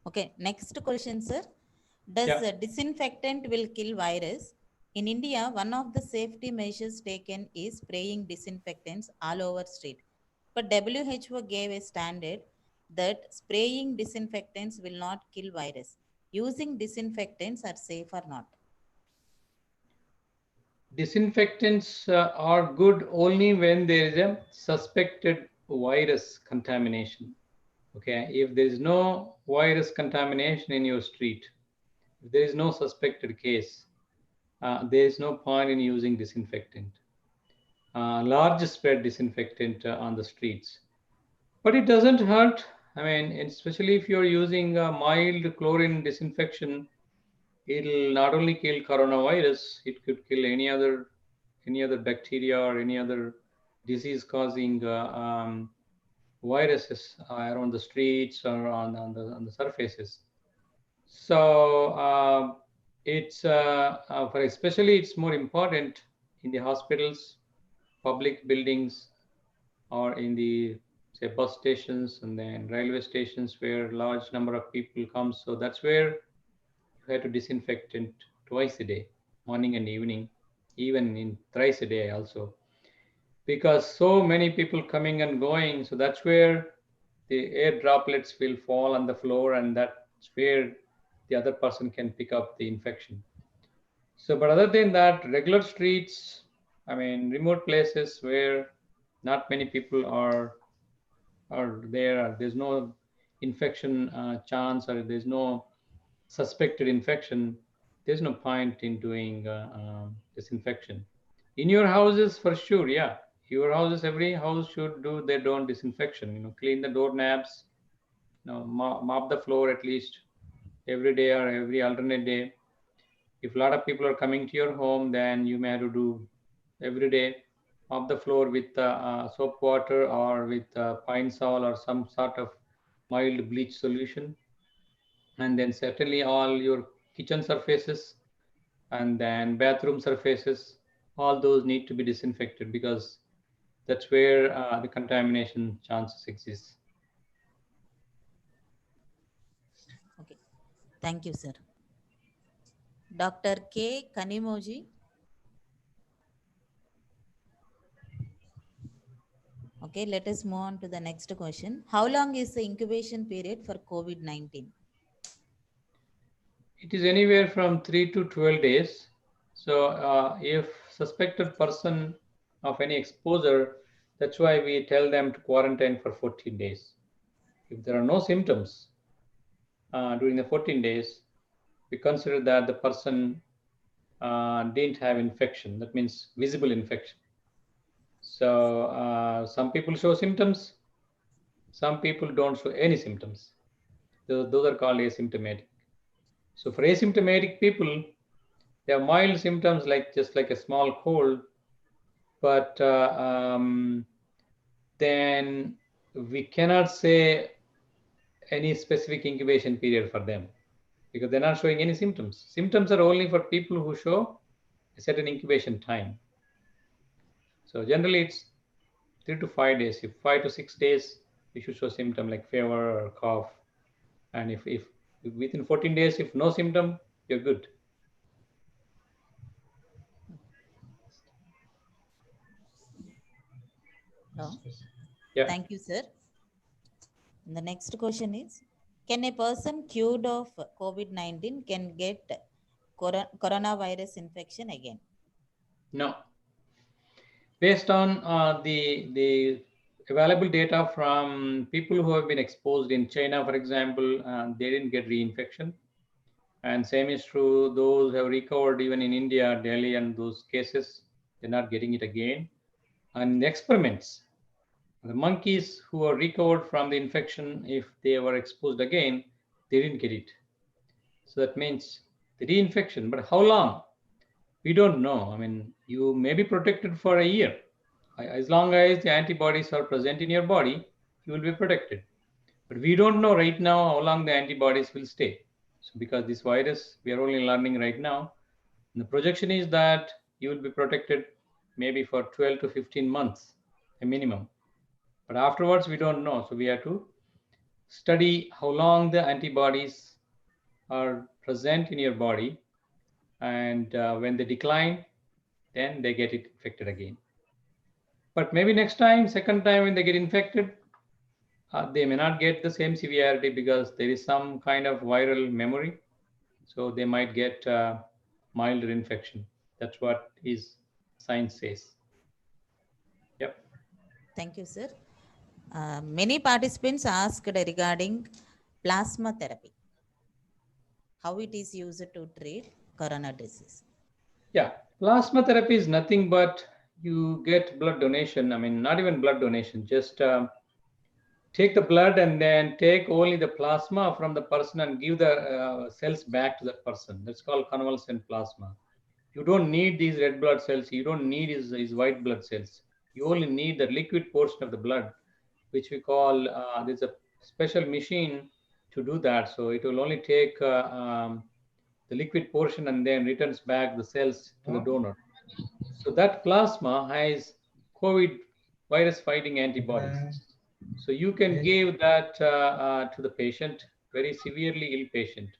Okay, next question, sir. Does Yeah. disinfectant will kill virus? In India, one of the safety measures taken is spraying disinfectants all over street. But WHO gave a standard that spraying disinfectants will not kill virus. Using disinfectants are safe or not? Disinfectants are good only when there is a suspected virus contamination. Okay, if there is no virus contamination in your street, if there is no suspected case, there is no point in using disinfectant, large spread disinfectant on the streets. But it doesn't hurt. I mean, especially if you're using a mild chlorine disinfection, it'll not only kill coronavirus, it could kill any other bacteria or any other disease causing viruses around the streets or on the surfaces. So it's for especially it's more important in the hospitals, public buildings, or in the say bus stations and then railway stations where large number of people come. So that's where you have to disinfect it twice a day, morning and evening, even in thrice a day also, because so many people coming and going. So that's where the air droplets will fall on the floor, and that's where the other person can pick up the infection. So, but other than that, regular streets, I mean, remote places where not many people are there, or there's no infection chance, or there's no suspected infection, there's no point in doing disinfection. In your houses, for sure, yeah. Your houses, every house should do their own disinfection. Clean the doorknobs, mop the floor at least every day or every alternate day. If a lot of people are coming to your home, then you may have to do every day. Mop the floor with soap water or with pine sol or some sort of mild bleach solution. And then certainly all your kitchen surfaces and then bathroom surfaces, all those need to be disinfected because that's where the contamination chances exist. Okay, thank you, sir. Dr. K. Kanimoji. Okay, let us move on to the next question. How long is the incubation period for COVID-19? It is anywhere from 3 to 12 days. So if suspected person of any exposure, that's why we tell them to quarantine for 14 days. If there are no symptoms during the 14 days, we consider that the person didn't have infection. That means visible infection. So some people show symptoms, some people don't show any symptoms. Those are called asymptomatic. So for asymptomatic people, they have mild symptoms like just like a small cold, but then we cannot say any specific incubation period for them because they're not showing any symptoms. Symptoms are only for people who show a certain incubation time. So generally it's 3 to 5 days. If 5 to 6 days, you should show symptom like fever or cough And if within 14 days, if no symptom, you're good. Oh, Yeah. thank you, sir. The next question is, can a person cured of COVID-19 can get coronavirus infection again? No. Based on the available data from people who have been exposed in China, for example, they didn't get reinfection. And same is true, those who have recovered even in India, Delhi, and those cases, they're not getting it again. And the experiments, the monkeys who are recovered from the infection, if they were exposed again, they didn't get it. So that means the reinfection, but how long? We don't know. I mean, you may be protected for a year. As long as the antibodies are present in your body, you will be protected. But we don't know right now how long the antibodies will stay. So because this virus, we are only learning right now. And the projection is that you will be protected maybe for 12 to 15 months, a minimum. But afterwards, we don't know. So we have to study how long the antibodies are present in your body. And when they decline, then they get it infected again. But maybe next time, second time when they get infected, they may not get the same severity because there is some kind of viral memory. So they might get milder infection. That's what is science says. Yep. Thank you, sir. Many participants asked regarding plasma therapy, how it is used to treat corona disease. Yeah, plasma therapy is nothing but you get blood donation. I mean, not even blood donation, just take the blood and then take only the plasma from the person and give the cells back to that person. That's called convalescent plasma. You don't need these red blood cells. You don't need his white blood cells. You only need the liquid portion of the blood, which we call, there's a special machine to do that. So it will only take the liquid portion and then returns back the cells to the donor. So that plasma has COVID virus fighting antibodies. So you can give that to the patient, very severely ill patient.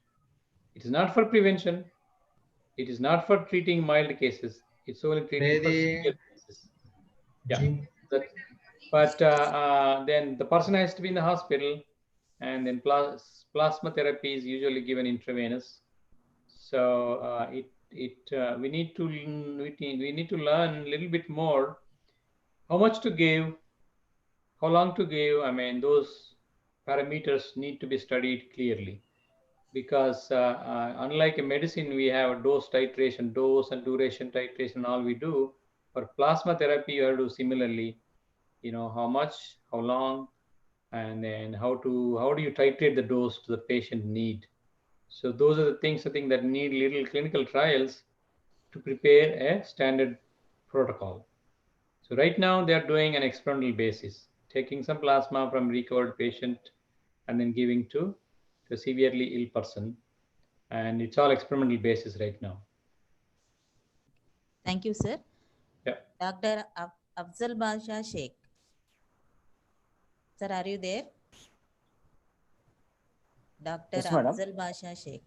It is not for prevention. It is not for treating mild cases. It's only treating for severe cases. Yeah. But then the person has to be in the hospital, and then plasma therapy is usually given intravenous. So we need to learn a little bit more how much to give, how long to give. I mean, those parameters need to be studied clearly, because unlike a medicine, we have dose titration, dose and duration titration, all we do. For plasma therapy, you have to do similarly, how much, how long, and then how do you titrate the dose to the patient need. So those are the things I think that need little clinical trials to prepare a standard protocol. So right now they are doing an experimental basis, taking some plasma from recovered patient and then giving to a severely ill person. And it's all experimental basis right now. Thank you, sir. Yeah. Dr. Afzal Basha Sheikh. Sir, are you there? Dr. Yes, madam. Afzal Basha Sheikh.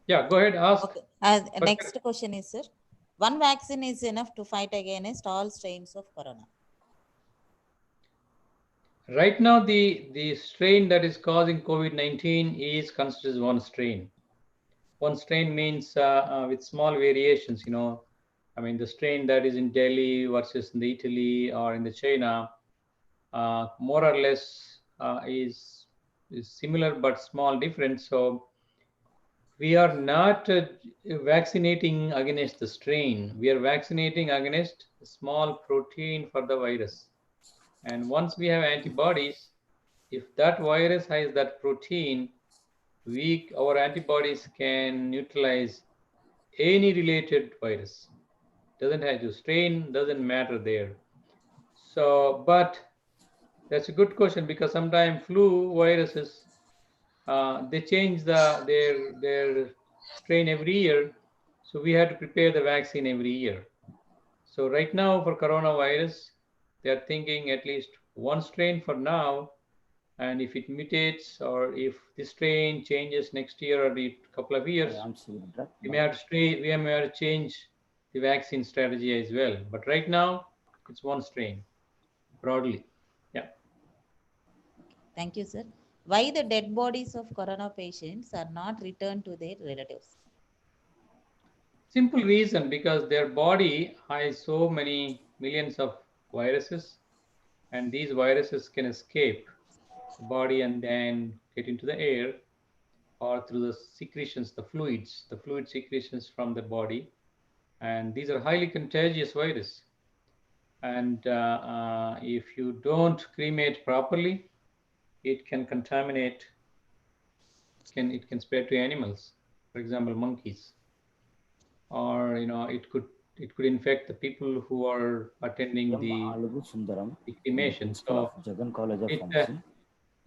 Yeah, go ahead, ask. Okay. Next question is, sir, one vaccine is enough to fight against all strains of corona? Right now, the strain that is causing COVID-19 is considered as one strain. One strain means with small variations, I mean, the strain that is in Delhi versus in the Italy or in the China, more or less is similar but small difference. So we are not vaccinating against the strain. We are vaccinating against a small protein for the virus. And once we have antibodies, if that virus has that protein, our antibodies can neutralize any related virus. Doesn't have to, strain doesn't matter there. So, but that's a good question, because sometimes flu viruses, they change their strain every year. So we have to prepare the vaccine every year. So right now for coronavirus, they are thinking at least one strain for now, and if it mutates or if this strain changes next year or a couple of years, we may have to change the vaccine strategy as well. But right now, it's one strain broadly. Yeah. Thank you, sir. Why the dead bodies of corona patients are not returned to their relatives? Simple reason, because their body has so many millions of viruses, and these viruses can escape the body and then get into the air or through the secretions, the fluid secretions from the body. And these are highly contagious viruses. And if you don't cremate properly, it can contaminate, it can spread to animals, for example, monkeys, or it could infect the people who are attending the cremation. So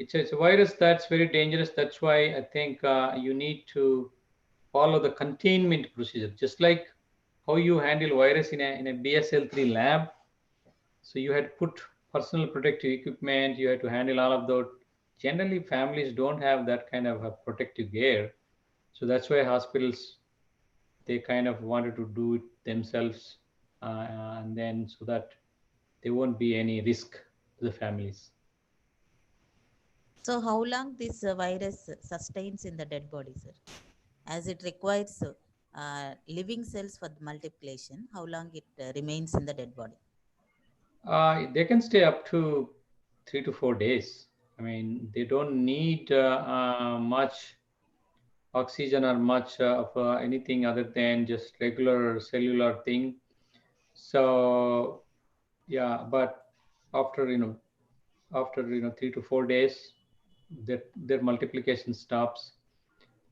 it's a virus that's very dangerous. That's why I think you need to follow the containment procedure, just like how you handle virus in a BSL-3 lab. So you had to put personal protective equipment. You had to handle all of those. Generally, families don't have that kind of a protective gear. So that's why hospitals, they kind of wanted to do it themselves, and then so that there won't be any risk to the families. So, how long this virus sustains in the dead body, sir? As it requires living cells for the multiplication, how long it remains in the dead body? They can stay up to 3 to 4 days. I mean, they don't need much oxygen or much of anything other than just regular cellular thing. So yeah, but after 3 to 4 days, their multiplication stops,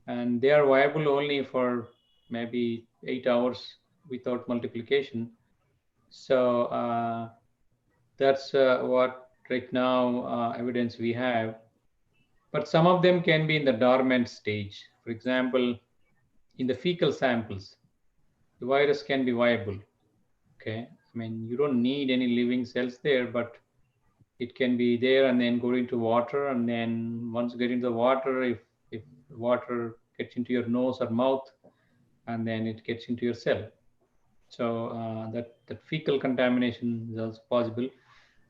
and they are viable only for maybe 8 hours without multiplication. So that's what right now evidence we have. But some of them can be in the dormant stage. For example, in the fecal samples, the virus can be viable. Okay, I mean, you don't need any living cells there, but it can be there and then go into water, and then once you get into the water, if water gets into your nose or mouth, and then it gets into your cell. So that fecal contamination is also possible.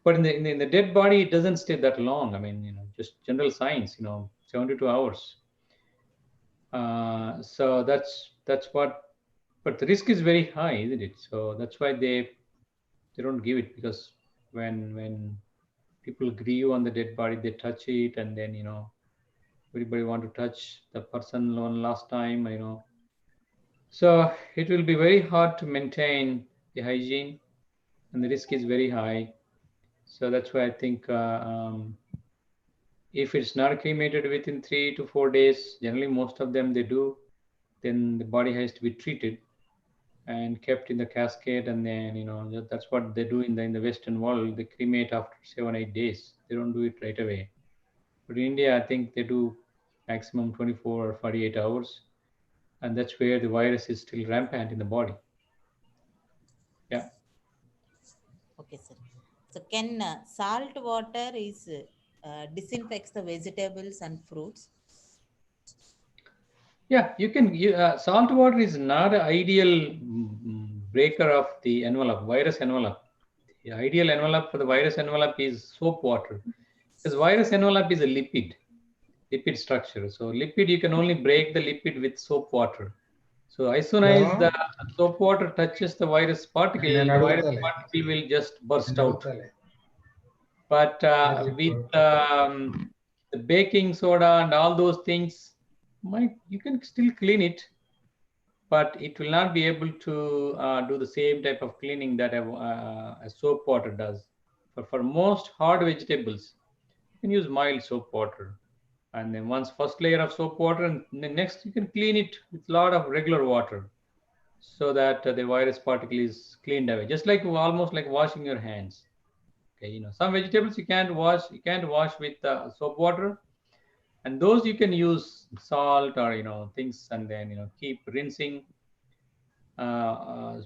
But in the dead body, it doesn't stay that long. I mean, just general science, 72 hours. So that's what, but the risk is very high, isn't it? So that's why they don't give it, because when people grieve on the dead body, they touch it, and then everybody want to touch the person one last time, So it will be very hard to maintain the hygiene, and the risk is very high. So that's why I think if it's not cremated within 3 to 4 days, generally most of them they do, then the body has to be treated and kept in the casket, and then that's what they do in the Western world. They cremate after 7-8 days. They don't do it right away. But in India, I think they do maximum 24 or 48 hours, and that's where the virus is still rampant in the body. Yeah. Okay, sir. So, can salt water disinfects the vegetables and fruits? Yeah, you can. Salt water is not an ideal breaker of the envelope, virus envelope. The ideal envelope for the virus envelope is soap water, because virus envelope is a lipid structure. So lipid, you can only break the lipid with soap water. So as soon as the soap water touches the virus particle, the virus particle will just burst out. But with the baking soda and all those things, you can still clean it, but it will not be able to do the same type of cleaning that a soap water does. For most hard vegetables, you can use mild soap water. And then once first layer of soap water, and then next you can clean it with a lot of regular water, so that the virus particle is cleaned away, just like almost like washing your hands. Okay, some vegetables you can't wash with soap water, and those you can use salt or things, and then keep rinsing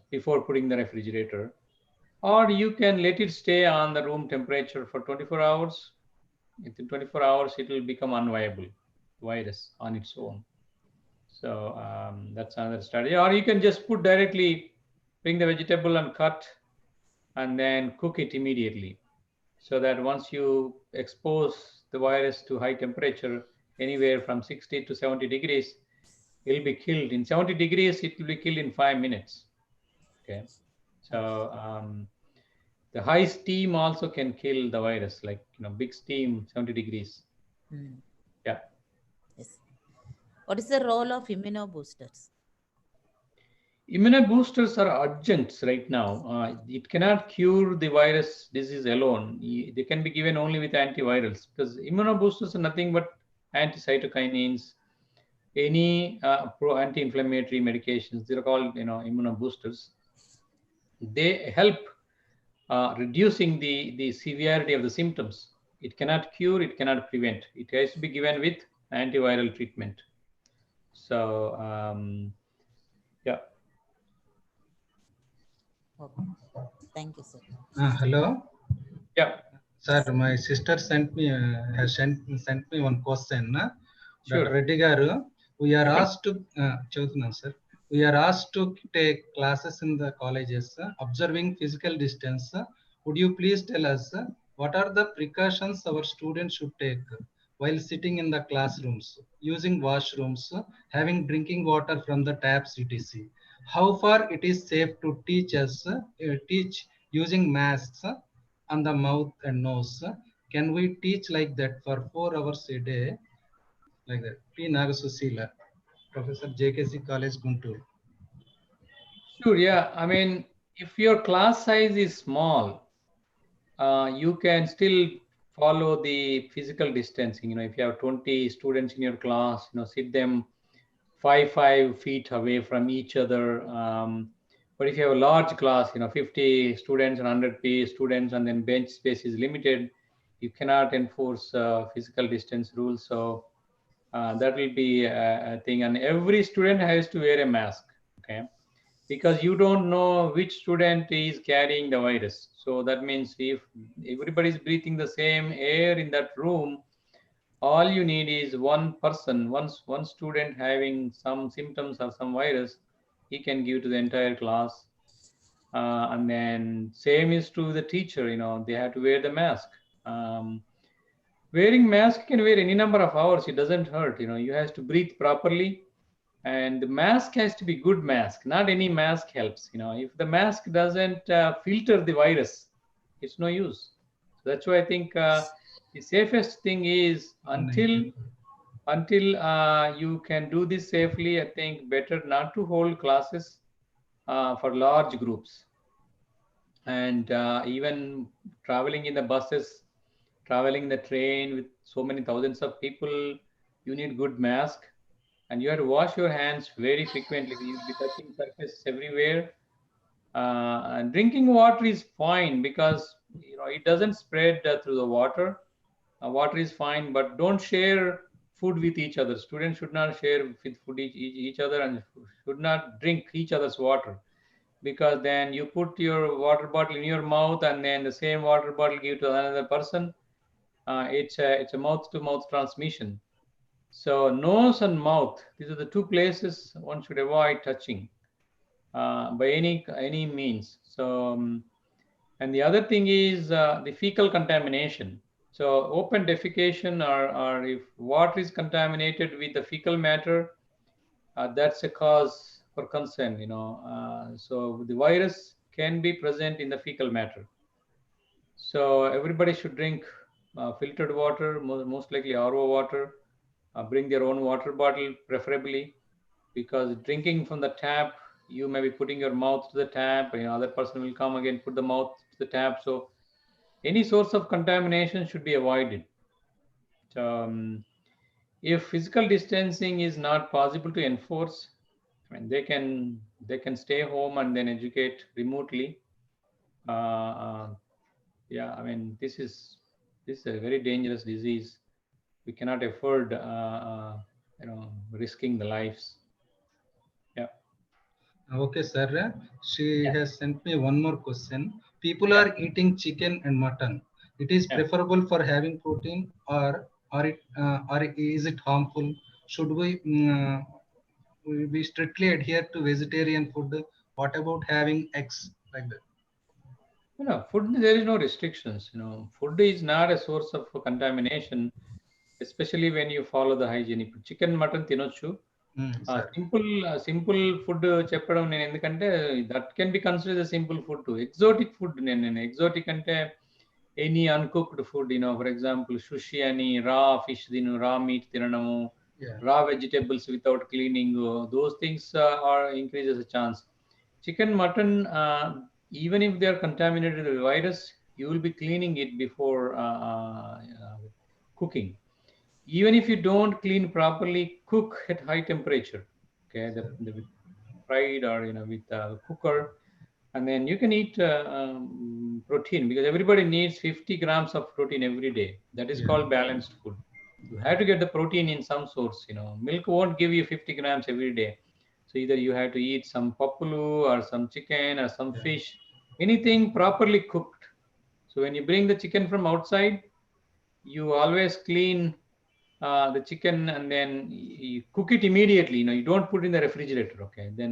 before putting the refrigerator. or you can let it stay on the room temperature for 24 hours. Within 24 hours, it will become unviable virus on its own. So that's another strategy. Or you can just put directly, bring the vegetable and cut, and then cook it immediately. So that once you expose the virus to high temperature, anywhere from 60 to 70 degrees, it will be killed. In 70 degrees, it will be killed in 5 minutes. Okay. So the high steam also can kill the virus, like big steam, 70 degrees. Yeah. Yes. What is the role of immunoboosters? Immunoboosters are adjuncts right now. It cannot cure the virus disease alone. They can be given only with antivirals, because immunoboosters are nothing but anti-cytokinins, any anti-inflammatory medications. They're called immunoboosters. They help reducing the severity of the symptoms. It cannot cure, it cannot prevent. It has to be given with antiviral treatment. So yeah. Okay. Thank you, sir. Hello. Yeah. Sir, my sister sent me sent me one question. Sure. Dr. Reddy garu, we are చెప్పండి. asked to చదువుతున్నాం sir. We are asked to take classes in the colleges observing physical distance. Would you please tell us what are the precautions our students should take while sitting in the classrooms, using washrooms, having drinking water from the taps, etc. How far it is safe to teach using masks on the mouth and nose? Can we teach like that for 4 hours a day? Like that. P. Nagasusila, Professor JKC College, Guntur. Sure, yeah. I mean, if your class size is small, you can still follow the physical distancing. If you have 20 students in your class, sit them 5 feet away from each other. But if you have a large class, 50 students and 100 students, and then bench space is limited, you cannot enforce physical distance rules. So that will be a thing. And every student has to wear a mask. Okay. Because you don't know which student is carrying the virus. So that means if everybody is breathing the same air in that room, all you need is one person, one student having some symptoms of some virus, he can give to the entire class. And then same is true with the teacher, they have to wear the mask. Wearing mask, you can wear any number of hours, it doesn't hurt. You have to breathe properly. And the mask has to be good mask. Not any mask helps. If the mask doesn't filter the virus, it's no use. So that's why I think the safest thing is until you can do this safely, I think better not to hold classes for large groups. And even traveling in the buses, traveling the train with so many thousands of people, you need good mask. And you have to wash your hands very frequently. You'll be touching surface everywhere. And drinking water is fine because it doesn't spread through the water. Water is fine, but don't share food with each other. Students should not share with food each other, and should not drink each other's water, because then you put your water bottle in your mouth and then the same water bottle give to another person. It's a mouth-to-mouth transmission. So nose and mouth, these are the two places one should avoid touching by any means. So, and the other thing is the fecal contamination. So open defecation, or if water is contaminated with the fecal matter, that's a cause for concern. So the virus can be present in the fecal matter. So everybody should drink filtered water, most likely RO water. Bring their own water bottle, preferably, because drinking from the tap, you may be putting your mouth to the tap. Other person will come again, put the mouth to the tap. So any source of contamination should be avoided. If physical distancing is not possible to enforce, I mean, they can stay home and then educate remotely. Yeah, I mean, this is a very dangerous disease. We cannot afford, risking the lives. Yeah. Okay, sir. She Yeah. has sent me one more question. People Yeah. are eating chicken and mutton. It is Yeah. preferable for having protein, or is it harmful? Should we strictly adhere to vegetarian food? What about having eggs like that? Food, there is no restrictions. Food is not a source of contamination, especially when you follow the hygiene. ఇప్పుడు chicken mutton తినొచ్చు. Sir. Simple food చెప్పడం నేను ఎందుకంటే that can be consider simple food. Exotic food నేను exotic అంటే any uncooked food, for example Sushee అని రా fish రా మీట్ తినడము, Yeah. raw vegetables without cleaning, those things are increases the chance. Chicken, mutton, even if they are contaminated with virus, you will be cleaning it before cooking. Even if you don't clean properly, cook at high temperature. Okay, the fried or with cooker, and then you can eat protein, because everybody needs 50 grams of protein every day. That is Yeah. called balanced food. You have to get the protein in some source. Milk won't give you 50 grams every day. So either you have to eat some papulu or some chicken or some Yeah. fish, anything properly cooked. So when you bring the chicken from outside, you always clean the chicken and then you cook it immediately. You don't put in the refrigerator. Okay, then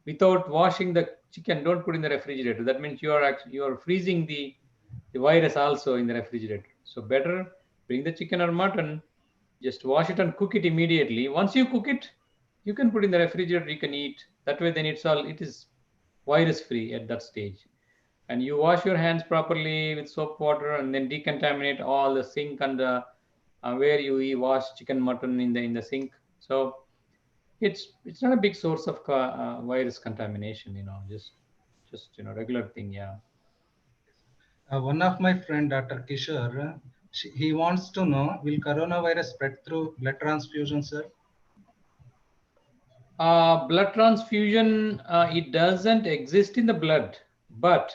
without washing the chicken, don't put in the refrigerator. That means you are freezing the virus also in the refrigerator. So better bring the chicken or mutton, just wash it and cook it immediately. Once you cook it, you can put in the refrigerator, you can eat. That way, then it is virus free at that stage. And you wash your hands properly with soap water and then decontaminate all the sink and where you wash chicken, mutton in the sink. So it's not a big source of virus contamination. Just regular thing. Yeah. One of my friend, Dr. Kishore, he wants to know, will coronavirus spread through blood transfusion, sir? Blood transfusion, it doesn't exist in the blood, but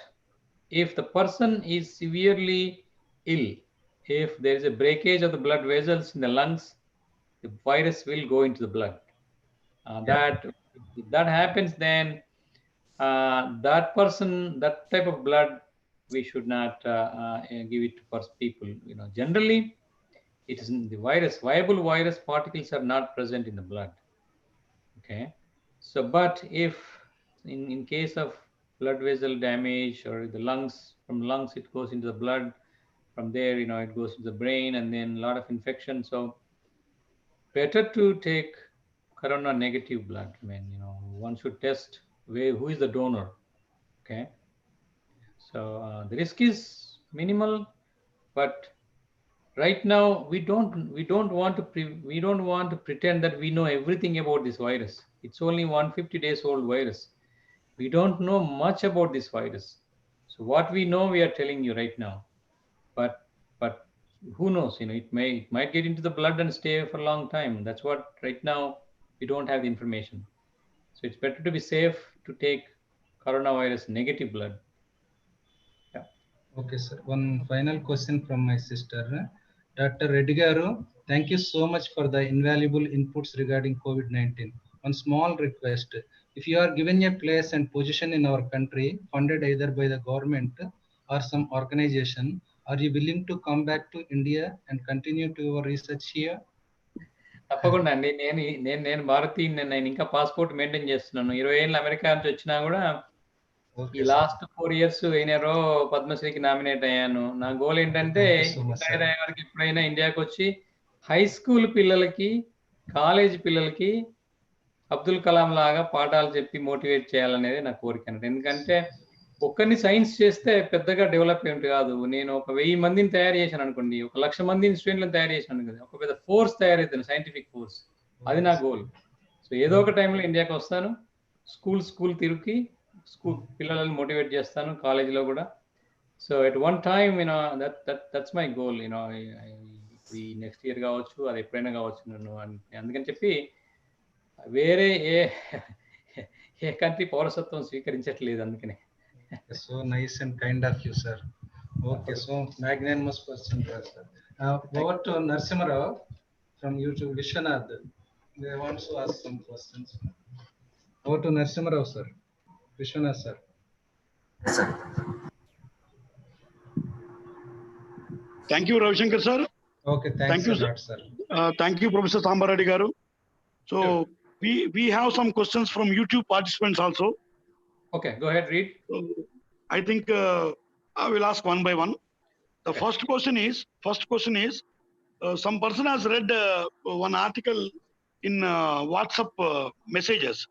if the person is severely ill, if there is a breakage of the blood vessels in the lungs, the virus will go into the blood. That if that happens, then that person, that type of blood, we should not give it to people. Generally, it is the virus. Viable virus particles are not present in the blood. Okay, so but if in case of blood vessel damage or the lungs, from lungs it goes into the blood, from there it goes to the brain and then a lot of infection. So better to take corona negative blood. I mean, one should test who is the donor. Okay, so the risk is minimal, but right now we don't want to pretend that we know everything about this virus. It's only 150 days old virus. We don't know much about this virus. So what we know, we are telling you right now. But who knows? It might get into the blood and stay for a long time. That's what right now we don't have the information. So it's better to be safe to take coronavirus negative blood. Yeah. Okay, sir. One final question from my sister. Dr. Reddy Garu, thank you so much for the invaluable inputs regarding COVID-19. One small request. If you are given a place and position in our country, funded either by the government or some organization, are you willing to come back to India and continue to your research here? తప్పకుండా అండి. నేను భారతీయుడిని. నేను ఇంకా passport maintain చేస్తున్నాను. 20 ఏళ్ళు America నుంచి వచ్చినా కూడా ఈ Okay, sir. లాస్ట్ 4 ఇయర్స్ అయినారో పద్మశ్రీకి నామినేట్ అయ్యాను. నా గోల్ ఏంటంటే Thank you so much, retire sir. అయ్యే వరకు ఎప్పుడైనా ఇండియాకి వచ్చి హై స్కూల్ పిల్లలకి, కాలేజ్ పిల్లలకి అబ్దుల్ కలాం లాగా పాఠాలు చెప్పి మోటివేట్ చేయాలనేది నా కోరిక అన్నట్టు. ఎందుకంటే ఒక్కరిని సైన్స్ చేస్తే పెద్దగా డెవలప్మెంట్ కాదు. నేను ఒక 1000 మందిని తయారు చేశాను అనుకోండి, 1,00,000 మందిని స్టూడెంట్లను తయారు చేశాను కదా, ఒక పెద్ద ఫోర్స్ తయారవుతుంది, సైంటిఫిక్ ఫోర్స్. అది నా గోల్. సో ఏదో ఒక టైంలో ఇండియాకి వస్తాను, స్కూల్ తిరిగి పిల్లలను మోటివేట్ చేస్తాను, కాలేజీలో కూడా. So at one time that's my goal. ఈ నెక్స్ట్ ఇయర్ కావచ్చు, అది ఎప్పుడైనా కావచ్చు. నన్ను అందుకని చెప్పి వేరే ఏ కంట్రీ పౌరసత్వం స్వీకరించట్లేదు అందుకనే. So nice and kind of you, sir. Okay, so magnanimous question, sir. Over to Narsimharao from YouTube, Vishwanath. They want to ask some questions. Over to Narasimha sir. Vishwanath sir. Thank you, Ravi Shankar sir. Okay, thanks Thank you, a sir. lot, sir. Thank you, Professor Sambaradi Garu. So we have some questions from YouTube participants also. Okay, go ahead, read. So I think I will ask one by one. The Okay. first question is some person has read one article in WhatsApp messages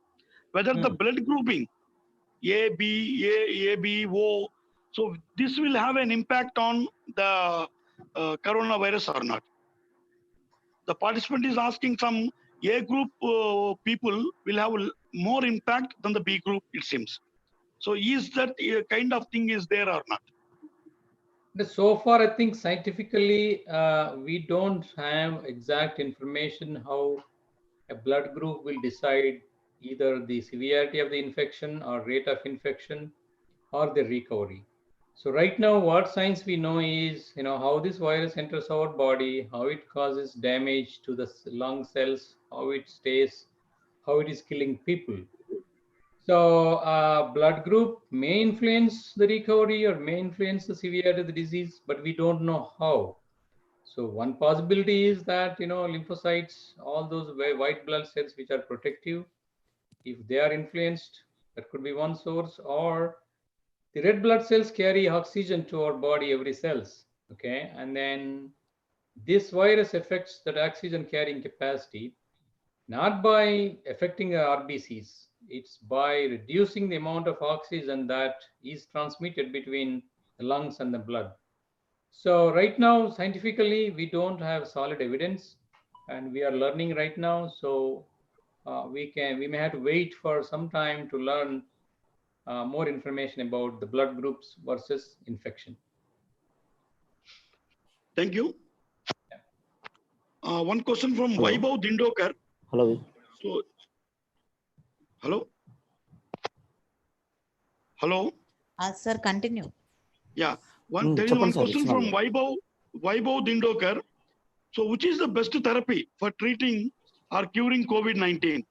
whether the blood grouping A, B, A, B, O. So this will have an impact on the coronavirus or not. The participant is asking some A group people will have more impact than the B group, it seems. So is that kind of thing is there or not? So far, I think scientifically, we don't have exact information how a blood group will decide either the severity of the infection or rate of infection or the recovery. So right now, what science we know is, how this virus enters our body, how it causes damage to the lung cells, how it stays, how it is killing people. So blood group may influence the recovery or may influence the severity of the disease, but we don't know how. So one possibility is that, lymphocytes, all those white blood cells which are protective, if they are influenced, that could be one source. Or the red blood cells carry oxygen to our body, every cells. Okay. And then this virus affects that oxygen carrying capacity, not by affecting the RBCs. It's by reducing the amount of oxygen that is transmitted between the lungs and the blood. So right now, scientifically, we don't have solid evidence, and we are learning right now. So we may have to wait for some time to learn more information about the blood groups versus infection. Thank you. One question from Hello. Vaibhav Dindokar. Hello. So, hello? Hello? Sir, continue. Yeah. There is one question from Vaibhav Dindokar. So which is the best therapy for treating or curing COVID-19?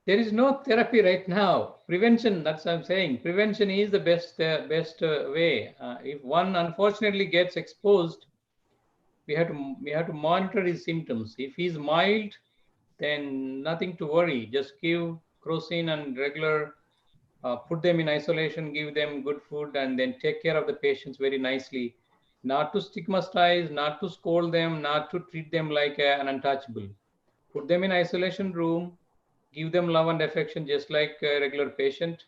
There is no therapy right now. Prevention, that's what I'm saying. Prevention is the best way. If one unfortunately gets exposed, we have to monitor his symptoms. If he's mild, then nothing to worry. Just give crocin and regular, put them in isolation, give them good food, and then take care of the patients very nicely. Not to stigmatize, not to scold them, not to treat them like an untouchable. Put them in isolation room, give them love and affection just like a regular patient,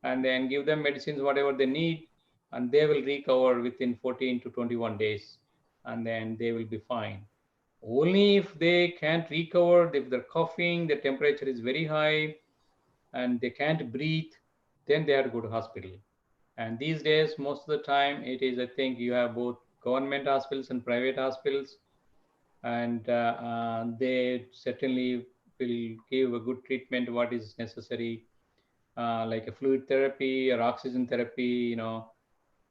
and then give them medicines, whatever they need, and they will recover within 14 to 21 days, and then they will be fine. Only if they can't recover, if they're coughing, the temperature is very high, and they can't breathe, then they have to go to hospital. And these days, most of the time, it is, I think, you have both government hospitals and private hospitals, and they certainly will give a good treatment, what is necessary, like a fluid therapy or oxygen therapy,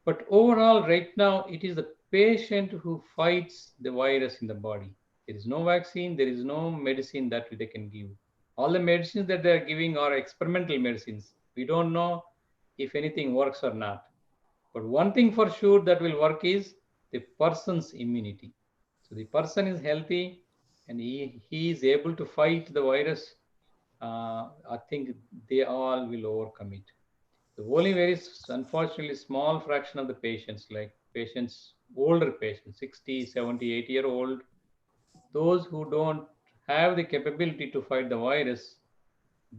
But overall, right now, it is the patient who fights the virus in the body. There is no vaccine, there is no medicine that they can give. All the medicines that they're giving are experimental medicines. We don't know if anything works or not. But one thing for sure that will work is the person's immunity. So the person is healthy and he is able to fight the virus. I think they all will overcome it. The only very, unfortunately, small fraction of the patients, like older patients, 60, 70, 80-year-old, those who don't have the capability to fight the virus,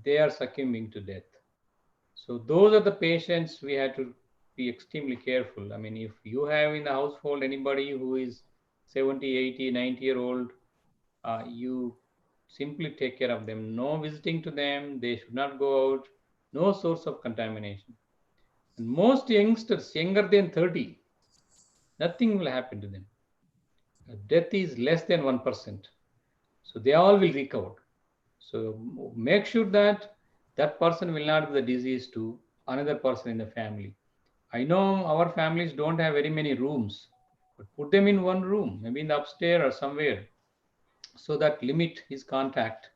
they are succumbing to death. So those are the patients we have to be extremely careful. I mean, if you have in the household anybody who is 70, 80, 90-year-old, you simply take care of them. No visiting to them. They should not go out. No source of contamination. And most youngsters, younger than 30, nothing will happen to them. Death is less than 1%. So they all will recover. So make sure that that person will not give the disease to another person in the family. I know our families don't have very many rooms, but put them in one room, maybe in the upstairs or somewhere, so that limit his contact.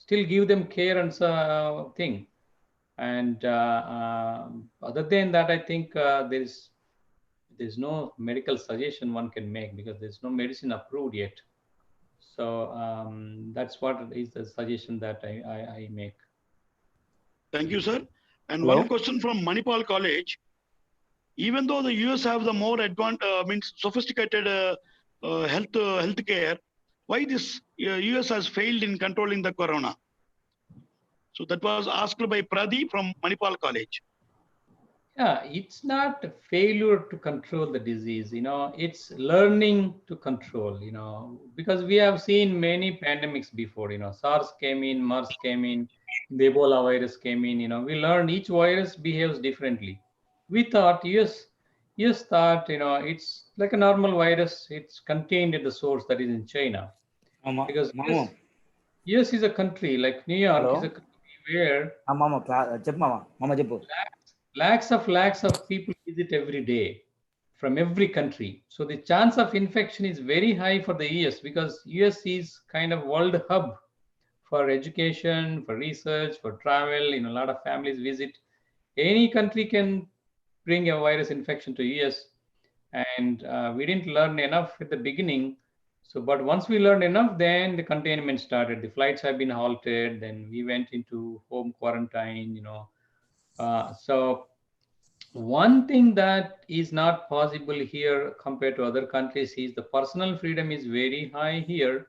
still give them care and thing. And other than that, I think there's no medical suggestion one can make because there's no medicine approved yet. So that's what is the suggestion that I make. Thank you, sir. And Hello? one question from Manipal College. Even though the US have the more sophisticated health care, why this US has failed in controlling the corona? So that was asked by Pradeep from Manipal College. Yeah, it's not a failure to control the disease, it's learning to control, because we have seen many pandemics before, SARS came in, MERS came in, the Ebola virus came in, we learned each virus behaves differently. We thought, yes, thought, it's like a normal virus, it's contained at the source that is in China. Because US is a country, like New York is a country where lakhs of people visit every day from every country. So the chance of infection is very high for the US because US is kind of world hub for education, for research, for travel. A lot of families visit. Any country can bring a virus infection to US, and we didn't learn enough at the beginning. So, but once we learned enough, then the containment started. The flights have been halted. Then we went into home quarantine. So one thing that is not possible here compared to other countries is the personal freedom is very high here.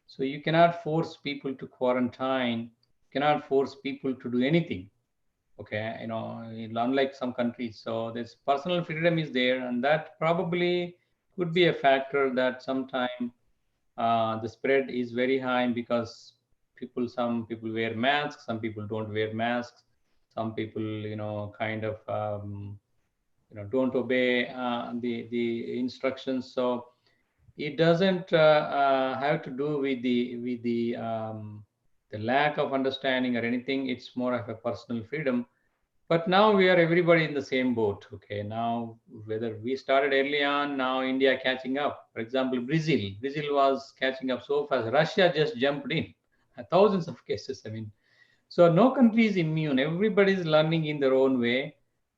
So you cannot force people to quarantine, cannot force people to do anything. Okay, unlike some countries. So this personal freedom is there, and that probably could be a factor that sometime the spread is very high because some people wear masks, some people don't wear masks, some people, kind of don't obey the instructions. So it doesn't have to do with the lack of understanding or anything. It's more of a personal freedom. But now we are everybody in the same boat. Okay, now whether we started early on, now India catching up. For example, Brazil was catching up so fast. Russia just jumped in, thousands of cases. So no country is immune. Everybody is learning in their own way,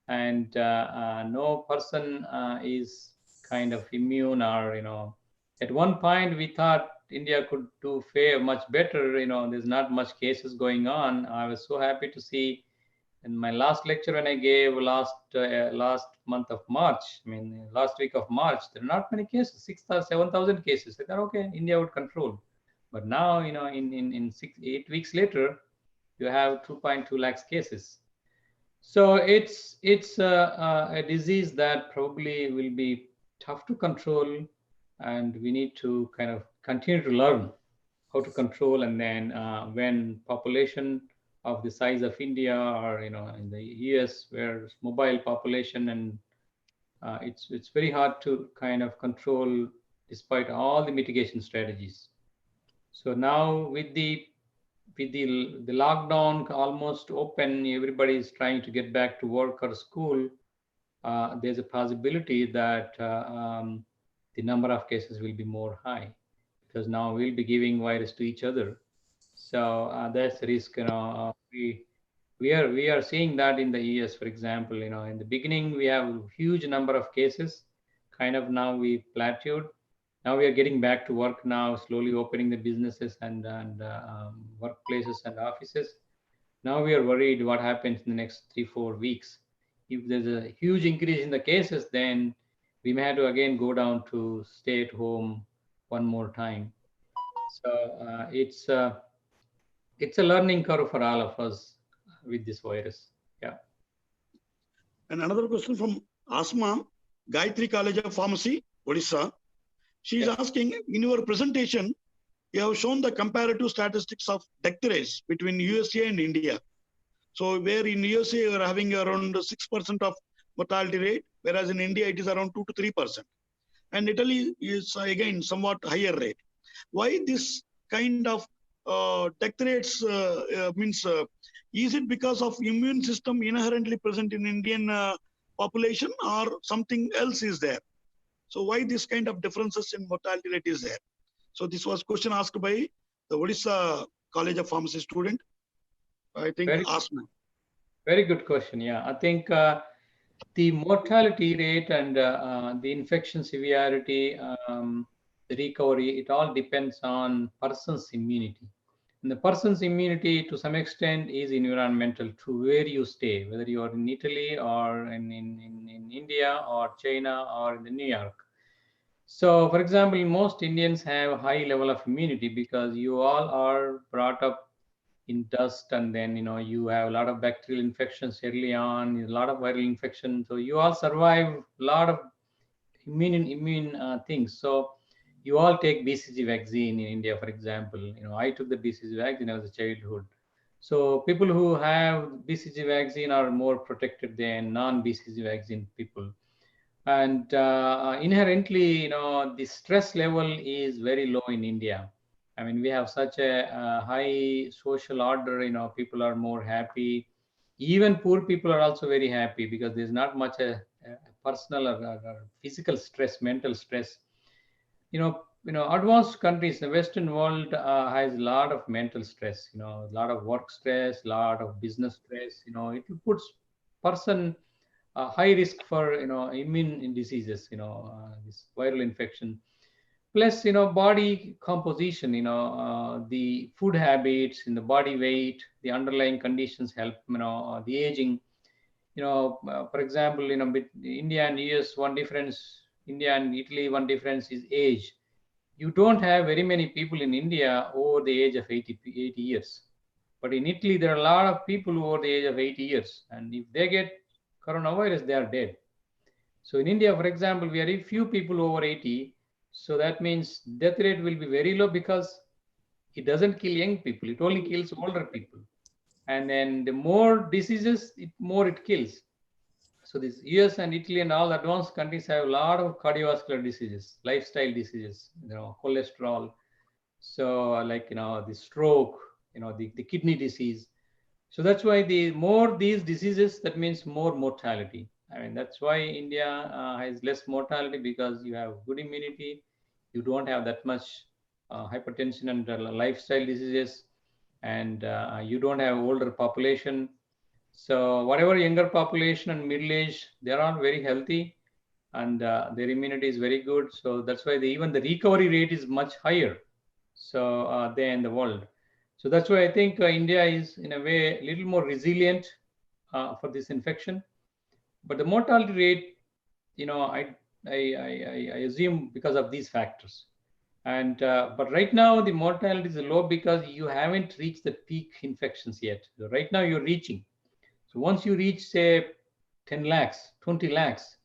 and no person is kind of immune. Or at one point we thought India could do fare much better. There's not much cases going on. I was so happy to see in my last lecture when I gave last month of March. Last week of March, there are not many cases, 6,000, 7,000 cases. I thought, okay, India would control. But now, in 8 weeks later, you have 2.2 lakhs cases. So it's a disease that probably will be tough to control, and we need to kind of continue to learn how to control. And then when population of the size of India or in the US, where mobile population, and it's very hard to kind of control despite all the mitigation strategies. So now with the lockdown almost open, everybody is trying to get back to work or school. There's a possibility that the number of cases will be more high because now we'll be giving virus to each other. So that's the risk. We are seeing that in the US, for example. In the beginning we have a huge number of cases. Kind of now we plateaued. Now we are getting back to work now, slowly opening the businesses and workplaces and offices. Now we are worried what happens in the next 3-4 weeks. If there's a huge increase in the cases, then we may have to again go down to stay at home one more time. So it's a learning curve for all of us with this virus. Yeah. And another question from Asma, Gayatri College of Pharmacy, Odisha. She is asking, in your presentation, you have shown the comparative statistics of death rates between USA and India. So where in USA you are having around 6% of mortality rate, whereas in India it is around 2 to 3%. And Italy is again somewhat higher rate. Why this kind of death rates is it because of immune system inherently present in Indian population or something else is there? So why this kind of differences in mortality rate is there? So this was question asked by the Odisha College of Pharmacy student. I think asthma. Very good question. Yeah, I think the mortality rate and the infection severity, the recovery, it all depends on person's immunity. And the person's immunity to some extent is environmental to where you stay, whether you are in Italy or in India or China or in New York. So, for example, most Indians have a high level of immunity because you all are brought up in dust, and then you have a lot of bacterial infections early on, a lot of viral infections. So you all survive a lot of immune things. So you all take BCG vaccine in India, for example. I took the BCG vaccine as a childhood. So people who have BCG vaccine are more protected than non-BCG vaccine people. And inherently, the stress level is very low in India. I mean, we have such a high social order. People are more happy. Even poor people are also very happy because there's not much a personal or physical stress, mental stress. Advanced countries, the Western world has a lot of mental stress. A lot of work stress, a lot of business stress. It puts person high risk for immune diseases, this viral infection. Plus, body composition, the food habits, in the body weight, the underlying conditions help, the aging. For example, India and US, one difference, India and Italy, one difference is age. You don't have very many people in India over the age of 80 years. But in Italy, there are a lot of people over the age of 80 years. And if they get coronavirus, they are dead. So in India, for example, we are few people over 80. So that means death rate will be very low because it doesn't kill young people. It only kills older people. And then the more diseases, more it kills. So this US and Italy and all advanced countries have a lot of cardiovascular diseases, lifestyle diseases, cholesterol. So like, the stroke, the kidney disease. So that's why the more these diseases, that means more mortality. I mean, that's why India has less mortality, because you have good immunity. You don't have that much hypertension and lifestyle diseases, and you don't have older population. So whatever younger population and middle age, they are all very healthy, and their immunity is very good. So that's why even the recovery rate is much higher than the world. So that's why I think India is in a way a little more resilient for this infection. But the mortality rate, I assume because of these factors. And but right now the mortality is low because you haven't reached the peak infections yet. So right now you're reaching. So once you reach, say, 10 lakhs, 20 lakhs,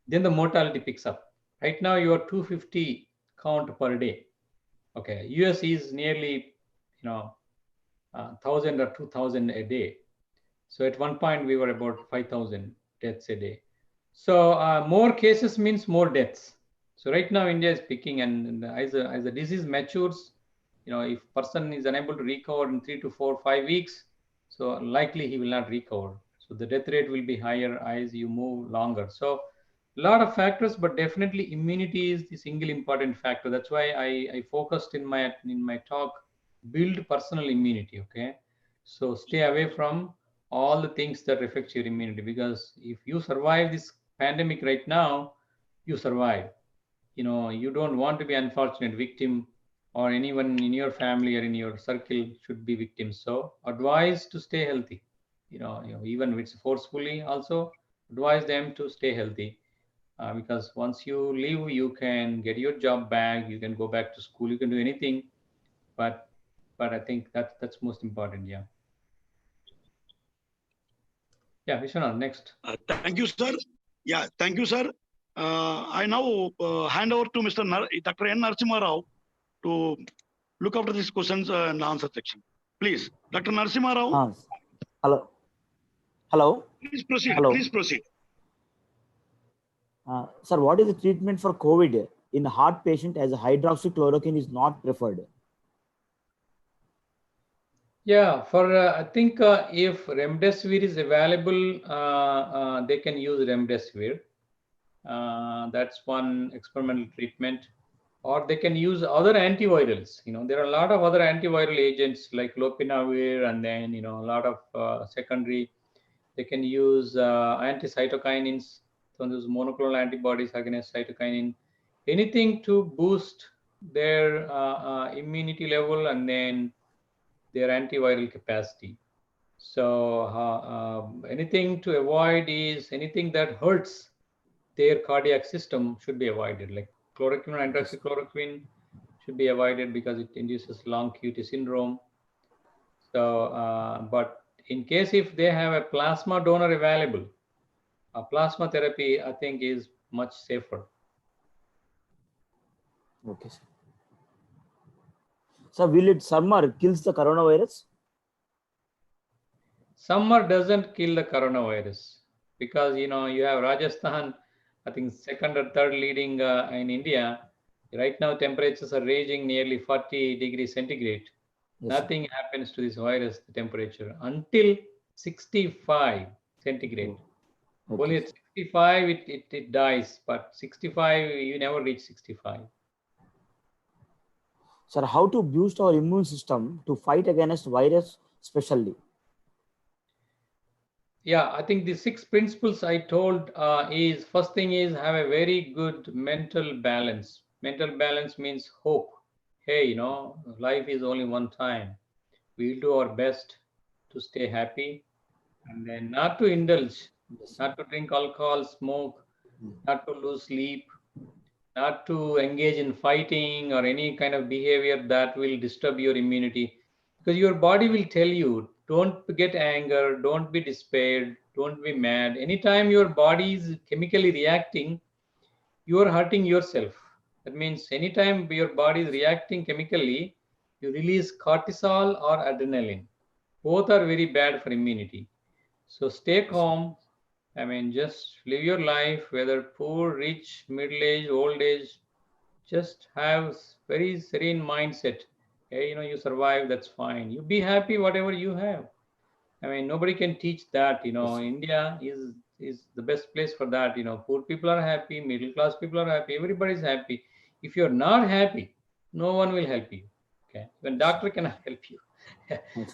then the mortality picks up. Right now you are 250 count per day. Okay, US is nearly, 1,000 or 2,000 a day. So at one point we were about 5,000 deaths a day. So more cases means more deaths. So right now India is picking, and as the disease matures, if person is unable to recover in 3 to 4, 5 weeks, so likely he will not recover. So the death rate will be higher as you move longer. So a lot of factors, but definitely immunity is the single important factor. That's why I focused in my talk, build personal immunity. Okay, so stay away from all the things that affect your immunity, because if you survive this pandemic right now, you survive. You don't want to be unfortunate victim, or anyone in your family or in your circle should be victims. So advise to stay healthy. Even if it's forcefully, also advise them to stay healthy. Because once you leave, you can get your job back, you can go back to school, you can do anything. But I think that's most important. Yeah. Yeah, Vishwanath, next. Thank you, sir. Yeah, thank you, sir. I now hand over to Dr. N. Narasimha Rao to look after these questions and answer section. Please, Dr. Narasimha Rao. Hello. Hello. Please proceed. Hello. Please proceed. Sir, what is the treatment for COVID in a heart patient as hydroxychloroquine is not preferred? Yeah, for I think if remdesivir is available, they can use remdesivir. That's one experimental treatment. or they can use other antivirals. There are a lot of other antiviral agents like lopinavir, and then a lot of secondary. They can use anti-cytokinins, so those monoclonal antibodies against cytokinin, anything to boost their immunity level and then their antiviral capacity. So anything to avoid is anything that hurts their cardiac system should be avoided, like chloroquine and hydroxychloroquine should be avoided because it induces long QT syndrome. So, but in case if they have a plasma donor available, a plasma therapy, I think, is much safer. Okay, sir. So will it summer kills the coronavirus? Summer doesn't kill the coronavirus because you have Rajasthan, I think second or third leading in India. Right now temperatures are raging nearly 40 degrees centigrade. Yes, sir. Nothing happens to this virus, the temperature, until 65 centigrade. Okay, Only at 65 it dies, but 65 you never reach 65. sir, how to boost our immune system to fight against virus, especially? Yeah, I think the 6 principles I told is first thing is have a very good mental balance. Mental balance means hope. Hey, life is only one time. We'll do our best to stay happy and then not to indulge, Yes, not to drink alcohol, smoke, not to lose sleep, not to engage in fighting or any kind of behavior that will disturb your immunity, because your body will tell you don't get anger, don't be despaired, don't be mad. Anytime your body is chemically reacting, you are hurting yourself. That means anytime your body is reacting chemically, you release cortisol or adrenaline. Both are very bad for immunity. So stay calm. I mean, just live your life, whether poor, rich, middle age, old age, just have very serene mindset. Hey, you survive, that's fine. You be happy whatever you have. I mean, nobody can teach that. India is the best place for that. Poor people are happy, middle class people are happy, everybody's happy. If you're not happy, no one will help you. Okay, even doctor cannot help you.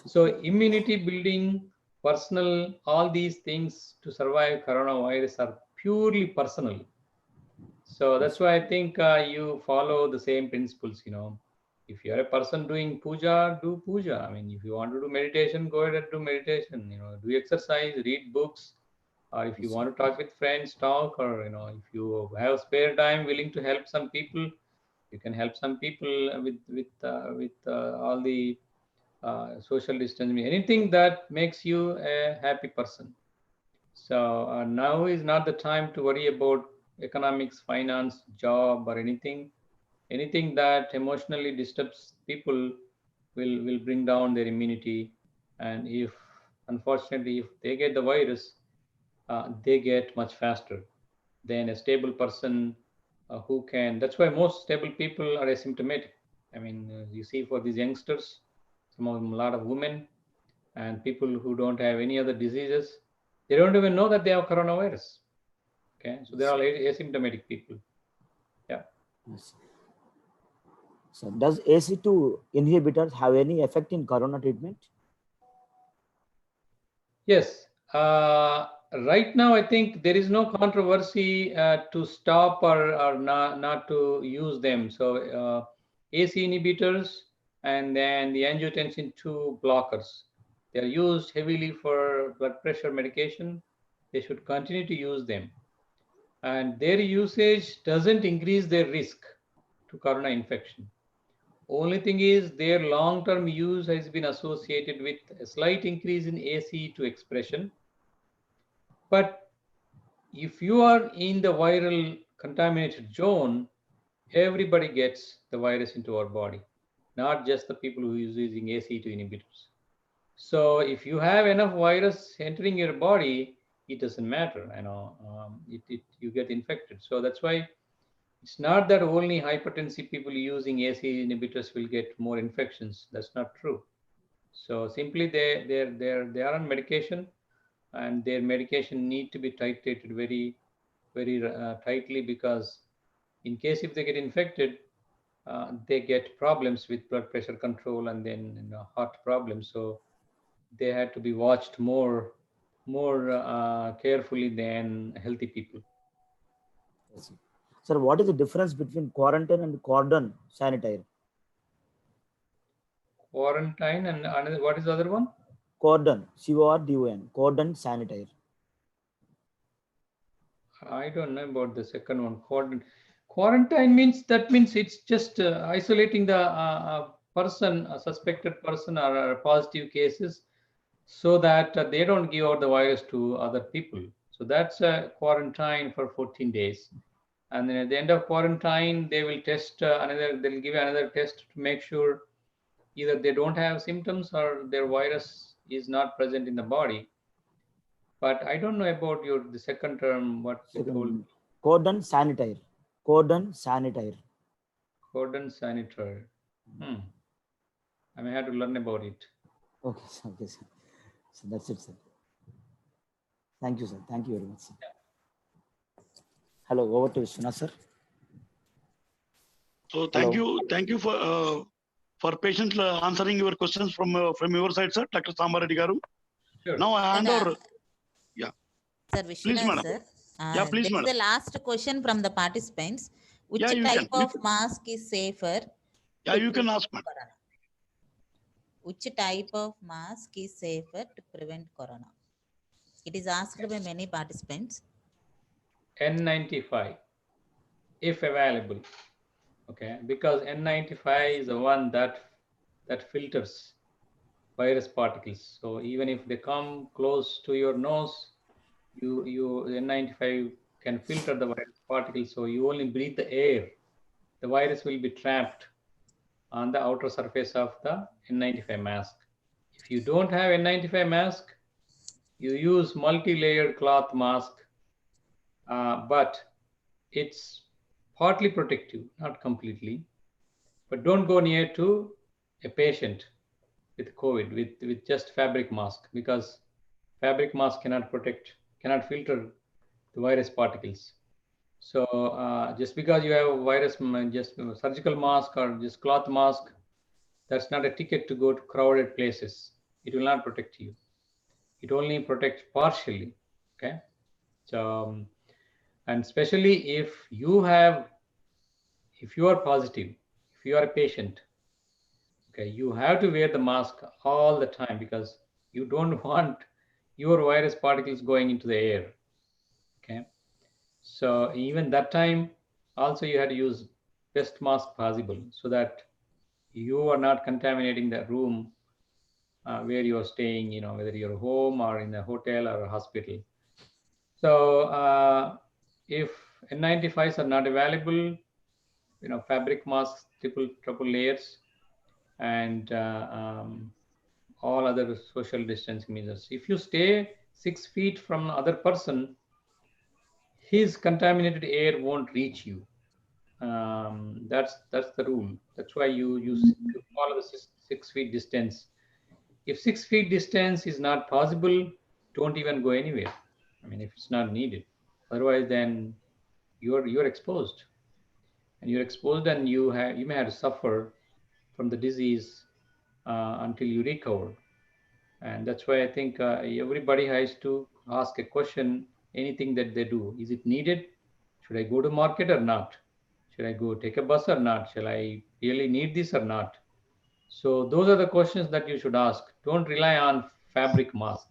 So immunity building, personal, all these things to survive coronavirus are purely personal. So that's why I think you follow the same principles. If you're a person doing puja, do puja. I mean, if you want to do meditation, go ahead and do meditation. Do exercise, read books, or if you want to talk with friends, talk. Or if you have spare time, willing to help some people, you can help some people with all the social distancing. Anything that makes you a happy person. So now is not the time to worry about economics, finance, job, or anything. Anything that emotionally disturbs people will bring down their immunity. And if, unfortunately, if they get the virus, they get much faster than a stable person who can. That's why most stable people are asymptomatic. I mean, you see for these youngsters, some of them, a lot of women, and people who don't have any other diseases, they don't even know that they have coronavirus. Okay, so they're all asymptomatic people. Yeah. Yes. So does AC2 inhibitors have any effect in corona treatment? Yes. Right now, I think there is no controversy to stop or not to use them. So AC inhibitors and then the angiotensin 2 blockers, they are used heavily for blood pressure medication. They should continue to use them. And their usage doesn't increase their risk to corona infection. Only thing is their long-term use has been associated with a slight increase in AC2 expression. But if you are in the viral contaminated zone, everybody gets the virus into our body, not just the people who is using AC2 inhibitors. So if you have enough virus entering your body, it doesn't matter. You get infected. So that's why it's not that only hypertensive people using AC inhibitors will get more infections. That's not true. So simply they are on medication, and their medication need to be titrated very tightly, because in case if they get infected, they get problems with blood pressure control and then heart problems. So they had to be watched more carefully than healthy people. Yes, sir. Sir, what is the difference between quarantine and cordon sanitizer? Quarantine and another, what is the other one? Cordon, C-O-R-D-O-N, cordon sanitizer. I don't know about the second one. Quarantine means it's just isolating the person, a suspected person or positive cases, so that they don't give out the virus to other people. So that's a quarantine for 14 days. And then at the end of quarantine, they will test they'll give another test to make sure either they don't have symptoms or their virus is not present in the body. But I don't know about the second term, what you told. Second, cordon sanitizer. Cordon sanitizer. Cordon sanitizer. I may have to learn about it. Okay, sir. Okay, sir. So that's it, sir. Thank you, sir. Thank you very much, sir. Hello, over to Vishwanath, sir. So thank you for patiently answering your questions from your side, sir, Dr. Samaredi garu. Sure. Now I hand over. Sir, Please, Vishwanath, madam. sir. Please, This is madam. the last question from the participants. Which Yeah, you type can. of mask is safer? Yeah, to you can prevent ask, madam. corona? Which type of mask is safer to prevent corona? It is asked by many participants. N95, if available. Okay, because N95 is the one that filters virus particles. So even if they come close to your nose, you N95 can filter the virus particles. So you only breathe the air. The virus will be trapped on the outer surface of the N95 mask. If you don't have N95 mask, you use multi-layered cloth mask, but it's partly protective, not completely. But don't go near to a patient with COVID with just fabric mask, because fabric mask cannot filter the virus particles. So just because you have a virus, just surgical mask or just cloth mask, that's not a ticket to go to crowded places. It will not protect you. It only protects partially. Okay. So, and especially if you are positive, if you are a patient, okay, you have to wear the mask all the time because you don't want your virus particles going into the air. Okay. So even that time, also you had to use best mask possible so that you are not contaminating the room where you are staying, whether you're home or in a hotel or a hospital. So if N95s are not available, fabric masks, triple layers, and all other social distancing measures. If you stay 6 feet from other person, his contaminated air won't reach you. That's the rule. That's why you follow the 6 feet distance. If 6 feet distance is not possible, don't even go anywhere. I mean, if it's not needed. Otherwise, then you're exposed, and you may have to suffer from the disease until you recover. And that's why I think everybody has to ask a question. Anything that they do, is it needed? Should I go to market or not? Should I go take a bus or not? Shall I really need this or not? So those are the questions that you should ask. Don't rely on fabric mask.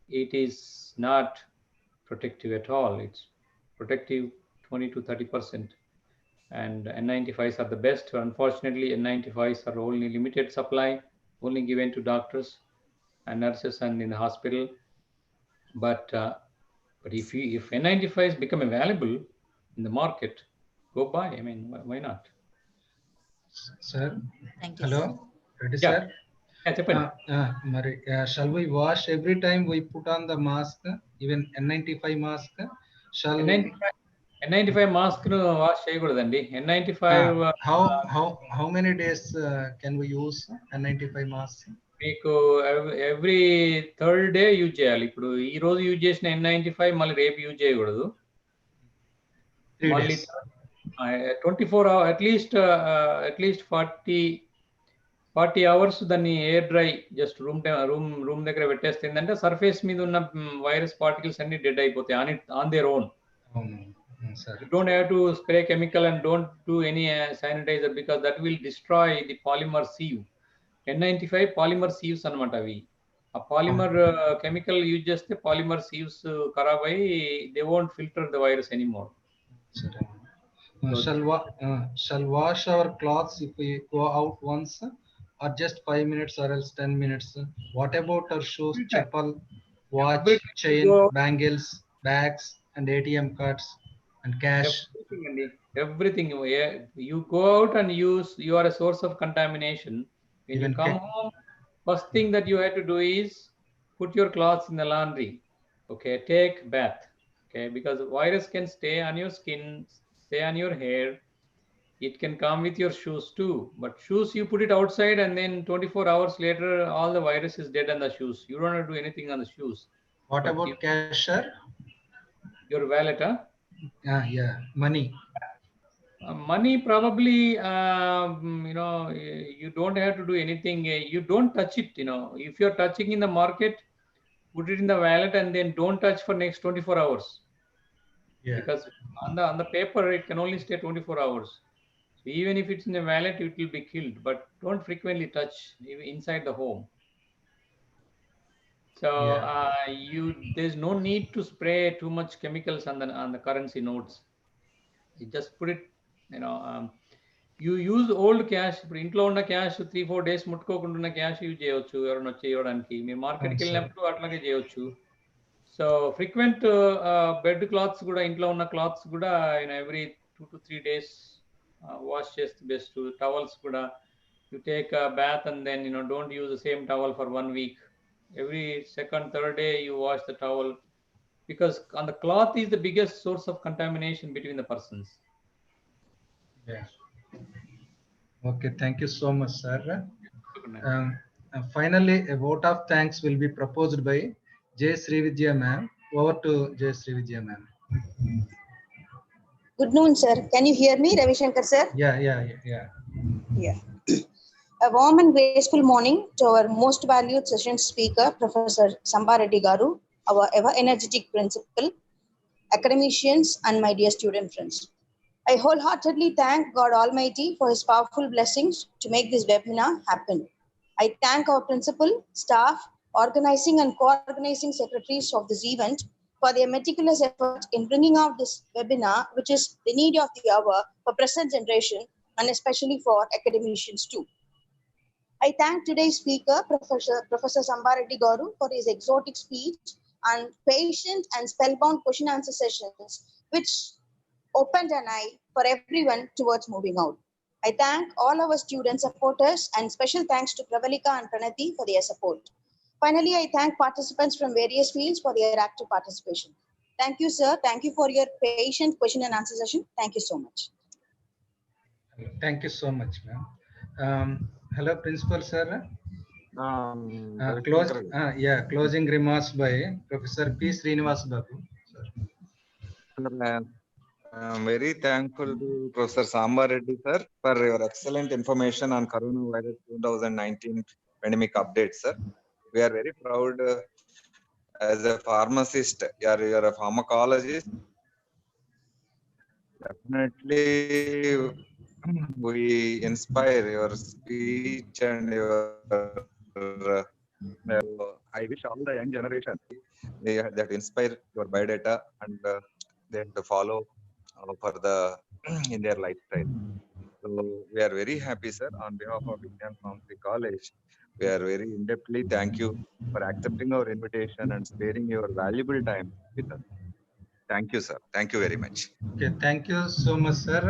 It is not protective at all. It's protective 20 to 30%. And N95s are the best. Unfortunately, N95s are only limited supply, only given to doctors and nurses and in the hospital. But if N95s become available in the market, go buy. I mean, why not? Sir, Thank you, hello, sir. ready, Yeah. sir? Shall we wash every time we put on the mask, even N95 mask? Shall N95 mask wash చేయకూడదండి. N95 how many days can we use N95 mask? మీకు every third day use చేయాలి. ఇప్పుడు ఈ రోజు use చేసిన N95 మళ్ళీ రేపు use చేయకూడదు. 3 మళ్ళీ days. 24 hours, at least 40 hours దాన్ని ఎయిర్ డ్రై జస్ట్ రూమ్ దగ్గర పెట్టేస్తే ఏంటంటే సర్ఫేస్ మీద ఉన్న వైరస్ పార్టికల్స్ అన్ని డెడ్ అయిపోతాయి ఆన్ దేర్ ఓన్. సరే. You don't have to spray chemical and don't do any sanitizer because that will destroy the polymer sieve. N95 polymer sieves అనమాట అవి. ఆ పాలిమర్ కెమికల్ యూజ్ చేస్తే polymer sieves ఖరాబ్ అయ్యి they won't filter the virus anymore. Shall wash our clothes if we go out once, or just 5 minutes or else 10 minutes? What about our shoes, chappal, watch, chain, bangles, bags, and ATM cards and cash? Everything. You go out and you are a source of contamination. When you come home, first thing that you have to do is put your clothes in the laundry. Okay, take bath. Okay, because the virus can stay on your skin, stay on your hair. It can come with your shoes too. But shoes, you put it outside and then 24 hours later, all the virus is dead on the shoes. You don't have to do anything on the shoes. What about cash, sir? Your wallet, huh? Yeah, money. Money probably, you don't have to do anything. You don't touch it. If you're touching in the market, put it in the wallet and then don't touch for next 24 hours. Yeah. Because on the paper, it can only stay 24 hours. So even if it's in the wallet, it will be killed. But don't frequently touch inside the home. So there's no need to spray too much chemicals on the currency notes. You just put it, you use old cash. ఇప్పుడు ఇంట్లో ఉన్న cash 3-4 days ముట్టుకోకుండా ఉన్న cash use చేయవచ్చు ఎవరైనా వచ్చి ఇవ్వడానికి. మీరు మార్కెట్కి వెళ్ళినప్పుడు అట్లాగే చేయవచ్చు. సో ఫ్రీక్వెంట్ బెడ్ క్లాత్స్ కూడా ఇంట్లో ఉన్న క్లాత్స్ కూడా ఎవ్రీ 2 to 3 days వాష్ చేస్తే బెస్ట్. టవల్స్ కూడా you take a bath and then don't use the same towel for 1 week. Every second, third day you wash the towel, because on the cloth is the biggest source of contamination between the persons. Yeah. Okay, thank you so much, sir. Finally, a vote of thanks will be proposed by J. Srividya ma'am. Over to J. Srividya ma'am. Good noon, sir. Can you hear me, Ravi Shankar, sir? Yeah. A warm and graceful morning to our most valued session speaker, Professor Sambareddy Garu, our ever energetic principal, academicians, and my dear student friends. I wholeheartedly thank God Almighty for His powerful blessings to make this webinar happen. I thank our principal, staff, organizing and co-organizing secretaries of this event for their meticulous effort in bringing out this webinar, which is the need of the hour for present generation and especially for academicians too. I thank today's speaker, Professor Sambareddy Garu, for his exotic speech and patient and spellbound question answer sessions, which opened an eye for everyone towards moving out. I thank all our student supporters and special thanks to Pravalika and Pranati for their support. Finally, I thank participants from various fields for their active participation. Thank you, sir. Thank you for your patient question and answer session. Thank you so much. Thank you so much, ma'am. Hello, Principal sir. Closing remarks by Professor P. Srinivas Babu. I am very thankful to Professor Sambareddy sir for your excellent information on coronavirus 2019 pandemic updates, sir. We are very proud as a pharmacist. You are a pharmacologist. Definitely, we inspire your speech and your. I wish all the young generation that inspire your biodata and they have to follow for the in their lifestyle. So we are very happy, sir. On behalf of Indian Pharmacy College, we are very in-depthly thank you for accepting our invitation and sparing your valuable time with us. Thank you, sir. Thank you very much. Okay, thank you so much, sir.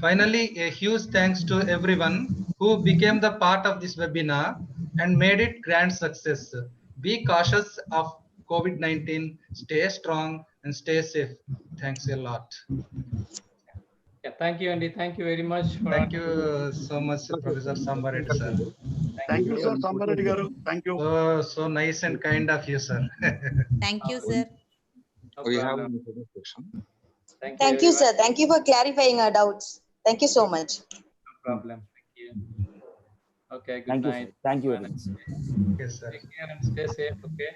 Finally, a huge thanks to everyone who became the part of this webinar and made it grand success. Be cautious of COVID-19, stay strong and stay safe. Thanks a lot. Yeah, thank you, Andy. Thank you very much. Thank you so much, Professor Sambareddy, sir. Thank you, sir. Sambareddy Garu. Thank you. So nice and kind of you, sir. Thank you, sir. We have a question. Thank you, Thank you, everyone. sir. Thank you for clarifying our doubts. Thank you so much. No problem. Thank you. Okay, good Thank you, night. sir. Thank you very much. Yes, sir. Take care and stay safe. Okay.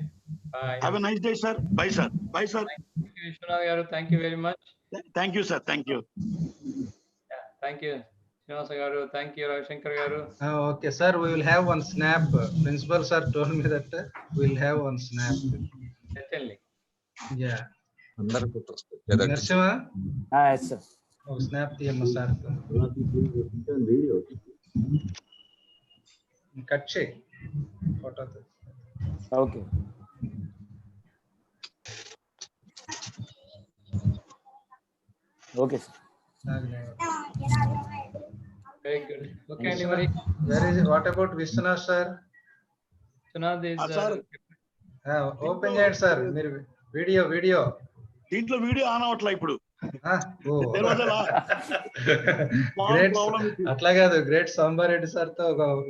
Bye. Have a nice day, sir. Bye, sir. Bye, sir. Thank you, Vishwanath garu. Thank you very much. Thank you, sir. Thank you. Yeah, thank you. Srinivasa garu. Thank you, Ravishankar garu. Okay, sir. We will have one snap. Principal sir told me that we'll have one snap. Certainly. Yeah. అందరికీ trust వచ్చేటట్టు Narsimha, Yes, sir. oh, snap the sir. Cut check. Photo. Okay. Okay, sir. Very good. Okay, Vishwanath, anybody? where is it? What about Vishwanath sir? Vishwanath is Sir. Open చేయండి sir మీరు video దీంట్లో video on అవట్లా ఇప్పుడు. Great అట్లా కాదు great సాంబారెడ్డి sir తో ఒక